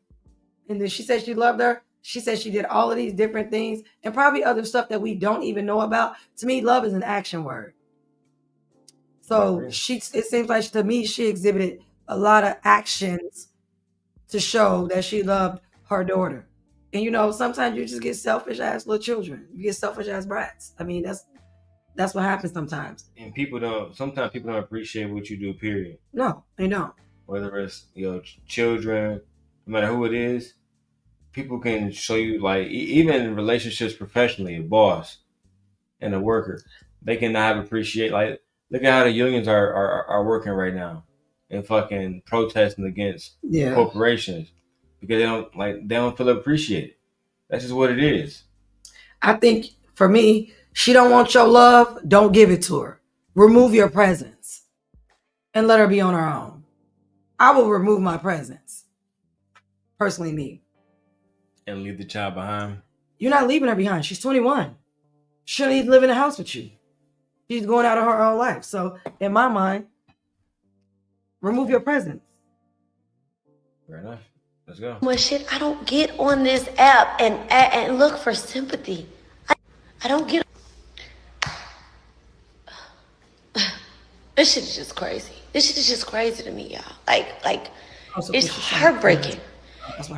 And then she said she loved her. She said she did all of these different things and probably other stuff that we don't even know about. To me, love is an action word. So it seems like to me, she exhibited a lot of actions to show that she loved her daughter. And you know, sometimes you just get selfish ass little children. You get selfish ass brats. I mean, that's what happens sometimes. And sometimes people don't appreciate what you do, period. No, they don't. Whether it's children, no matter who it is, people can show you, like, even in relationships professionally, a boss and a worker, they cannot appreciate, like, look at how the unions are working right now and fucking protesting against corporations because they don't feel appreciated. That's just what it is. I think for me, she don't want your love, don't give it to her. Remove your presence and let her be on her own. I will remove my presence. Personally, me. And leave the child behind. You're not leaving her behind. She's 21. She shouldn't even live in a house with you. She's going out of her own life. So in my mind, remove your presence. Fair enough. Let's go. Well, shit, I don't get on this app and look for sympathy. I don't get. This shit is just crazy. This shit is just crazy to me, y'all. Like it's heartbreaking.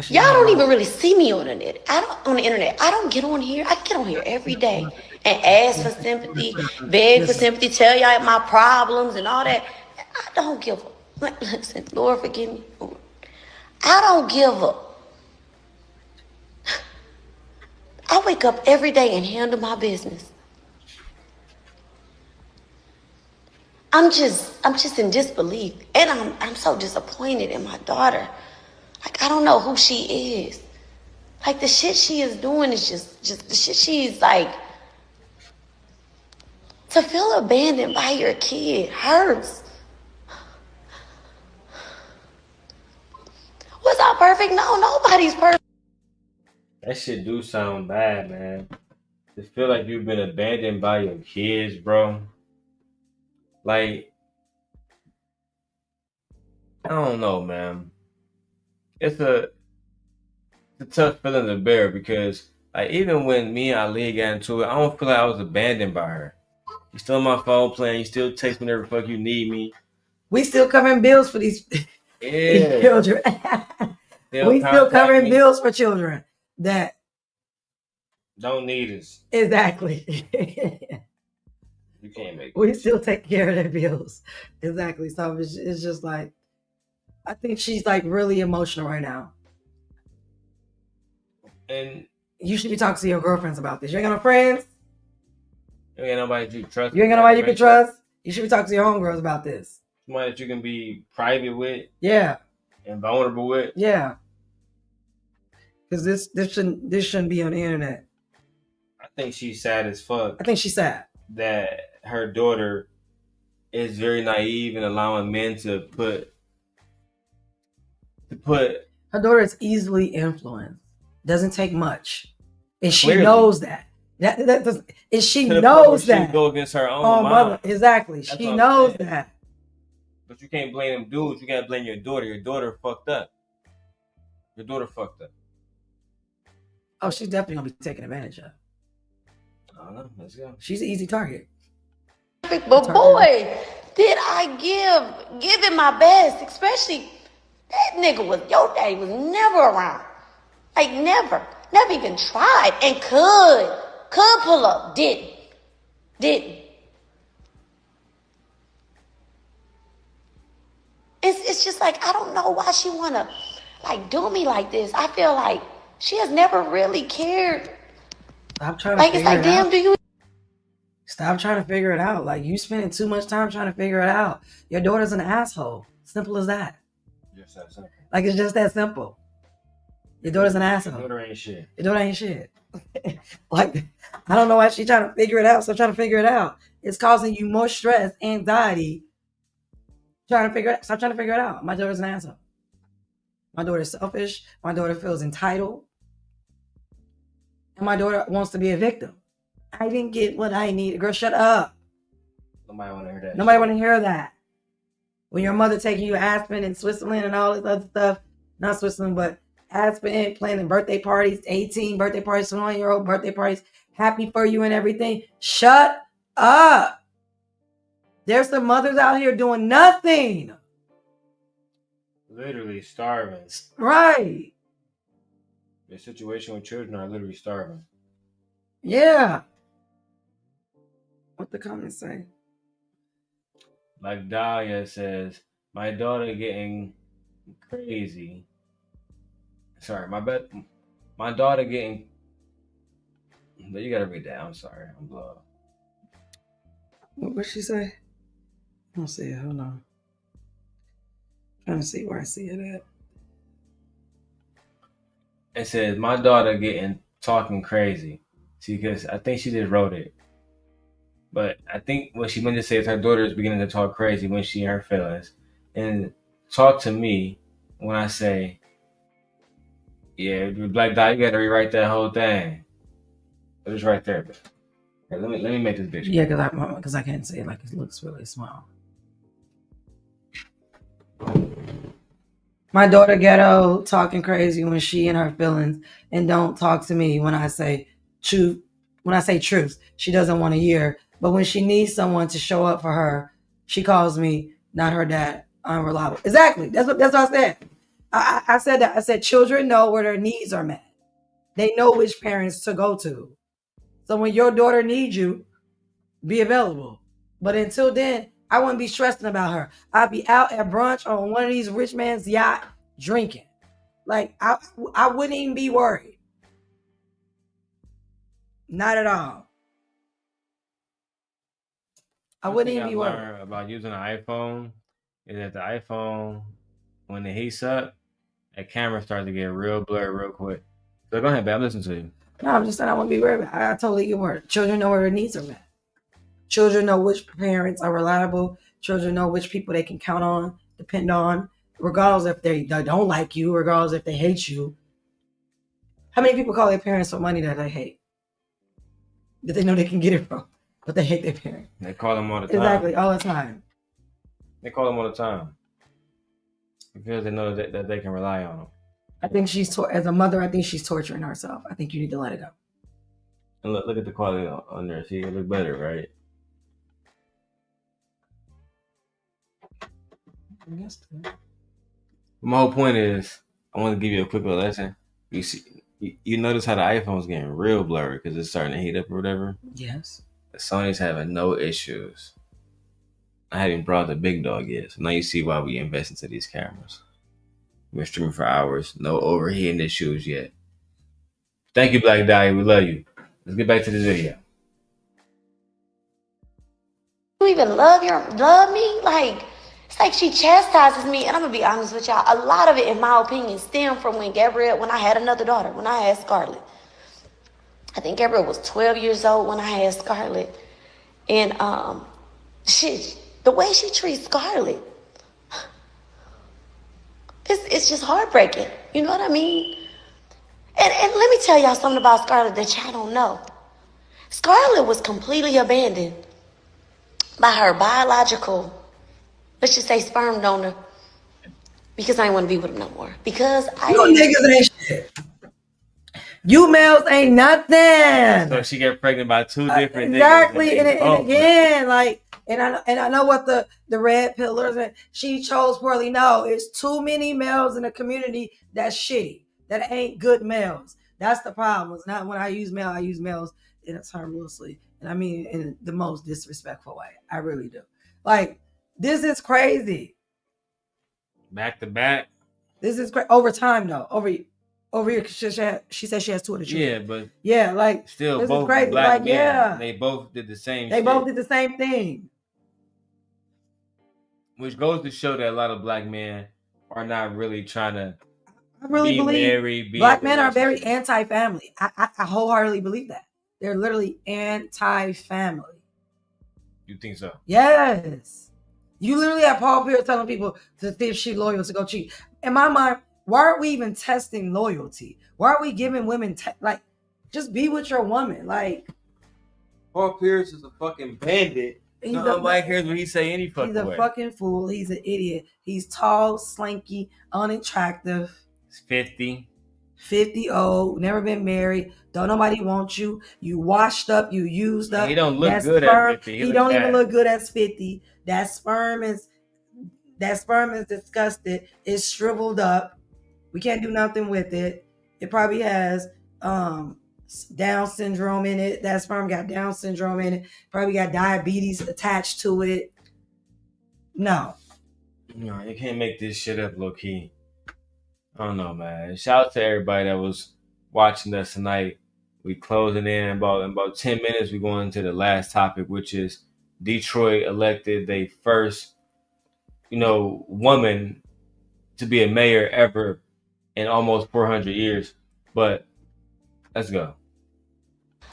Y'all don't even really see me on the net. On the internet. I don't get on here. I get on here every day and ask for sympathy, beg for sympathy, tell y'all my problems and all that. I don't give a. Listen, Lord, forgive me. I don't give a. I wake up every day and handle my business. I'm just in disbelief. And I'm so disappointed in my daughter. Like, I don't know who she is. Like, the shit she is doing is just the shit she's like, to feel abandoned by your kid hurts. Was I perfect? No, nobody's perfect. That shit do sound bad, man. To feel like you've been abandoned by your kids, bro. Like, I don't know, man. It's a tough feeling to bear because, like, even when me and Ali got into it, I don't feel like I was abandoned by her. You still on my phone playing. You still text me whenever the fuck you need me. We still covering bills for these Yeah. children. We still covering bills for children that don't need us. Exactly. You can't make it. We still take care of their bills. Exactly. So it's just like, I think she's like really emotional right now. And you should be talking to your girlfriends about this. You ain't got no friends. You ain't got nobody you trust. You ain't got nobody you can trust. You should be talking to your homegirls about this. Somebody that you can be private with. Yeah. And vulnerable with. Yeah. Because this shouldn't be on the internet. I think she's sad as fuck. I think she's sad that her daughter is very naive and allowing men to put. Her daughter is easily influenced. Doesn't take much, and she Clearly. knows that. And she knows that. She go against her own mom. Mother. Exactly. That's she knows that. But you can't blame them dudes. You gotta blame your daughter. Your daughter fucked up. Your daughter fucked up. Oh, she's definitely gonna be taken advantage of. I don't know. Let's go. She's an easy target. But boy, did I give it my best. Especially that nigga your daddy was never around. Like never even tried and could pull up. Didn't. It's just like, I don't know why she wanna like do me like this. I feel like she has never really cared. Stop trying to figure it out. It's like, damn, do you? Stop trying to figure it out. Like, you spending too much time trying to figure it out. Your daughter's an asshole. Simple as that. Just that simple. Like, it's just that simple. Your daughter's an asshole. Your daughter ain't shit. Your daughter ain't shit. Like, I don't know why she's trying to figure it out. Stop trying to figure it out. It's causing you more stress, anxiety. Stop trying to figure it out. My daughter's an asshole. My daughter's selfish. My daughter feels entitled. And my daughter wants to be a victim. I didn't get what I needed. Girl, shut up. Nobody want to hear that. Nobody want to hear that. When your mother taking you to Aspen and Switzerland and all this other stuff, not Switzerland, but Aspen, planning birthday parties, 18 birthday parties, 21-year-old birthday parties, happy for you and everything. Shut up. There's some mothers out here doing nothing. Literally starving. Right. The situation with children are literally starving. Yeah. What the comments say? Like Dahlia says, my daughter getting crazy. Sorry, my daughter getting. You gotta read that. I'm sorry. I'm blown. What'd she say? I don't see it. Hold on. Trying to see where I see it at. It says, my daughter talking crazy. See, because I think she just wrote it. But I think what she meant to say is her daughter is beginning to talk crazy when she in her feelings. And talk to me when I say, yeah, Black Dot, you gotta rewrite that whole thing. It was right there. Here, let me make this bitch. Yeah, because I can't see it. Like, it looks really small. My daughter ghetto talking crazy when she in her feelings, and don't talk to me when I say truth. When I say truth, she doesn't want to hear. But when she needs someone to show up for her, she calls me not her dad, unreliable. Exactly. That's what I said. I said that. I said children know where their needs are met. They know which parents to go to. So when your daughter needs you, be available. But until then, I wouldn't be stressing about her. I'd be out at brunch on one of these rich man's yacht drinking. Like, I wouldn't even be worried. Not at all. I wouldn't even be worried. Learned about using an iPhone is that the iPhone, when it heats up, the camera starts to get real blurry real quick. So go ahead, babe. I'm listening to you. No, I'm just saying I wouldn't be worried. I totally get worried. Children know where their needs are met. Children know which parents are reliable. Children know which people they can count on, depend on, regardless if they don't like you, regardless if they hate you. How many people call their parents for money that they hate? That they know they can get it from, but they hate their parents. They call them all the time. Exactly, all the time. They call them all the time. Because they know that they can rely on them. I think as a mother, I think she's torturing herself. I think you need to let it go. And look at the quality on there. See, it look better, right? My whole point is, I want to give you a quick little lesson. You see, you notice how the iPhone's getting real blurry because it's starting to heat up or whatever? Yes. The Sony's having no issues. I haven't brought the big dog yet. So now you see why we invest into these cameras. We're streaming for hours. No overheating issues yet. Thank you, Black Dahlia. We love you. Let's get back to this video. You even love me? Like, it's like she chastises me. And I'm going to be honest with y'all. A lot of it, in my opinion, stemmed from when I had another daughter, when I had Scarlett. I think Gabrielle was 12 years old when I had Scarlett. And the way she treats Scarlett, it's just heartbreaking. You know what I mean? And let me tell y'all something about Scarlett that y'all don't know. Scarlett was completely abandoned by her biological, let's just say, sperm donor, because I didn't want to be with him no more. Because you niggas ain't shit. You males ain't nothing. So she got pregnant by two different exactly. niggas. Exactly. And again, like, and I know what the red pillars and she chose poorly. No, it's too many males in the community that's shitty. That ain't good males. That's the problem. It's not when I use male, I use males in a term loosely. And I mean in the most disrespectful way. I really do. Like, this is crazy. Back to back. This is crazy. Over time though. Over here, she said she has two of the children. Yeah, but yeah, like still this both is crazy. black like, men. Yeah. They both did the same They shit. both did the same thing. Which goes to show that a lot of black men are not really trying to believe married. Black men are very anti-family. I wholeheartedly believe that. They're literally anti-family. You think so? Yes. You literally have Paul Pierce telling people to see if she's loyal to go cheat. In my mind, why are we even testing loyalty? Why are we giving women just be with your woman? Like, Paul Pierce is a fucking bandit. Nobody cares what he say any fucking way. He's a fucking fool. He's an idiot. He's tall, slinky, unattractive. He's 50. 50 old, never been married. Don't nobody want you. You washed up, you used up. He don't look good at 50. He don't even look good at 50. That sperm is disgusted. It's shriveled up. We can't do nothing with it. It probably has Down syndrome in it. That sperm got Down syndrome in it. Probably got diabetes attached to it. No, you can't make this shit up, low key. I don't know, man. Shout out to everybody that was watching us tonight. We closing in about 10 minutes. We're going into the last topic, which is Detroit elected their first, woman to be a mayor ever in almost 400 years. But let's go.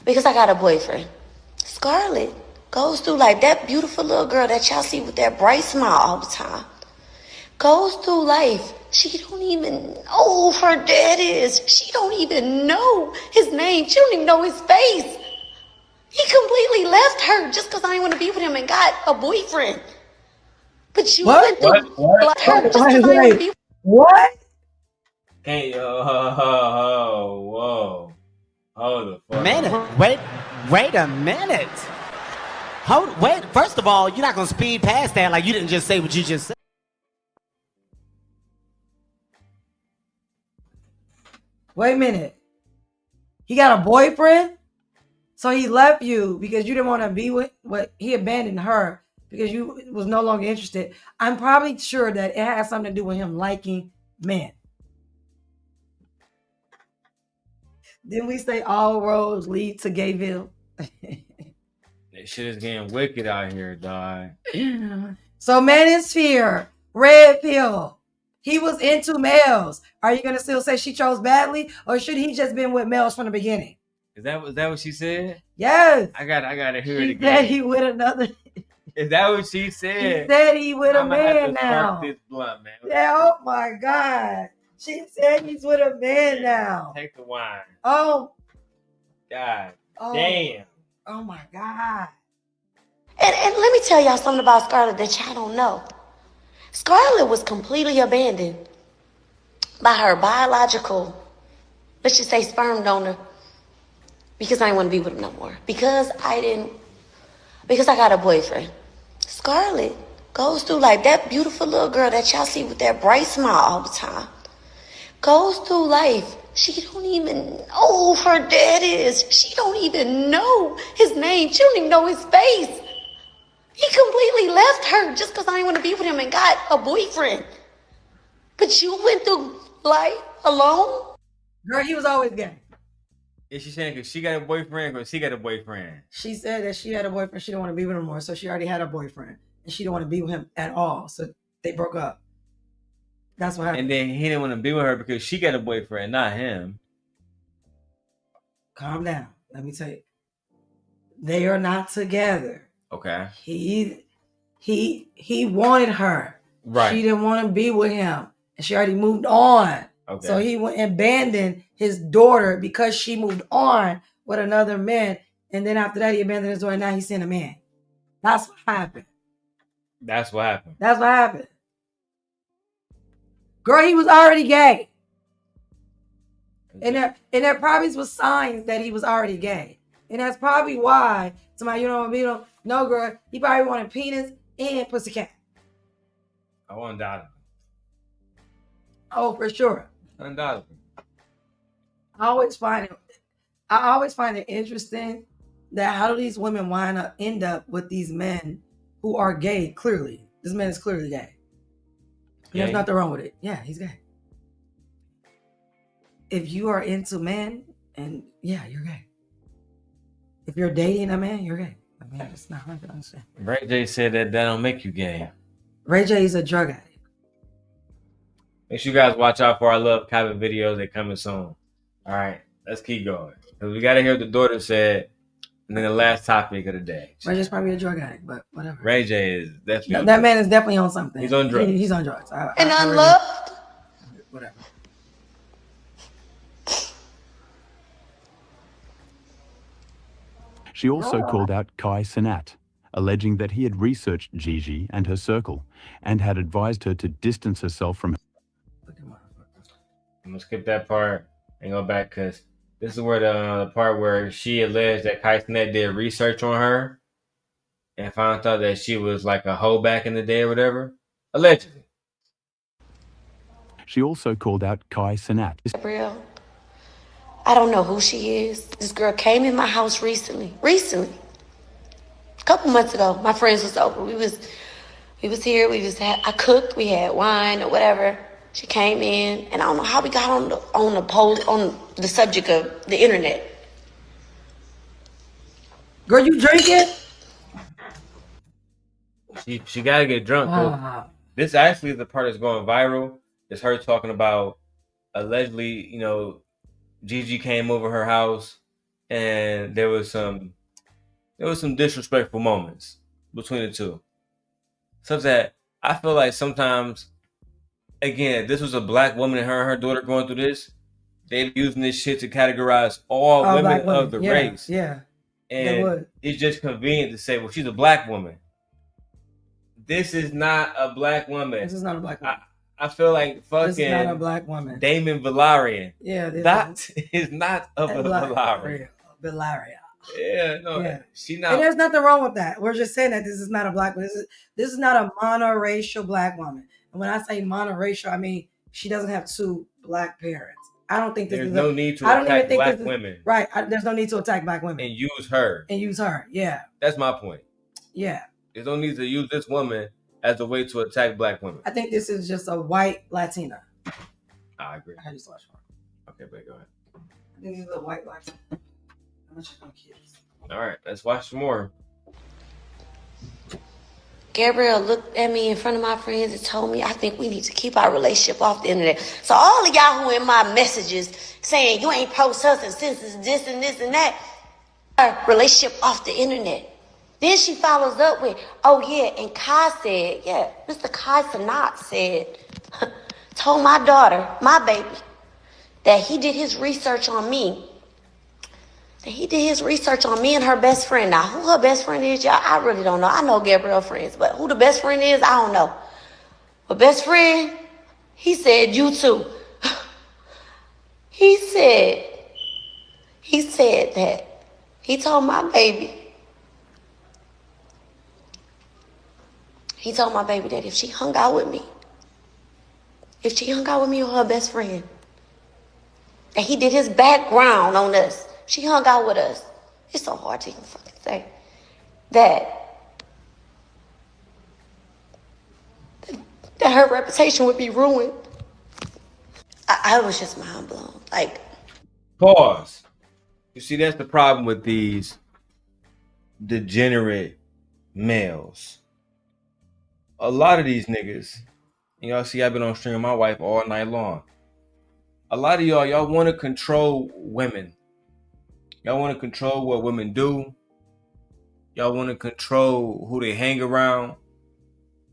Because I got a boyfriend. Scarlett goes through like that beautiful little girl that y'all see with that bright smile all the time. Goes through life. She don't even know who her dad is. She don't even know his name. She don't even know his face. He completely left her just because I didn't want to be with him and got a boyfriend. But you went through like her just because I didn't want to be with him. What? Hey, whoa. Hold the fuck Wait a minute. Wait, first of all, you're not going to speed past that like you didn't just say what you just said. Wait a minute. He got a boyfriend? So he left you because you didn't want to be with he abandoned her because you was no longer interested. I'm probably sure that it has something to do with him liking men. Didn't we say all roads lead to Gayville? They Shit is getting wicked out here, dog. So Manosphere, red pill. He was into males. Are you gonna still say she chose badly, or should he just been with males from the beginning? Is that what she said? Yes. I gotta hear it She again. said he with another. Is that what she said? She said he with a I'ma have man to now. spark this blunt, man. Yeah, oh my God. She said he's with a man now. Take the wine. Oh. God Oh. damn. Oh my God. And let me tell y'all something about Scarlett that y'all don't know. Scarlett was completely abandoned by her biological, let's just say sperm donor, because I didn't want to be with him no more. Because I got a boyfriend. Scarlett goes through like that beautiful little girl that y'all see with that bright smile all the time. Goes through life. She don't even know who her dad is. She don't even know his name. She don't even know his face. He completely left her just because I didn't want to be with him and got a boyfriend. But you went through life alone? Girl, he was always gay. Is she saying because she got a boyfriend or she got a boyfriend? She said that she had a boyfriend. She didn't want to be with him anymore. So she already had a boyfriend. And she didn't want to be with him at all. So they broke up. That's what happened. And then he didn't want to be with her because she got a boyfriend, not him. Calm down. Let me tell you. They are not together. Okay. He wanted her. Right. She didn't want to be with him. And she already moved on. Okay. So he went and abandoned his daughter because she moved on with another man. And then after that, he abandoned his daughter. And now he's seeing a man. That's what happened. That's what happened. That's what happened. Girl, he was already gay. And there probably was signs that he was already gay. And that's probably why somebody, you know, no, girl, he probably wanted penis and pussycat. I want undoubtedly. Oh, for sure. Undoubtedly. I always find it interesting that how do these women end up with these men who are gay? Clearly, this man is clearly gay. There's nothing wrong with it. Yeah, he's gay. If you are into men, and yeah, you're gay. If you're dating a man, you're gay. I mean, it's not hard to understand. Ray J said that don't make you gay. Ray J is a drug addict. Make sure you guys watch out for our Love Cabin videos. They're coming soon. All right, let's keep going. Because we got to hear what the daughter said. And then the last topic of the day. Ray J's probably a drug addict, but whatever. Ray J is definitely that man is definitely on something. He's on drugs. He's on drugs. And unloved? Whatever. She also called out KaiCanet, alleging that he had researched Gigi and her circle and had advised her to distance herself from her. I'm going to skip that part and go back because this is where the part where she alleged that KaiCanet did research on her and found out that she was like a hoe back in the day or whatever. Allegedly. She also called out KaiCanet. Real. I don't know who she is. This girl came in my house recently. A couple months ago. My friends was over. We was here. I cooked. We had wine or whatever. She came in, and I don't know how we got on the subject of the internet. Girl, you drinking? She gotta get drunk. This actually is the part that's going viral. It's her talking about allegedly, you know, Gigi came over her house and there was some disrespectful moments between the two. Such that I feel like sometimes, again, this was a black woman and her daughter going through this. They're using this shit to categorize all women of the race. Yeah. And it's just convenient to say, well, she's a black woman. This is not a black woman. This is not a black woman. I feel like fucking this is not a black woman. Damon Valerian. Yeah, that is not a Valerian. Valerian. Yeah, no, yeah. She not. And there's nothing wrong with that. We're just saying that this is not a black woman. This is not a monoracial black woman. And when I say monoracial, I mean she doesn't have two black parents. I don't think there's no need to attack black women. Right. There's no need to attack black women. And use her. Yeah. That's my point. Yeah. There's no need to use this woman as a way to attack black women. I think this is just a white Latina. I agree. I just watched one. Okay, but go ahead. I think this is a white Latina. I'm not sure kids. All right, let's watch some more. Gabriel looked at me in front of my friends and told me, I think we need to keep our relationship off the internet. So all of y'all who in my messages saying you ain't post us and since it's this and this and that, our relationship off the internet. Then she follows up with, oh yeah, and Kai said, yeah, Mr. KaiCanet said, told my daughter, my baby, that he did his research on me. That he did his research on me and her best friend. Now, who her best friend is, y'all, I really don't know. I know Gabrielle friends, but who the best friend is, I don't know. But best friend, he said, you too. He said that he told my baby, that if she hung out with me or her best friend, and he did his background on us, she hung out with us. It's so hard to even fucking say that her reputation would be ruined. I was just mind blown. Like, pause. You see, that's the problem with these degenerate males. A lot of these niggas, and y'all see I've been on stream with my wife all night long. A lot of y'all want to control women. Y'all want to control what women do. Y'all want to control who they hang around.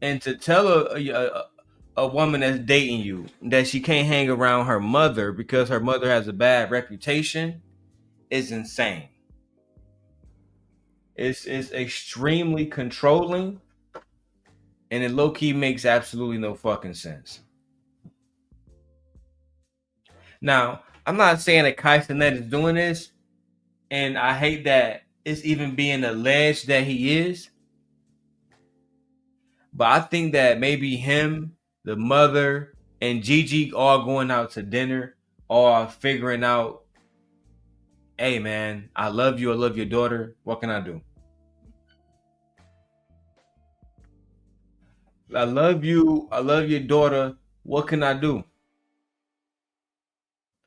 And to tell a woman that's dating you that she can't hang around her mother because her mother has a bad reputation is insane. It's extremely controlling, and it low-key makes absolutely no fucking sense. Now, I'm not saying that KaiCanet is doing this, and I hate that it's even being alleged that he is. But I think that maybe him, the mother, and Gigi all going out to dinner, all figuring out, hey man, I love you, I love your daughter. What can I do? I love you, I love your daughter. What can I do?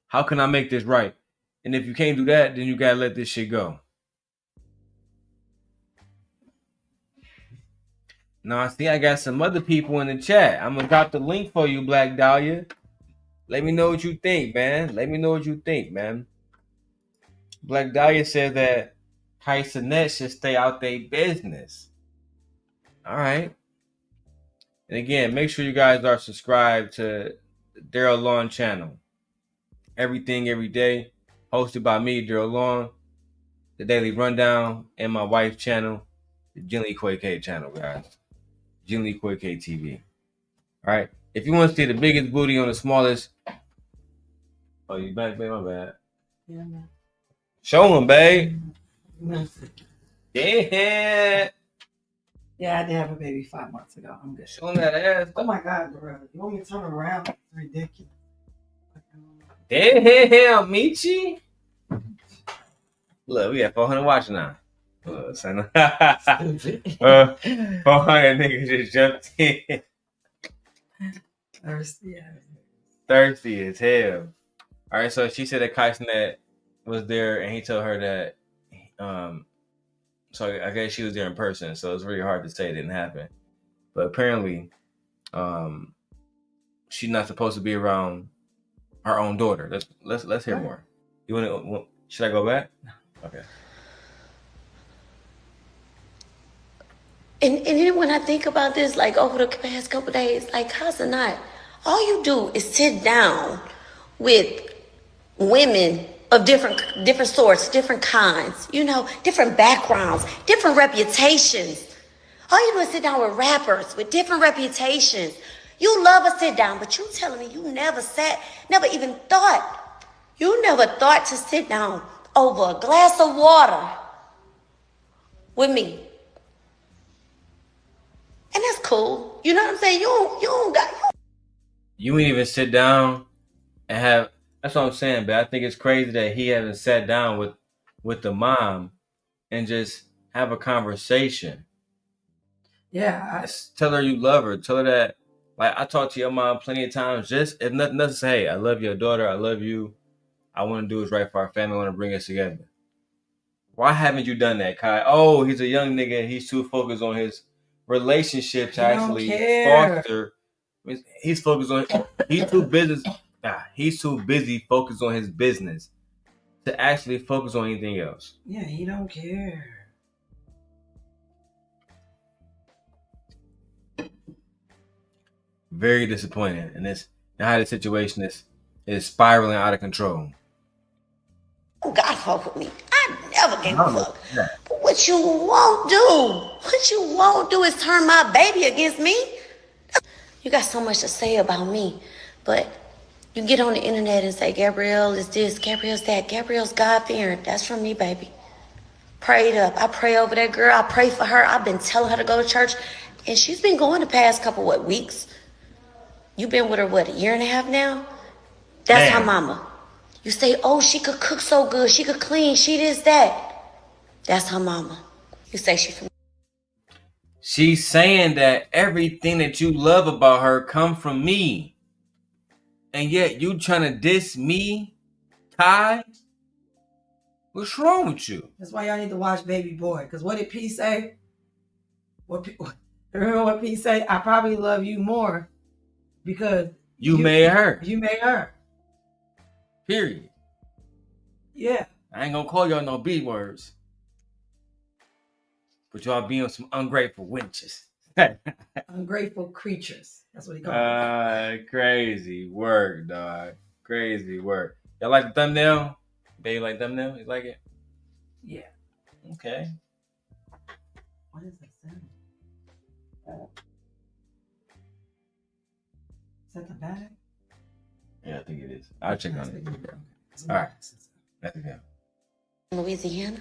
How can I make this right? And if you can't do that, then you gotta let this shit go. Now I see I got some other people in the chat. I'm gonna drop the link for you, Black Dahlia. Let me know what you think, man. Black Dahlia says that KaiCanet should stay out their business. All right. And again, make sure you guys are subscribed to Darrel Lawn channel. Everything every day, hosted by me, Darrel Lawn, the Daily Rundown, and my wife's channel, the Jhene Aiko channel, guys. Jhene Aiko TV. All right. If you want to see the biggest booty on the smallest, oh, you back, babe? My bad. Yeah, man. Show him, babe. Yeah. Yeah, I did have a baby 5 months ago. I'm good. Show him that ass. Oh my God, Darrel. You want me to turn around? It's ridiculous. Damn, Michi. Look, we got 400 watching now. 400 niggas just jumped in. Thirsty as hell. All right, so she said that KaiCanet was there, and he told her that. So I guess she was there in person. So it's really hard to say it didn't happen. But apparently, she's not supposed to be around her own daughter. Let's hear more. You want to? Should I go back? Okay. And then when I think about this, like over the past couple days, like KaiCanet, all you do is sit down with women of different sorts, different kinds, different backgrounds, different reputations. All you do is sit down with rappers with different reputations. You love a sit down, but you telling me you never thought to sit down over a glass of water with me. And that's cool. You know what I'm saying? You ain't even sit down and have. That's what I'm saying, but I think it's crazy that he hasn't sat down with the mom and just have a conversation. Yeah. Tell her you love her. Tell her that, like, I talked to your mom plenty of times. Just if nothing else, say, hey, I love your daughter. I love you. I want to do what's right for our family. I want to bring us together. Why haven't you done that, Kai? Oh, he's a young nigga. He's too focused on his relationship to He don't actually care. foster. He's focused on. He's too busy. He's too busy focused on his business to actually focus on anything else. Yeah, he don't care. Very disappointing, and how the situation is spiraling out of control. Oh, God fuck with me. I never gave a fuck. Yeah. But what you won't do is turn my baby against me. You got so much to say about me, but you get on the internet and say Gabrielle is this, Gabrielle's that. Gabrielle's God-fearing. That's from me, baby. Prayed up. I pray over that girl. I pray for her. I've been telling her to go to church, and she's been going the past couple, weeks? You've been with her, a year and a half now? That's her mama. You say, oh, she could cook so good. She could clean. She this, that. That's her mama. You say she from... She's saying that everything that you love about her come from me. And yet you trying to diss me, Kai? What's wrong with you? That's why y'all need to watch Baby Boy. Because what did P say? Remember what P say? I probably love you more because you made her. You made her. Period. Yeah. I ain't gonna call y'all no B words. But y'all being some ungrateful wenches. Ungrateful creatures. That's what he called it. Crazy work, dog. Crazy work. Y'all like the thumbnail? Baby, like thumbnail? You like it? Yeah. Okay. What is that sound? Is that the bag? Yeah, I think it is. I'll check on it. All right. Let's go. Louisiana?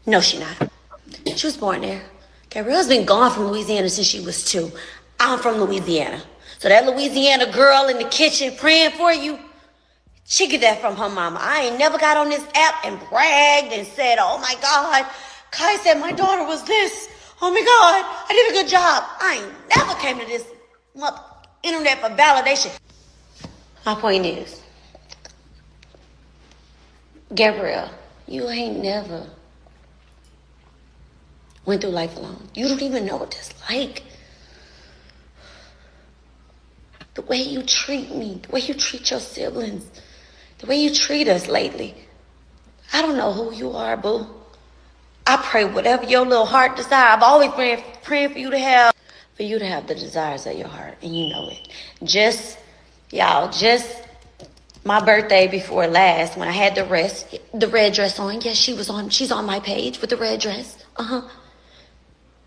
No, she not. She was born there. Gabrielle's been gone from Louisiana since she was 2. I'm from Louisiana. So that Louisiana girl in the kitchen praying for you, she get that from her mama. I ain't never got on this app and bragged and said, oh my God, Kai said my daughter was this. Oh my God, I did a good job. I ain't never came to this internet for validation. My point is, Gabrielle, you ain't never went through life alone. You don't even know what that's like. The way you treat me, the way you treat your siblings, the way you treat us lately. I don't know who you are, boo. I pray whatever your little heart desire. I've always been praying for you to have the desires of your heart, and you know it. Just my birthday before last, when I had the red dress on. Yes, she's on my page with the red dress.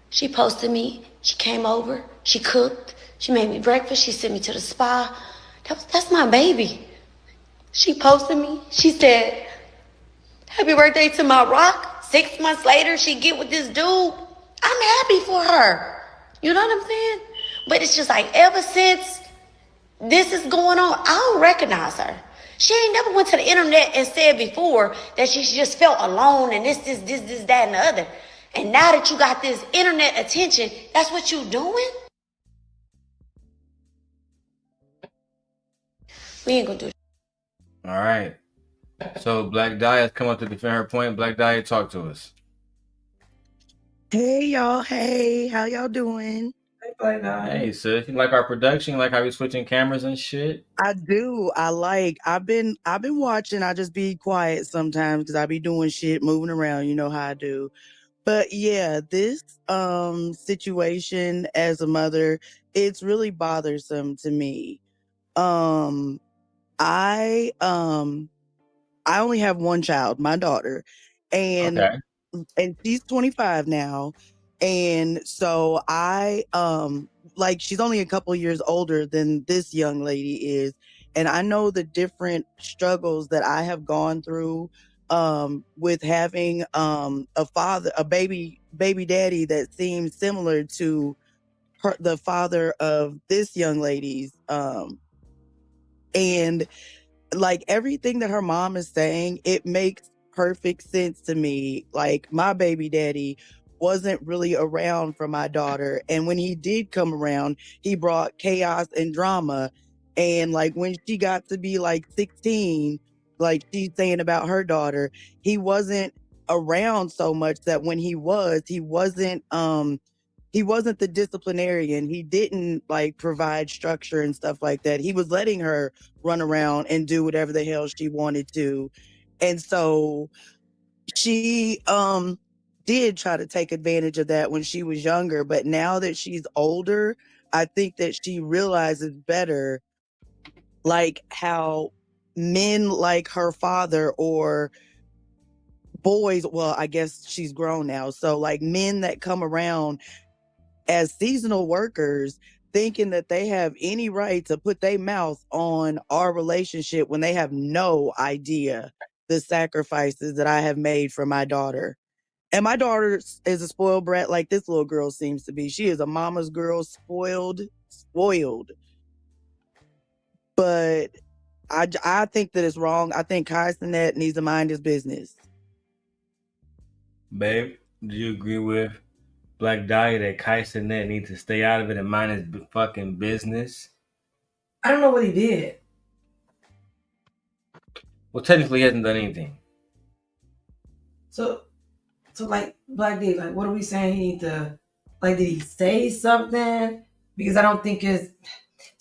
She posted me. She came over. She cooked. She made me breakfast. She sent me to the spa. That's my baby. She posted me. She said, happy birthday to my rock. 6 months later, she get with this dude. I'm happy for her. You know what I'm saying? But it's just like ever since this is going on, I don't recognize her. She ain't never went to the internet and said before that she just felt alone and this, that, and the other. And now that you got this internet attention, that's what you doing? We ain't gonna do it. All right. So Black Dia's come up to defend her point. Black Dia, talk to us. Hey y'all. Hey, how y'all doing? Hey, Black Dia. Hey sis, you like our production? You like how we switching cameras and shit? I do. I've been watching. I just be quiet sometimes because I be doing shit, moving around. You know how I do. But yeah, this situation as a mother, it's really bothersome to me. I only have one child, my daughter, and Okay. and she's 25 now. And so I like she's only a couple years older than this young lady is. And I know the different struggles that I have gone through with having a baby daddy that seems similar to the father of this young lady's and like everything that her mom is saying, it makes perfect sense to me. Like my baby daddy wasn't really around for my daughter. And when he did come around, he brought chaos and drama. And like when she got to be like 16, like she's saying about her daughter, he wasn't around so much that when he wasn't he wasn't the disciplinarian. He didn't like provide structure and stuff like that. He was letting her run around and do whatever the hell she wanted to. And so she did try to take advantage of that when she was younger, but now that she's older, I think that she realizes better like how men like her father or boys, well, I guess she's grown now. So like men that come around as seasonal workers thinking that they have any right to put their mouth on our relationship when they have no idea the sacrifices that I have made for my daughter. And my daughter is a spoiled brat like this little girl seems to be. She is a mama's girl, spoiled. But I think that it's wrong. I think KaiCanet needs to mind his business. Babe, do you agree with Black Dahlia that KaiCanet needs to stay out of it and mind his fucking business? I don't know what he did. Well, technically, he hasn't done anything. So like Black D, like what are we saying? He need to, like, did he say something? Because I don't think it's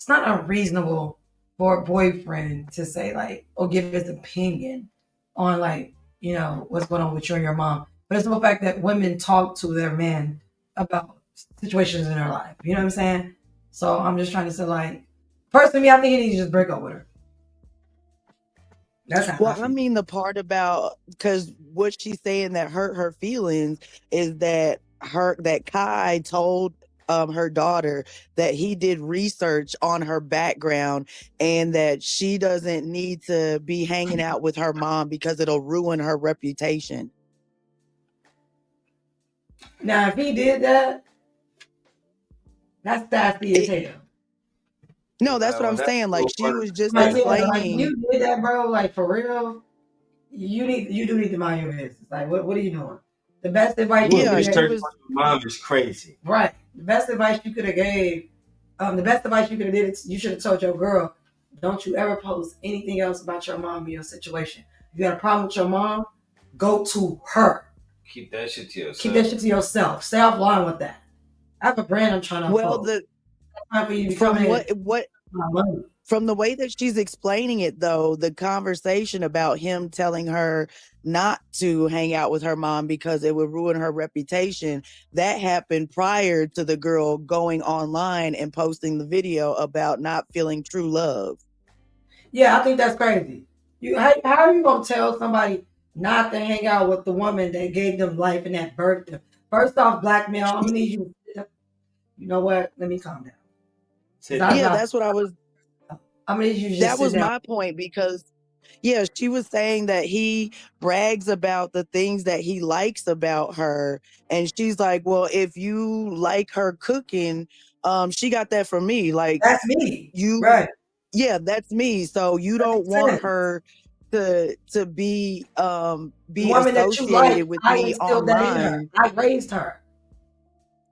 not unreasonable for a boyfriend to say like, or give his opinion on like, you know, what's going on with you and your mom. But it's the fact that women talk to their men about situations in their life. You know what I'm saying? So I'm just trying to say, like, personally, I think he needs to just break up with her. That's how Well, I mean, the part about, because what she's saying that hurt her feelings is that Kai told her daughter that he did research on her background and that she doesn't need to be hanging out with her mom because it'll ruin her reputation. Now, if he did that, that's sassy as hell. No, that's what I'm saying. Like, she was just Like, explaining. like, you did that, bro. Like, for real, you do need to mind your business. Like, what are you doing? The best advice you could Your mom is crazy. Right. The best advice you could have gave, the best advice you could have did is you should have told your girl, don't you ever post anything else about your mom or your situation. If you got a problem with your mom, go to her. Keep that shit to yourself. Keep that shit to yourself. Stay offline with that. I have a brand I'm trying to Well, from the way that she's explaining it, though, the conversation about him telling her not to hang out with her mom because it would ruin her reputation, that happened prior to the girl going online and posting the video about not feeling true love. Yeah, I think that's crazy. How are you gonna tell somebody not to hang out with the woman that gave them life and that birthed them? First off, blackmail. I'm gonna need you. You know what? Let me calm down. That's what I was. I'm gonna need you to just that was sit down. my point because, yeah, she was saying that he brags about the things that he likes about her, and she's like, "Well, if you like her cooking, she got that from me. Like that's me, right? Yeah, that's me. So you don't want her to be the woman that you like, with I me instilled that in her. online." I raised her.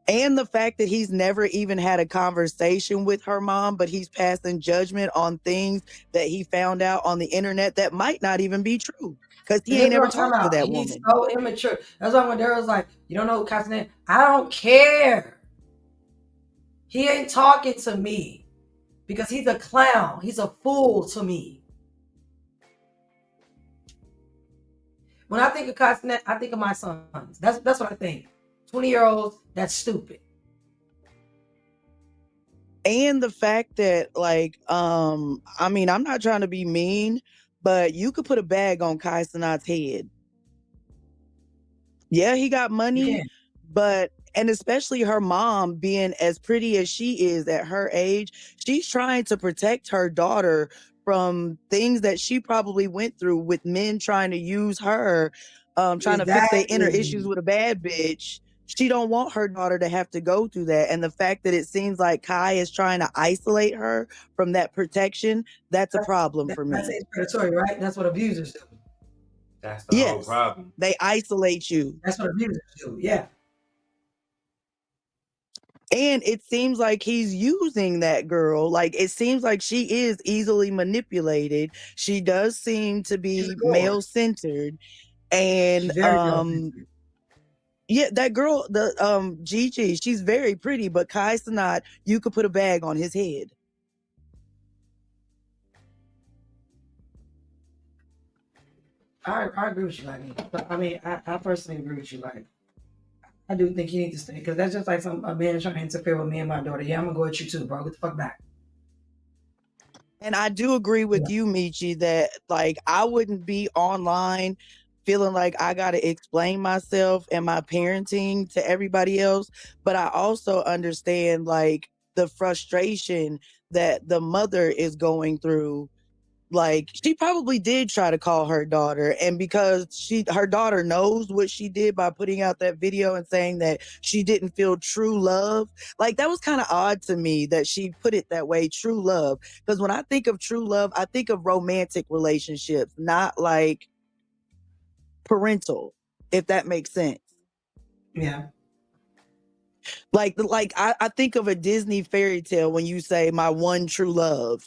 And the fact that he's never even had a conversation with her mom, but he's passing judgment on things that he found out on the internet that might not even be true because he ain't ever talked to that woman. He's so immature. That's why when Darrel's like, you don't know who KaiCanet, I don't care. He ain't talking to me because he's a clown. He's a fool to me. When I think of KaiCanet, I think of my sons. That's what I think. 20-year-olds, that's stupid. And the fact that, like, I mean, I'm not trying to be mean, but you could put a bag on KaiCanet's head. Yeah, he got money, and especially her mom being as pretty as she is at her age, she's trying to protect her daughter from things that she probably went through with men trying to use her, trying to fix their inner issues with a bad bitch. She don't want her daughter to have to go through that. And the fact that it seems like Kai is trying to isolate her from that protection, that's a problem for me. That's predatory, right? That's what abusers do. That's the whole problem. They isolate you. That's what abusers do, yeah. And it seems like he's using that girl. Like, it seems like she is easily manipulated. She does seem to be male-centered. And Yeah, that girl, the Gigi, she's very pretty, but KaiCanet, you could put a bag on his head. I agree with you, like, I mean, I personally agree with you, like, I do think you need to stay, because that's just like a man trying to interfere with me and my daughter. Yeah, I'm gonna go at you too, bro. Get the fuck back. And I do agree with you, Michi, that like I wouldn't be online feeling like I got to explain myself and my parenting to everybody else. But I also understand like the frustration that the mother is going through. Like she probably did try to call her daughter, and because her daughter knows what she did by putting out that video and saying that she didn't feel true love, like that was kind of odd to me that she put it that way, true love, because when I think of true love, I think of romantic relationships, not like parental, if that makes sense. Yeah. Like I think of a Disney fairy tale when you say my one true love.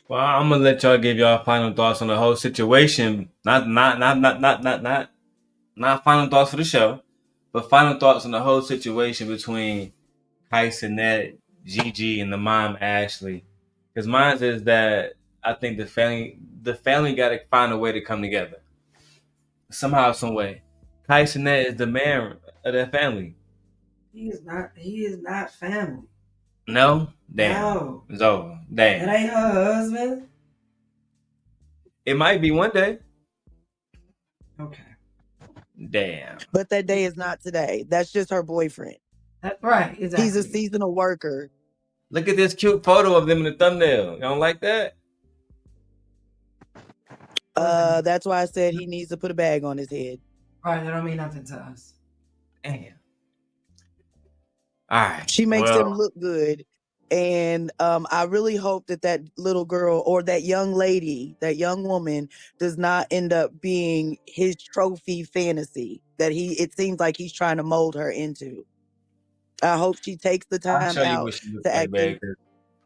Well, I'm gonna let y'all give y'all final thoughts on the whole situation. Not final thoughts for the show, but final thoughts on the whole situation between KaiCanet, Gigi, and the mom Ashley. Because mine is that I think the family got to find a way to come together somehow, some way. KaiCanet is the man of that family. He is not family. No, damn, No. it's over. Damn, That ain't her husband. it might be one day. Okay. Damn. But that day is not today. That's just her boyfriend. That's right. Exactly. He's a seasonal worker. Look at this cute photo of them in the thumbnail. You don't like that? That's why I said he needs to put a bag on his head. Right, that don't mean nothing to us. Damn. All right. She makes him look good. And I really hope that little girl or that young lady, that young woman does not end up being his trophy fantasy that it seems like he's trying to mold her into. I hope she takes the I'll time show you out what she looks to like, actually. baby.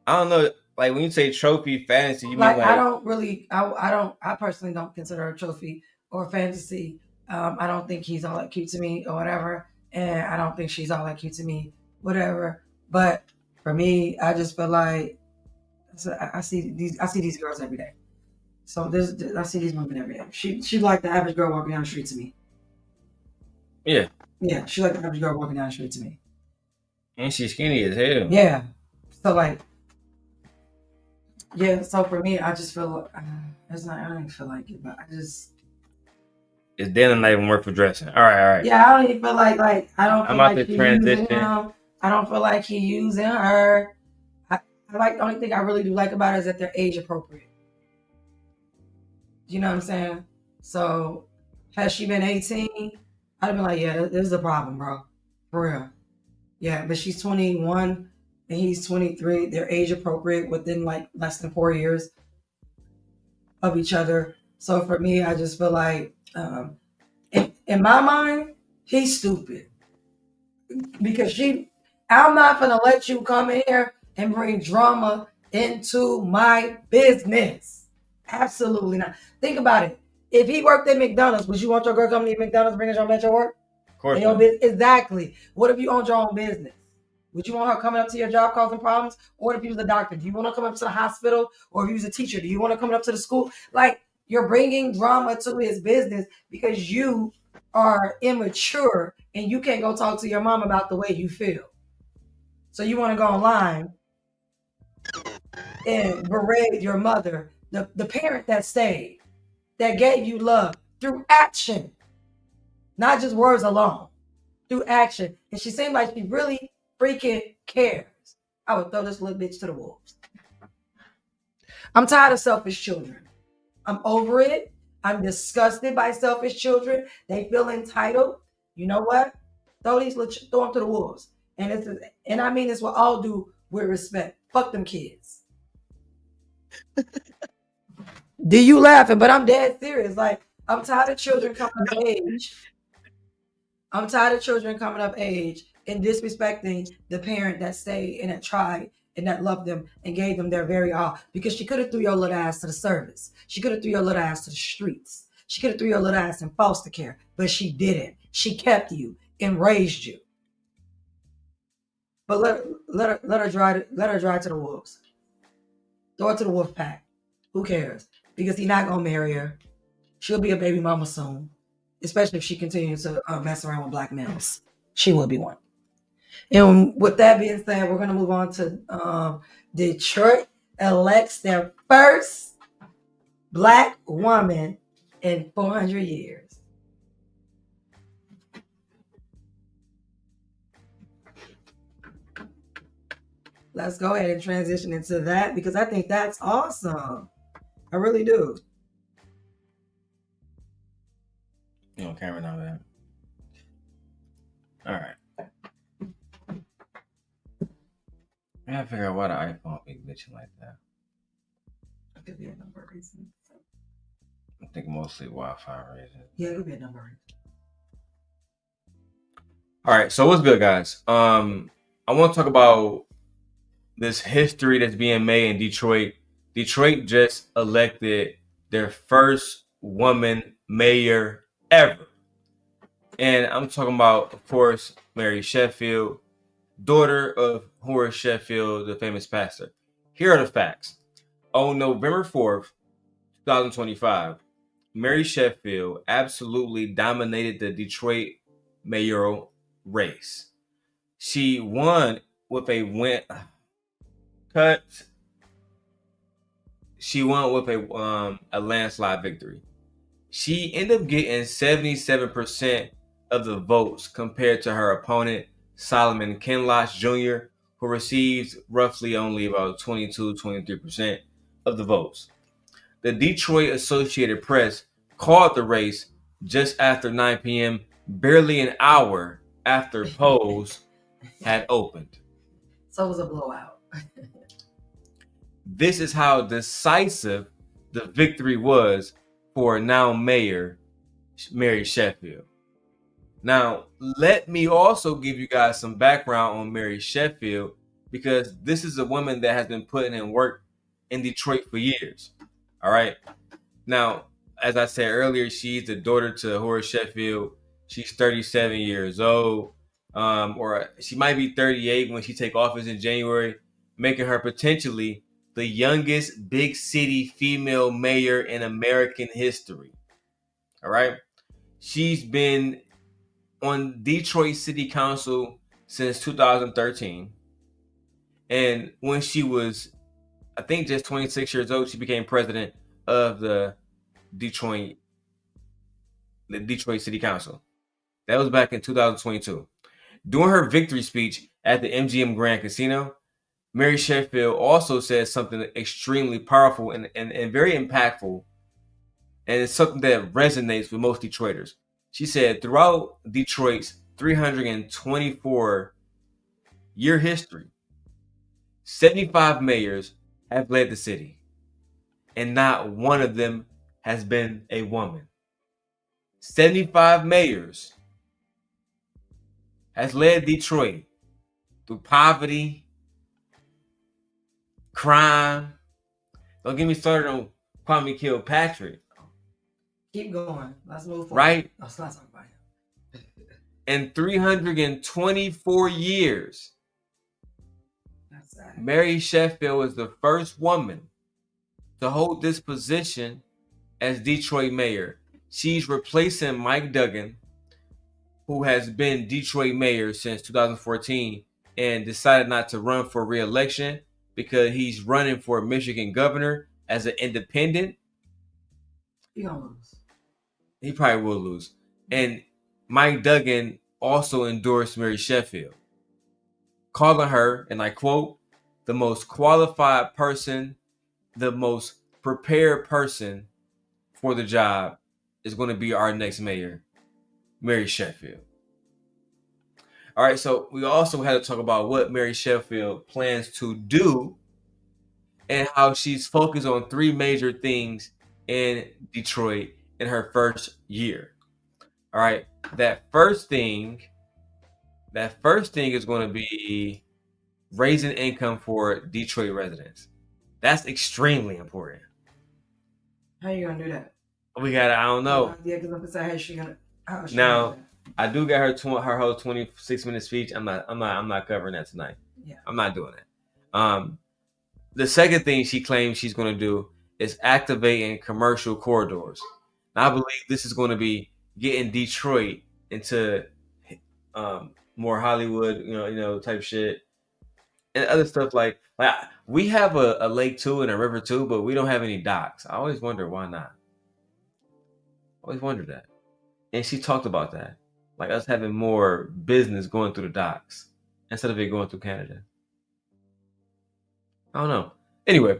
I don't know. Like when you say trophy fantasy, you Like mean like I don't really, I personally don't consider her a trophy or fantasy. I don't think he's all that cute to me or whatever, and I don't think she's all that cute to me, whatever. But for me, I just feel like I see these girls every day. So I see these women every day. She like the average girl walking down the street to me. Yeah. Yeah, she like the average girl walking down the street to me. And she's skinny as hell. Yeah. So like, yeah. So for me, I just feel it's not. I don't even feel like it, but I just. It's denim not even worth addressing. All right. Yeah, I don't even feel like I don't feel I'm about like to he transition. using him. I don't feel like he using her. I like the only thing I really do like about it is that they're age appropriate. You know what I'm saying? So, has she been 18? I'd have been like, yeah, this is a problem, bro. For real. Yeah, but she's 21 and he's 23. They're age appropriate within like less than 4 years of each other. So for me, I just feel like, in my mind, he's stupid. Because I'm not gonna let you come in here and bring drama into my business. Absolutely not. Think about it. If he worked at McDonald's, would you want your girl coming to your McDonald's bringing your at your work? Of course. Exactly. What if you owned your own business? Would you want her coming up to your job causing problems? Or if you was a doctor, do you want to come up to the hospital? Or if you was a teacher, do you want to come up to the school? Like, you're bringing drama to his business because you are immature and you can't go talk to your mom about the way you feel. So you want to go online and berate your mother, the parent that stayed, that gave you love through action, not just words alone, through action. And she seemed like she really freaking cares. I would throw this little bitch to the wolves. I'm tired of selfish children. I'm over it. I'm disgusted by selfish children. They feel entitled. You know what? Throw them to the wolves. And I mean this with all due with respect. Fuck them kids. Do you laughing? But I'm dead serious. Like, I'm tired of children coming of age. I'm tired of children coming of age and disrespecting the parent that stayed and that tried and that loved them and gave them their very all. Because she could have threw your little ass to the service. She could have threw your little ass to the streets. She could have threw your little ass in foster care, but she didn't. She kept you and raised you. But let her drive to the wolves. Throw her to the wolf pack. Who cares? Because he's not gonna marry her. She'll be a baby mama soon, especially if she continues to mess around with black males. She will be one. And with that being said, we're gonna move on to Detroit elects their first black woman in 400 years. Let's go ahead and transition into that because I think that's awesome. I really do. You on camera now, man. All right. I gotta figure out why the iPhone be glitching like that. It could be a number of reasons. I think mostly Wi-Fi reasons. Yeah, it could be a number of reasons. All right, so what's good, guys? I want to talk about this history that's being made in Detroit. Detroit just elected their first woman mayor ever. And I'm talking about, of course, Mary Sheffield, daughter of Horace Sheffield, the famous pastor. Here are the facts. On November 4th, 2025, Mary Sheffield absolutely dominated the Detroit mayoral race. She won with a a landslide victory. She ended up getting 77% of the votes compared to her opponent, Solomon Kinloch Jr., who received roughly only about 22-23% of the votes. The Detroit Associated Press called the race just after 9 p.m., barely an hour after polls had opened. So it was a blowout. This is how decisive the victory was for now Mayor Mary Sheffield. Now, let me also give you guys some background on Mary Sheffield because this is a woman that has been putting in work in Detroit for years. All right. Now, as I said earlier, she's the daughter to Horace Sheffield. She's 37 years old, or she might be 38 when she take office in January, making her potentially the youngest big city female mayor in American history. All right. She's been on Detroit City Council since 2013. And when she was, I think, just 26 years old, she became president of the Detroit City Council. That was back in 2022. During her victory speech at the MGM Grand Casino, Mary Sheffield also said something extremely powerful and very impactful, and it's something that resonates with most Detroiters. She said, throughout Detroit's 324-year history, 75 mayors have led the city, and not one of them has been a woman. 75 mayors has led Detroit through poverty, crime. Don't get me started on Kwame Kilpatrick. Keep going. Let's move forward. Right? Let's not talk about him. In 324 years, Mary Sheffield is the first woman to hold this position as Detroit mayor. She's replacing Mike Duggan, who has been Detroit mayor since 2014 and decided not to run for re-election because he's running for Michigan governor as an independent. He's gonna lose. He probably will lose. And Mike Duggan also endorsed Mary Sheffield, calling her, and I quote, the most qualified person, the most prepared person for the job is going to be our next mayor, Mary Sheffield. All right, so we also had to talk about what Mary Sheffield plans to do and how she's focused on three major things in Detroit in her first year. All right, that first thing is going to be raising income for Detroit residents. That's extremely important. How are you gonna do that? We got. I don't know. Yeah, because I'm gonna say, hey, she gonna. Now, I do got her whole 26-minute speech. I'm not covering that tonight. Yeah. I'm not doing that. The second thing she claims she's going to do is activating commercial corridors. Now, I believe this is going to be getting Detroit into more Hollywood, type shit, and other stuff like we have a lake too and a river too, but we don't have any docks. I always wonder why not. I always wondered that. And she talked about that. Like us having more business going through the docks instead of it going through Canada. I don't know. Anyway,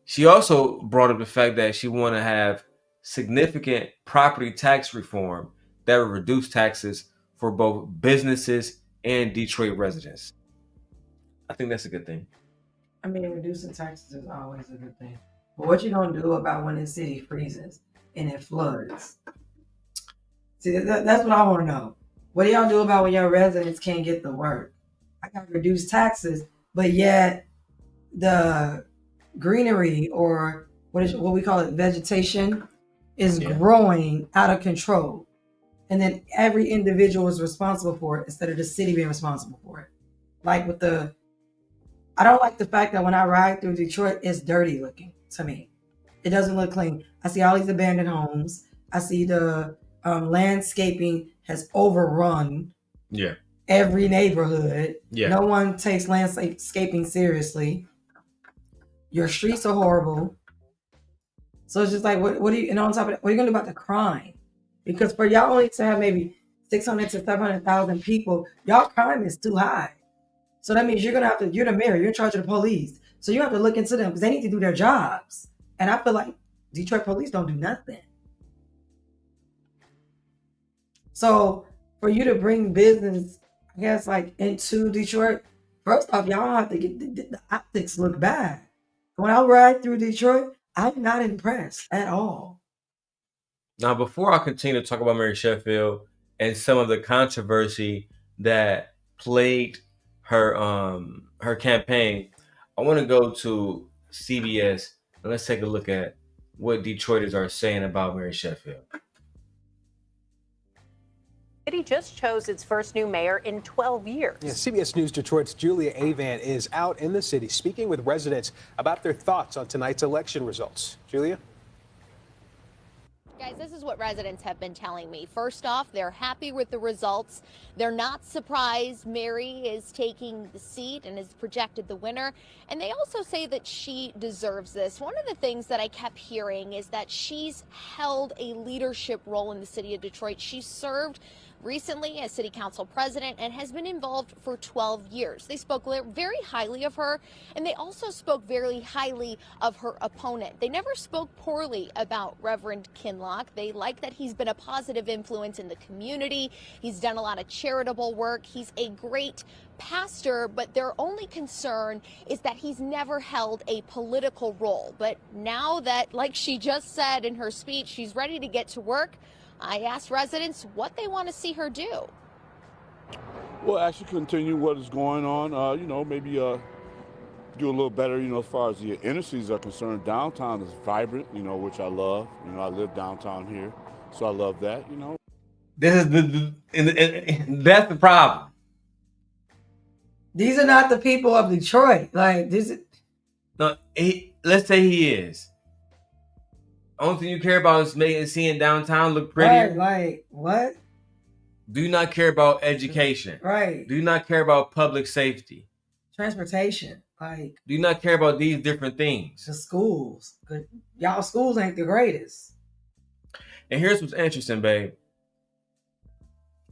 she also brought up the fact that she want to have significant property tax reform that would reduce taxes for both businesses and Detroit residents. I think that's a good thing. I mean, reducing taxes is always a good thing. But what you gonna do about when the city freezes and it floods? See, that's what I want to know. What do y'all do about when your residents can't get to work? I got reduced taxes, but yet the greenery or what we call it, vegetation, is growing out of control. And then every individual is responsible for it instead of the city being responsible for it. Like I don't like the fact that when I ride through Detroit, it's dirty looking to me. It doesn't look clean. I see all these abandoned homes. I see the landscaping has overrun every neighborhood. No one takes landscaping seriously. Your streets are horrible. So it's just like, what do you, and on top of that, what are you going to do about the crime? Because for y'all only to have maybe 600 to 700,000 people, y'all crime is too high. So that means you're the mayor, you're in charge of the police. So you have to look into them because they need to do their jobs. And I feel like Detroit police don't do nothing. So for you to bring business, I guess, like into Detroit, first off, y'all have to get the optics look bad. When I ride through Detroit, I'm not impressed at all. Now, before I continue to talk about Mary Sheffield and some of the controversy that plagued her campaign, I want to go to CBS and let's take a look at what Detroiters are saying about Mary Sheffield. City just chose its first new mayor in 12 years. Yeah, CBS News Detroit's Julia Avan is out in the city speaking with residents about their thoughts on tonight's election results. Julia? Guys, this is what residents have been telling me. First off, they're happy with the results. They're not surprised Mary is taking the seat and is projected the winner. And they also say that she deserves this. One of the things that I kept hearing is that she's held a leadership role in the city of Detroit. She served recently as city council president and has been involved for 12 years. They spoke very highly of her, and they also spoke very highly of her opponent. They never spoke poorly about Reverend Kinloch. They like that he's been a positive influence in the community. He's done a lot of charitable work. He's a great pastor, but their only concern is that he's never held a political role. But now that, like she just said in her speech, she's ready to get to work, I asked residents what they want to see her do. Well, actually continue what is going on, maybe do a little better, as far as the inner cities are concerned. Downtown is vibrant, which I love. I live downtown here, so I love that, This is that's the problem. These are not the people of Detroit. Like, this is... No, let's say he is. Only thing you care about is seeing downtown look prettier. Right, like, what? Do you not care about education? Right. Do you not care about public safety? Transportation. Like, do you not care about these different things? The schools. Y'all schools ain't the greatest. And here's what's interesting, babe.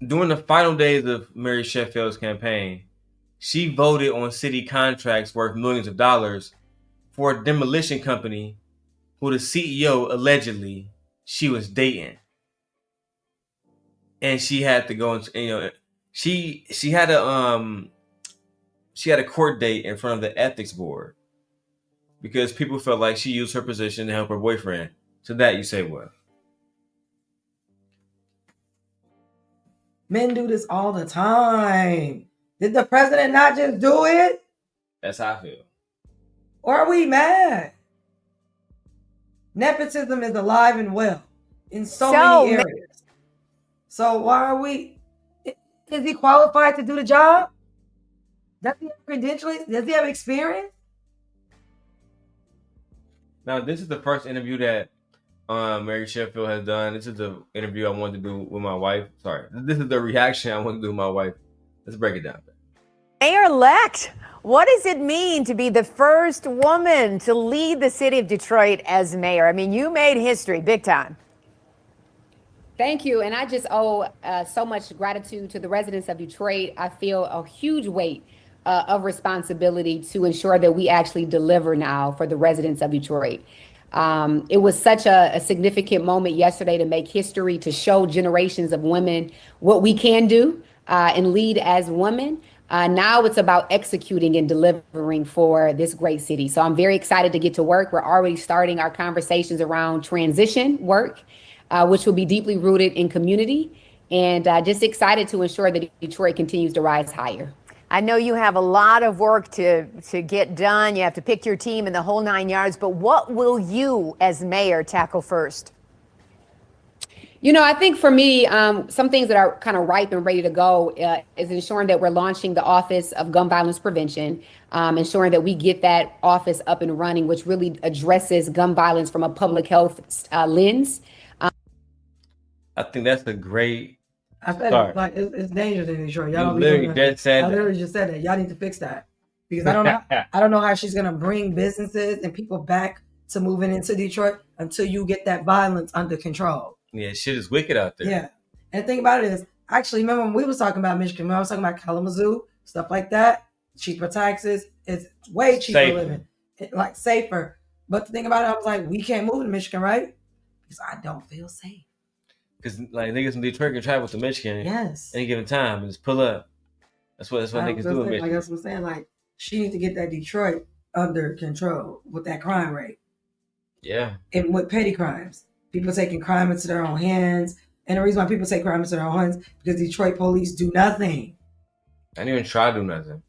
During the final days of Mary Sheffield's campaign, she voted on city contracts worth millions of dollars for a demolition company who the CEO allegedly she was dating. And she had to go and she had a court date in front of the ethics board because people felt like she used her position to help her boyfriend. To that you say what? Men do this all the time. Did the president not just do it? That's how I feel. Or are we mad? Nepotism is alive and well. in so many areas. So why are we? Is he qualified to do the job? Does he have credentials? Does he have experience? Now, this is the first interview that Mary Sheffield has done. This is the interview I wanted to do with my wife. Sorry, this is the reaction I wanted to do with my wife. Let's break it down. Mayor-elect, what does it mean to be the first woman to lead the city of Detroit as mayor? I mean, you made history big time. Thank you. And I just owe so much gratitude to the residents of Detroit. I feel a huge weight of responsibility to ensure that we actually deliver now for the residents of Detroit. It was such a significant moment yesterday to make history, to show generations of women what we can do and lead as women. Now it's about executing and delivering for this great city. So I'm very excited to get to work. We're already starting our conversations around transition work, which will be deeply rooted in community, and just excited to ensure that Detroit continues to rise higher. I know you have a lot of work to get done. You have to pick your team and the whole 9 yards, but what will you as mayor tackle first? You know, I think for me, some things that are kind of ripe and ready to go is ensuring that we're launching the Office of Gun Violence Prevention, ensuring that we get that office up and running, which really addresses gun violence from a public health lens. I think that's a great. I said it, like it's dangerous in Detroit. Y'all don't literally be doing just said I literally just said that. Y'all need to fix that because I don't know how she's gonna bring businesses and people back to moving into Detroit until you get that violence under control. Yeah, shit is wicked out there. Yeah, and the thing about it is, actually, remember when we was talking about Michigan? When I was talking about Kalamazoo, stuff like that, cheaper taxes, it's way cheaper Safer. living, like safer. But the thing about it, I was like, we can't move to Michigan, right? Because I don't feel safe. Because like niggas in Detroit can travel to Michigan. Yes. Any given time and just pull up. That's what niggas do in Michigan. Like that's what I'm saying. Like she needs to get that Detroit under control with that crime rate. Yeah. And with petty crimes, people taking crime into their own hands. And the reason why people take crime into their own hands because Detroit police do nothing. I didn't even try to do nothing.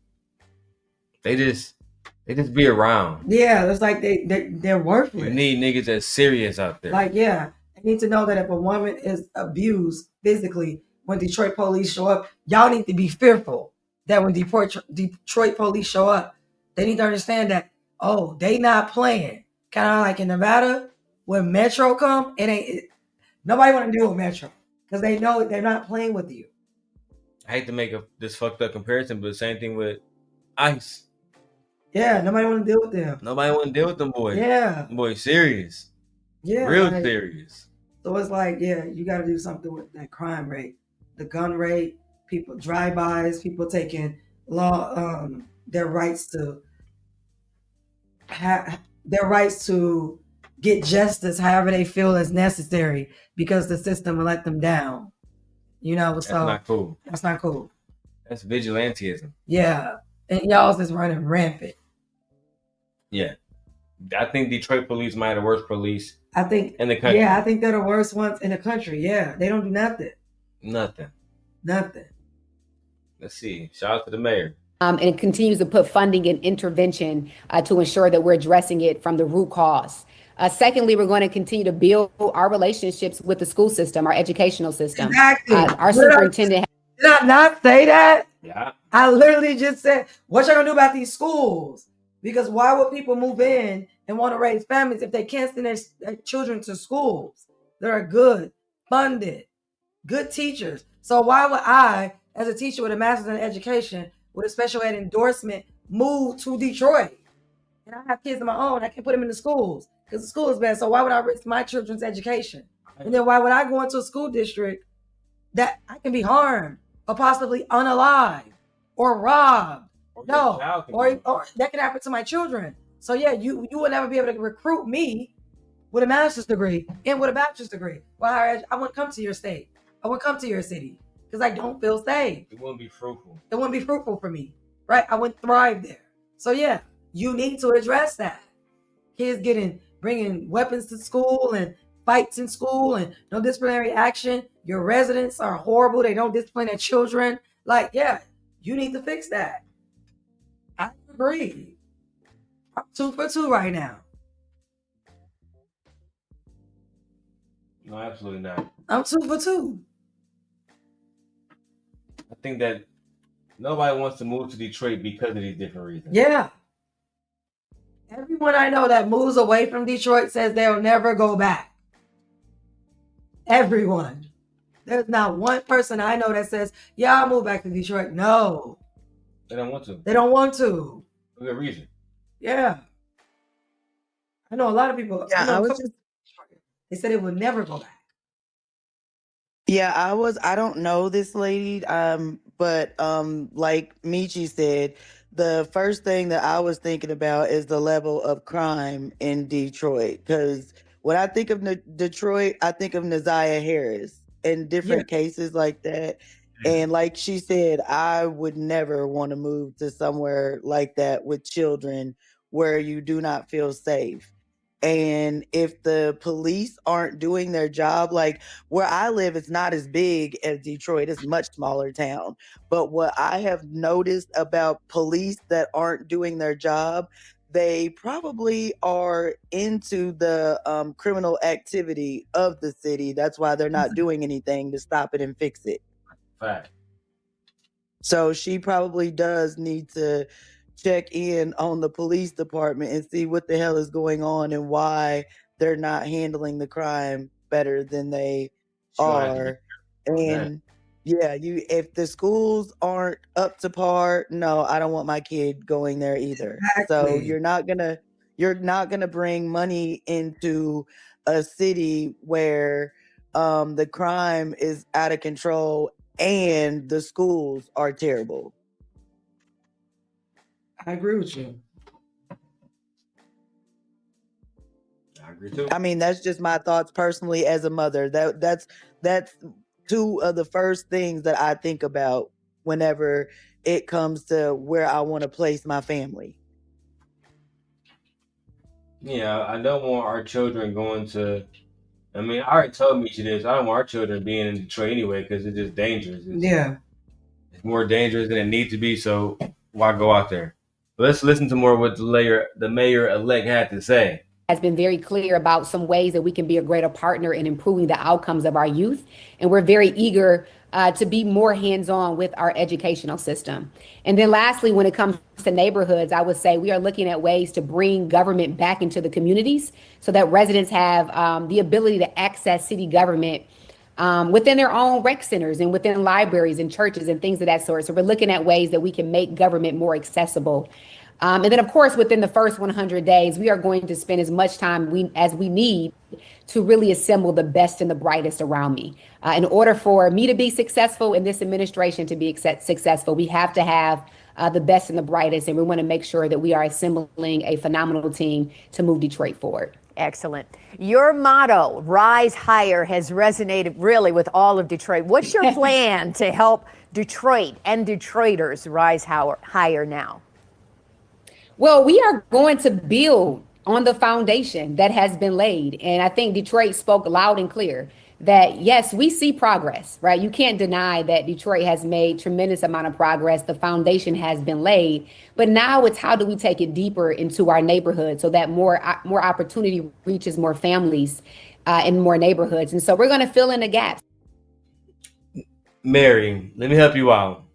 They just be around. Yeah, it's like they're worthless. You need niggas that's serious out there. Like yeah. Need to know that if a woman is abused physically, when Detroit police show up, y'all need to be fearful that when Detroit police show up, they need to understand that, oh, they not playing. Kind of like in Nevada, when Metro come, nobody want to deal with Metro because they know they're not playing with you. I hate to make this fucked up comparison, but the same thing with ICE. Yeah, nobody want to deal with them. Nobody want to deal with them boys. Yeah. Them boys serious. Yeah. Real serious. So it's like, yeah, you got to do something with that crime rate, the gun rate, people drive-bys, people taking their rights to get justice however they feel is necessary because the system will let them down. You know, that's so not cool. That's not cool. That's vigilantism. Yeah, and y'all's is running rampant. Yeah, I think Detroit police might have the worst police. I think in the country. Yeah, I think they're the worst ones in the country. Yeah, they don't do nothing. Nothing. Let's see. Shout out to the mayor. And it continues to put funding and intervention to ensure that we're addressing it from the root cause. Secondly, we're going to continue to build our relationships with the school system, our educational system. Exactly. Our superintendent. Did I not say that? Yeah. I literally just said, what y'all gonna do about these schools? Because why would people move in and want to raise families if they can't send their children to schools that are good, funded, good teachers? So why would I, as a teacher with a master's in education, with a special ed endorsement, move to Detroit? And I have kids of my own. I can't put them in the schools because the school is bad. So why would I risk my children's education? And then why would I go into a school district that I can be harmed or possibly unalive or robbed? Or that could happen to my children. So yeah, you will never be able to recruit me with a master's degree and with a bachelor's degree. Well, I wouldn't come to your state. I wouldn't come to your city because I don't feel safe. It wouldn't be fruitful. It wouldn't be fruitful for me, right? I wouldn't thrive there. So yeah, you need to address that. Kids bringing weapons to school and fights in school and no disciplinary action. Your residents are horrible. They don't discipline their children. Like, yeah, you need to fix that. I agree. I'm 2 for 2 right now. No, absolutely not. I'm 2 for 2. I think that nobody wants to move to Detroit because of these different reasons. Yeah. Everyone I know that moves away from Detroit says they'll never go back. Everyone. There's not one person I know that says, yeah, I'll move back to Detroit. No. They don't want to. They don't want to. For good reason. Yeah. I know a lot of people. Yeah, I know I a was couple, just they said it would never go back. Yeah, I don't know this lady, but like Michi said, the first thing that I was thinking about is the level of crime in Detroit. Because when I think of Detroit, I think of Naziah Harris and different cases like that. And like she said, I would never want to move to somewhere like that with children where you do not feel safe. And if the police aren't doing their job, like where I live, it's not as big as Detroit, it's a much smaller town. But what I have noticed about police that aren't doing their job, they probably are into the criminal activity of the city. That's why they're not doing anything to stop it and fix it. Fact. So she probably does need to check in on the police department and see what the hell is going on and why they're not handling the crime better than they are. And yeah, if the schools aren't up to par, no, I don't want my kid going there either. So Exactly. you're not gonna bring money into a city where the crime is out of control and the schools are terrible. I agree with you. I agree too. I mean, that's just my thoughts personally as a mother. That's two of the first things that I think about whenever it comes to where I want to place my family. Yeah, I don't want our children going to. I mean, I already told Misha this. I don't want our children being in Detroit anyway because it's just dangerous. It's more dangerous than it needs to be. So why go out there? But let's listen to more what the mayor-elect had to say. Has been very clear about some ways that we can be a greater partner in improving the outcomes of our youth. And we're very eager to be more hands-on with our educational system. And then lastly, when it comes to neighborhoods, I would say we are looking at ways to bring government back into the communities so that residents have the ability to access city government within their own rec centers and within libraries and churches and things of that sort. So we're looking at ways that we can make government more accessible. And then, of course, within the first 100 days, we are going to spend as much time as we need to really assemble the best and the brightest around me. In order for me to be successful and this administration to be successful, we have to have the best and the brightest. And we want to make sure that we are assembling a phenomenal team to move Detroit forward. Excellent. Your motto, Rise Higher, has resonated really with all of Detroit. What's your plan to help Detroit and Detroiters rise higher now? Well, we are going to build on the foundation that has been laid. And I think Detroit spoke loud and clear that, yes, we see progress, right? You can't deny that Detroit has made tremendous amount of progress. The foundation has been laid. But now it's how do we take it deeper into our neighborhood so that more opportunity reaches more families in more neighborhoods. And so we're going to fill in the gaps. Mary, let me help you out.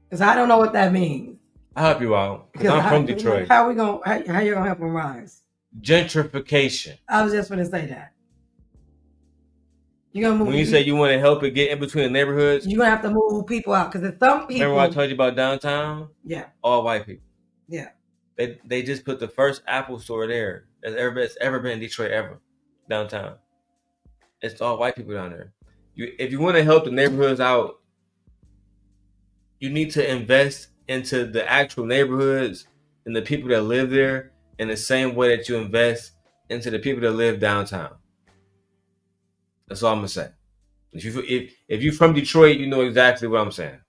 Because I don't know what that means. I'll help you out. Because I'm from Detroit. How you gonna help them rise? Gentrification. I was just gonna say that. You're gonna move. When you say you want to help it get in between the neighborhoods, you're gonna have to move people out because there's some people. Remember what I told you about downtown? Yeah. All white people. Yeah. They just put the first Apple store there that's ever been in Detroit ever, downtown. It's all white people down there. If you want to help the neighborhoods out, you need to invest into the actual neighborhoods and the people that live there in the same way that you invest into the people that live downtown. That's all I'm gonna say. If you're from Detroit, you know exactly what I'm saying.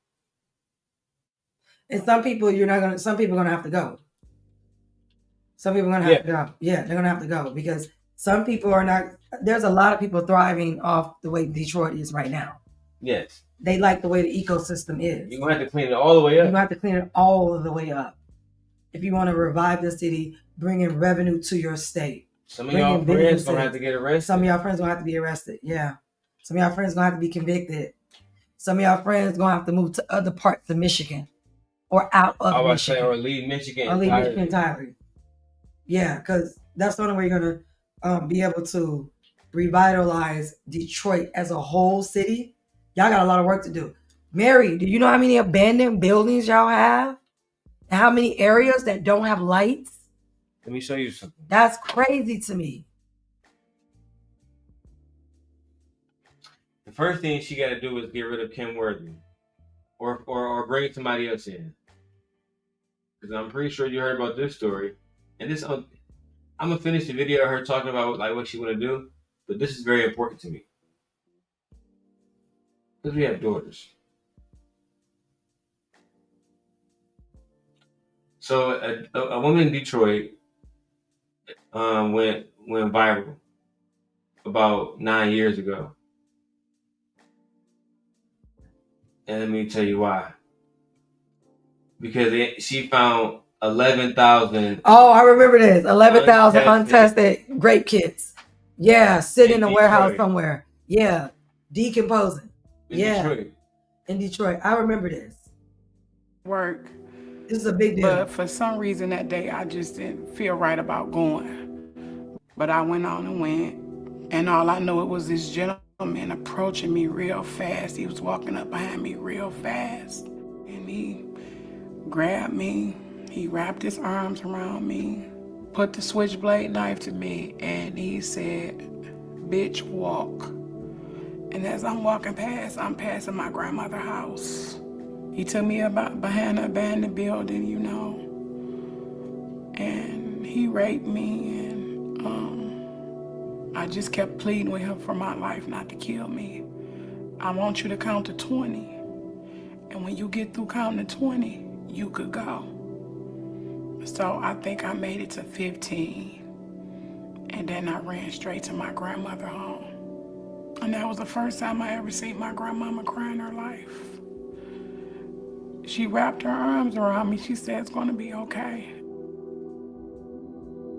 And some people some people are gonna have to go. Some people are gonna have to go. Yeah, they're gonna have to go because some people are not. There's a lot of people thriving off the way Detroit is right now. Yes. They like the way the ecosystem is. You're going to have to clean it all the way up. You're going to have to clean it all the way up. If you want to revive the city, bring in revenue to your state. Some of y'all friends gonna have to get arrested. Some of y'all friends gonna have to be arrested. Yeah. Some of y'all friends gonna have to be convicted. Some of y'all friends gonna have to move to other parts of Michigan or out of Michigan. Or leave Michigan entirely. Yeah, because that's the only way you're gonna be able to revitalize Detroit as a whole city. Y'all got a lot of work to do. Mary, do you know how many abandoned buildings y'all have? And how many areas that don't have lights? Let me show you something. That's crazy to me. The first thing she got to do is get rid of Kim Worthy, or bring somebody else in. Because I'm pretty sure you heard about this story, and this I'm gonna finish the video of her talking about like what she want to do, but this is very important to me because we have daughters. So a woman in Detroit went viral about 9 years ago. And let me tell you why. Because she found 11,000. Oh, I remember this. 11,000 untested grape kits. Yeah, sitting in a warehouse somewhere. Yeah, decomposing. In Detroit. I remember this. Work. This is a big deal. But for some reason that day, I just didn't feel right about going. But I went on and went. And all I knew, it was this gentleman approaching me real fast. He was walking up behind me real fast. And he grabbed me. He wrapped his arms around me, put the switchblade knife to me, and he said, "Bitch, walk." And as I'm walking past, I'm passing my grandmother's house. He took me about behind an abandoned building, you know, and he raped me, and I just kept pleading with him for my life not to kill me. I want you to count to 20, and when you get through counting to 20, you could go. So I think I made it to 15, and then I ran straight to my grandmother's home. And that was the first time I ever seen my grandmama cry in her life. She wrapped her arms around me. She said, "It's gonna be okay."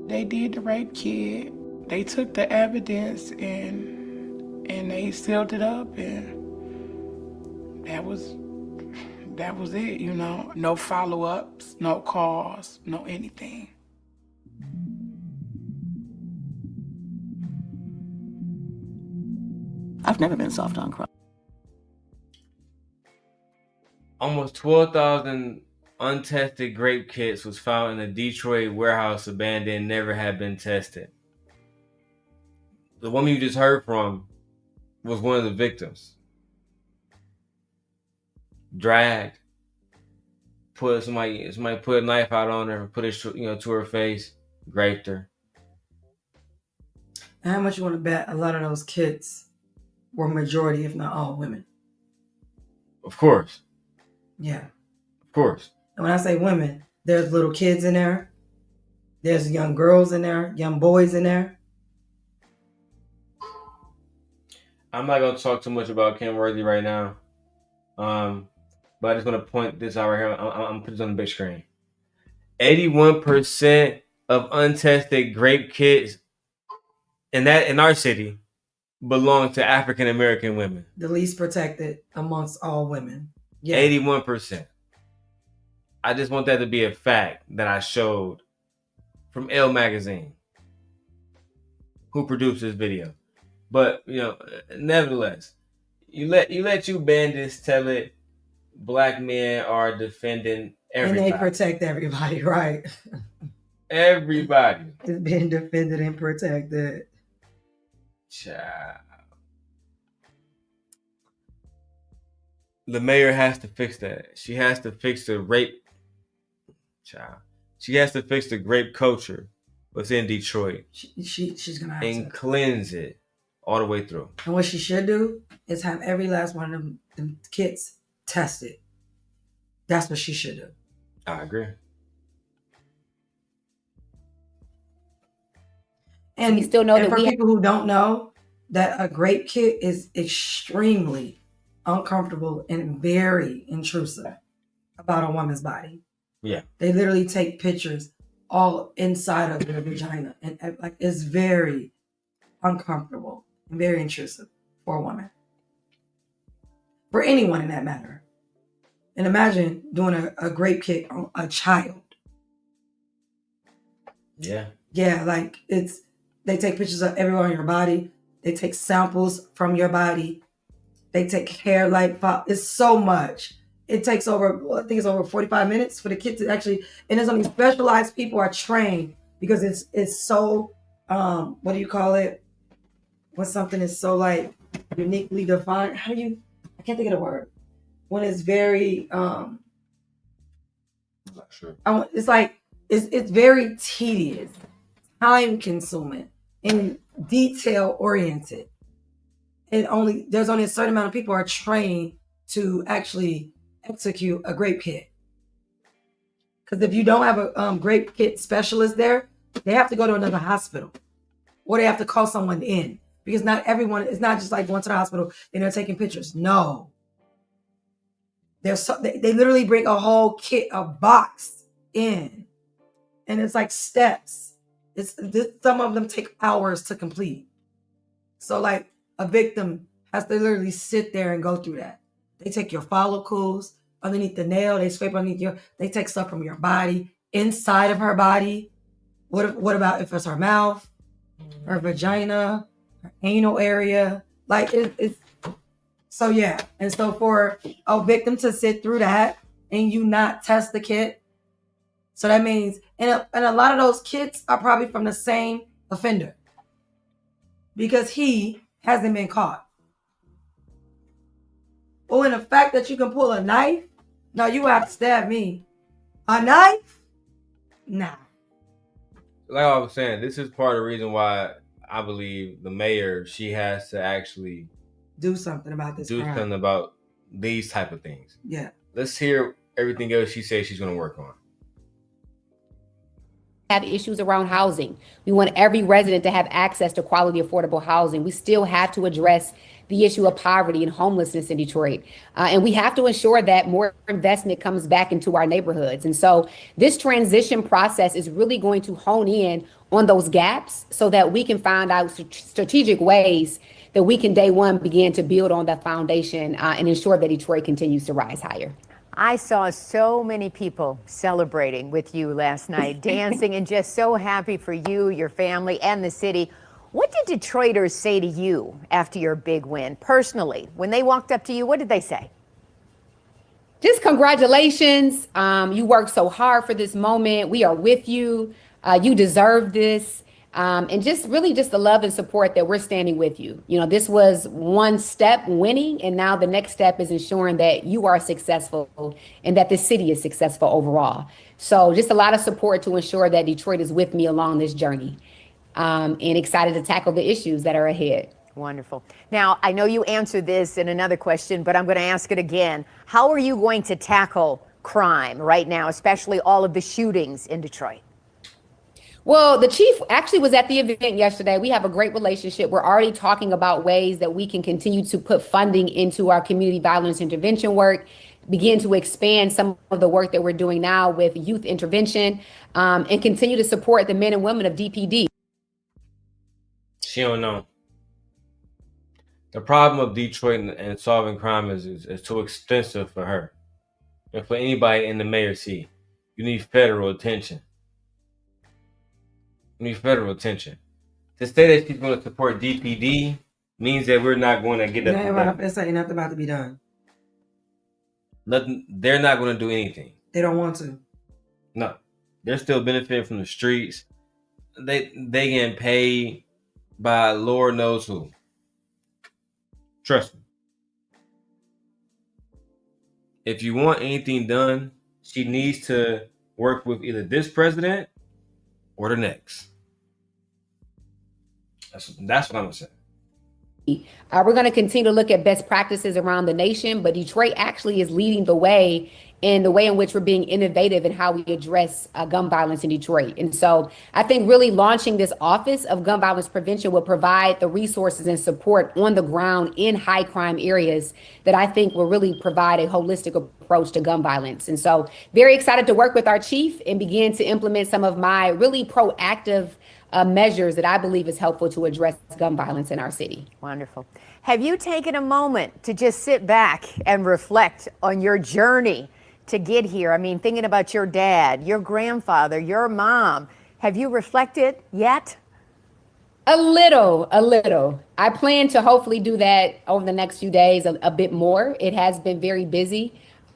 They did the rape kit. They took the evidence and they sealed it up, and that was it, you know. No follow-ups, no calls, no anything. I've never been soft on crime. Almost 12,000 untested grape kits was found in a Detroit warehouse abandoned, never had been tested. The woman you just heard from was one of the victims. Dragged. Somebody put a knife out on her, put it to her face, raped her. And how much you want to bet a lot of those kids were majority, if not all, women? Of course. Yeah. Of course. And when I say women, there's little kids in there. There's young girls in there, young boys in there. I'm not going to talk too much about Kim Worthy right now. But I just want to point this out right here. I'm going to put this on the big screen. 81% of untested grape kits in our city belong to African American women. The least protected amongst all women. Yeah. 81%. I just want that to be a fact that I showed from Elle Magazine, who produced this video. But nevertheless, you let you bandits tell it. Black men are defending everybody. And they protect everybody, right? Everybody. It's being defended and protected. Child. The mayor has to fix that. She has to fix the rape. Child. She has to fix the grape culture within Detroit. She's gonna have to cleanse it all the way through. And what she should do is have every last one of them kits tested. That's what she should do. I agree. And you still know that for people who don't know, that a grape kit is extremely uncomfortable and very intrusive about a woman's body. Yeah. They literally take pictures all inside of their vagina, and like it's very uncomfortable and very intrusive for a woman, for anyone in that matter. And imagine doing a grape kit on a child. Yeah. Yeah, like they take pictures of everywhere on your body. They take samples from your body. They take hair, like, it's so much. It takes over, I think it's over 45 minutes for the kid to actually, and there's only specialized people are trained because it's so, what do you call it? When something is so like uniquely defined, I can't think of the word. When it's very, I'm not sure. it's like, it's very tedious, time consuming, and detail oriented. There's only a certain amount of people are trained to actually execute a grape kit. Because if you don't have a grape kit specialist there, they have to go to another hospital, or they have to call someone in, because not everyone, it's not just like going to the hospital and they're taking pictures. No, they literally bring a whole kit, a box in, and it's like steps. Some of them take hours to complete. So like, a victim has to literally sit there and go through that. They take your follicles underneath the nail. They scrape underneath they take stuff from your body, inside of her body. What about if it's her mouth, her vagina, her anal area? Like it's so yeah. And so for a victim to sit through that and you not test the kit, so that means, and a lot of those kits are probably from the same offender, because he hasn't been caught. Oh, and the fact that you can pull a knife, no, you have to stab me. A knife? Nah. Like I was saying, this is part of the reason why I believe the mayor, she has to actually do something about this. Do something about these type of things. Yeah. Let's hear everything else she says she's going to work on. Have issues around housing. We want every resident to have access to quality, affordable housing. We still have to address the issue of poverty and homelessness in Detroit. And we have to ensure that more investment comes back into our neighborhoods. And so this transition process is really going to hone in on those gaps so that we can find out strategic ways that we can day one begin to build on that foundation and ensure that Detroit continues to rise higher. I saw so many people celebrating with you last night, dancing, and just so happy for you, your family, and the city. What did Detroiters say to you after your big win? Personally, when they walked up to you, what did they say? Just congratulations. You worked so hard for this moment. We are with you. You deserve this. And just really just the love and support that we're standing with you. You know, this was one step, winning, and now the next step is ensuring that you are successful and that the city is successful overall. So just a lot of support to ensure that Detroit is with me along this journey, and excited to tackle the issues that are ahead. Wonderful. Now, I know you answered this in another question, but I'm going to ask it again. How are you going to tackle crime right now, especially all of the shootings in Detroit? Well, the chief actually was at the event yesterday. We have a great relationship. We're already talking about ways that we can continue to put funding into our community violence intervention work, begin to expand some of the work that we're doing now with youth intervention, and continue to support the men and women of DPD. She don't know. The problem of Detroit and solving crime is too extensive for her. And for anybody in the mayor's seat, you need federal attention. You need federal attention. To say that she's going to support DPD means that we're not going to get that. It's ain't nothing about to be done. Nothing. They're not going to do anything. They don't want to. No, they're still benefiting from the streets. They getting paid by Lord knows who. Trust me. If you want anything done, she needs to work with either this president or the next. That's what I'm gonna say. We're going to continue to look at best practices around the nation, but Detroit actually is leading the way in the way in which we're being innovative in how we address gun violence in Detroit. And so I think really launching this Office of Gun Violence Prevention will provide the resources and support on the ground in high crime areas that I think will really provide a holistic approach to gun violence. And so very excited to work with our chief and begin to implement some of my really proactive measures that I believe is helpful to address gun violence in our city. Wonderful. Have you taken a moment to just sit back and reflect on your journey to get here? I mean, thinking about your dad, your grandfather, your mom. Have you reflected yet? A little. I plan to hopefully do that over the next few days a bit more. It has been very busy.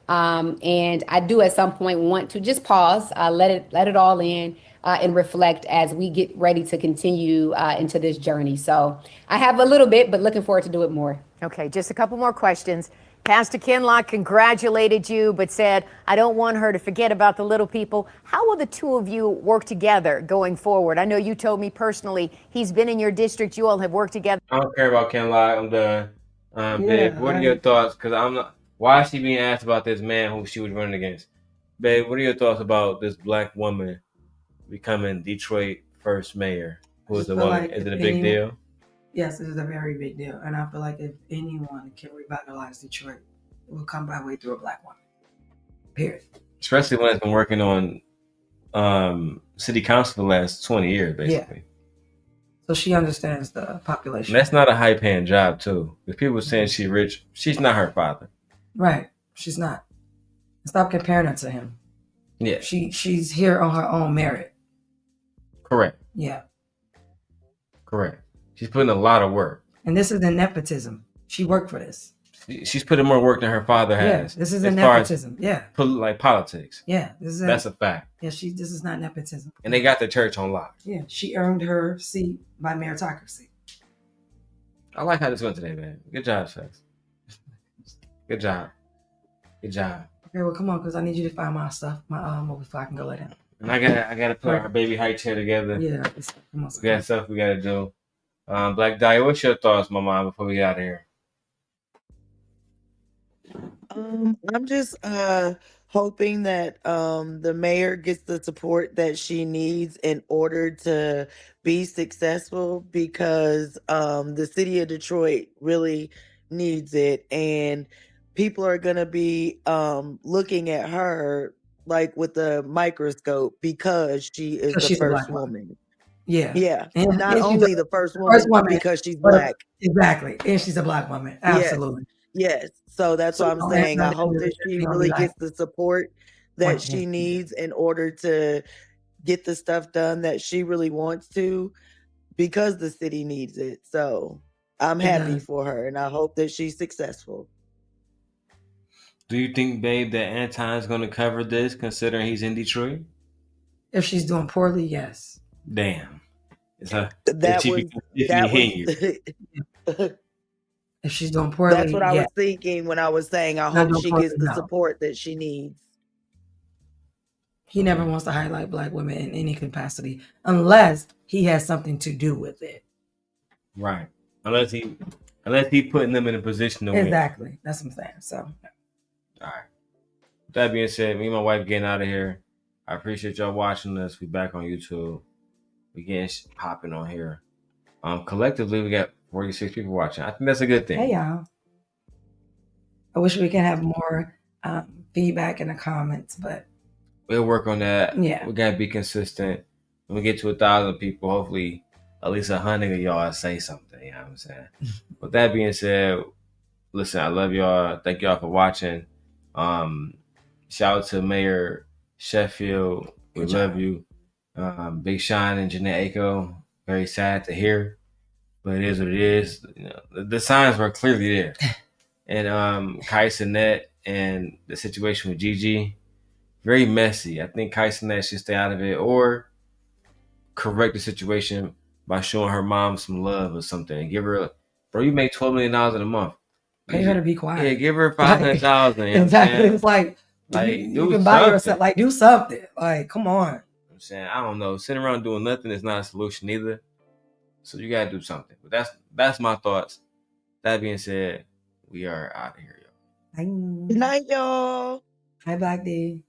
And I do at some point want to just pause, let it all in, and reflect as we get ready to continue into this journey. So I have a little bit, but looking forward to do it more. Okay, just a couple more questions. Pastor Kinloch congratulated you, but said, I don't want her to forget about the little people. How will the two of you work together going forward? I know you told me personally, he's been in your district. You all have worked together. I don't care about Kinloch. I'm done. Babe, what are your thoughts? Because I'm not. Why is she being asked about this man who she was running against? Babe, what are your thoughts about this black woman becoming Detroit first mayor? Who is the woman? Like is it a big deal? Yes, it is a very big deal. And I feel like if anyone can revitalize Detroit, it will come by way through a black woman. Period. Especially when it's been working on city council for the last 20 years, basically. Yeah. So she understands the population. And that's not a high paying job, too. If people saying she's rich, she's not her father. Right. She's not. Stop comparing her to him. Yeah. She's here on her own merit. Correct. Yeah. Correct. She's putting a lot of work. And this isn't nepotism. She worked for this. She's putting more work than her father has. Yeah, this isn't nepotism. Yeah. Like politics. Yeah. That's a fact. Yeah, this is not nepotism. And they got the church on lock. Yeah. She earned her seat by meritocracy. I like how this went today, man. Good job, Sex. Good job. Good job. Okay, well, come on, because I need you to find my stuff, my before I can go lay down. And I gotta put our baby high chair together. Yeah, come on. We got stuff we gotta do. Black Dahlia, what's your thoughts, my mom, before we get out of here? I'm just hoping that the mayor gets the support that she needs in order to be successful, because the city of Detroit really needs it, and people are gonna be looking at her like with a microscope because she is the first woman. Yeah. And not only the first woman because she's black. Exactly. And she's a black woman. Absolutely. Yes. So that's what I'm saying. I hope that she really gets the support that she needs in order to get the stuff done that she really wants to, because the city needs it. So I'm happy for her, and I hope that she's successful. Do you think, babe, that Anton's going to cover this, considering he's in Detroit? If she's doing poorly, yes. Damn. If she's doing poorly, that's what I was thinking when I was saying I hope she gets the support that she needs. He never wants to highlight black women in any capacity unless he has something to do with it. Right. Unless he putting them in a position to win. Exactly. That's what I'm saying. So, all right. With that being said, me and my wife getting out of here. I appreciate y'all watching us. We back on YouTube. We getting popping on here. Collectively, we got 46 people watching. I think that's a good thing. Hey, y'all. I wish we can have more feedback in the comments, but we'll work on that. Yeah. We got to be consistent. When we get to 1,000 people, hopefully at least 100 of y'all say something. You know what I'm saying? With that being said, listen, I love y'all. Thank y'all for watching. Shout out to Mayor Sheffield. We love you. Big Sean and Jhene Aiko. Very sad to hear, but it is what it is. You know, the signs were clearly there. And KaiCanet and the situation with Gigi, very messy. I think KaiCanet should stay out of it or correct the situation by showing her mom some love or something and give her bro, you make $12 million in a month. Pay her to be quiet. Yeah, give her $500,000. Exactly. It's like you can buy yourself, like, do something. Like, come on. I'm saying, I don't know. Sitting around doing nothing is not a solution either. So you gotta do something. But that's my thoughts. That being said, we are out of here, y'all. Good night, y'all. Hi, Black D.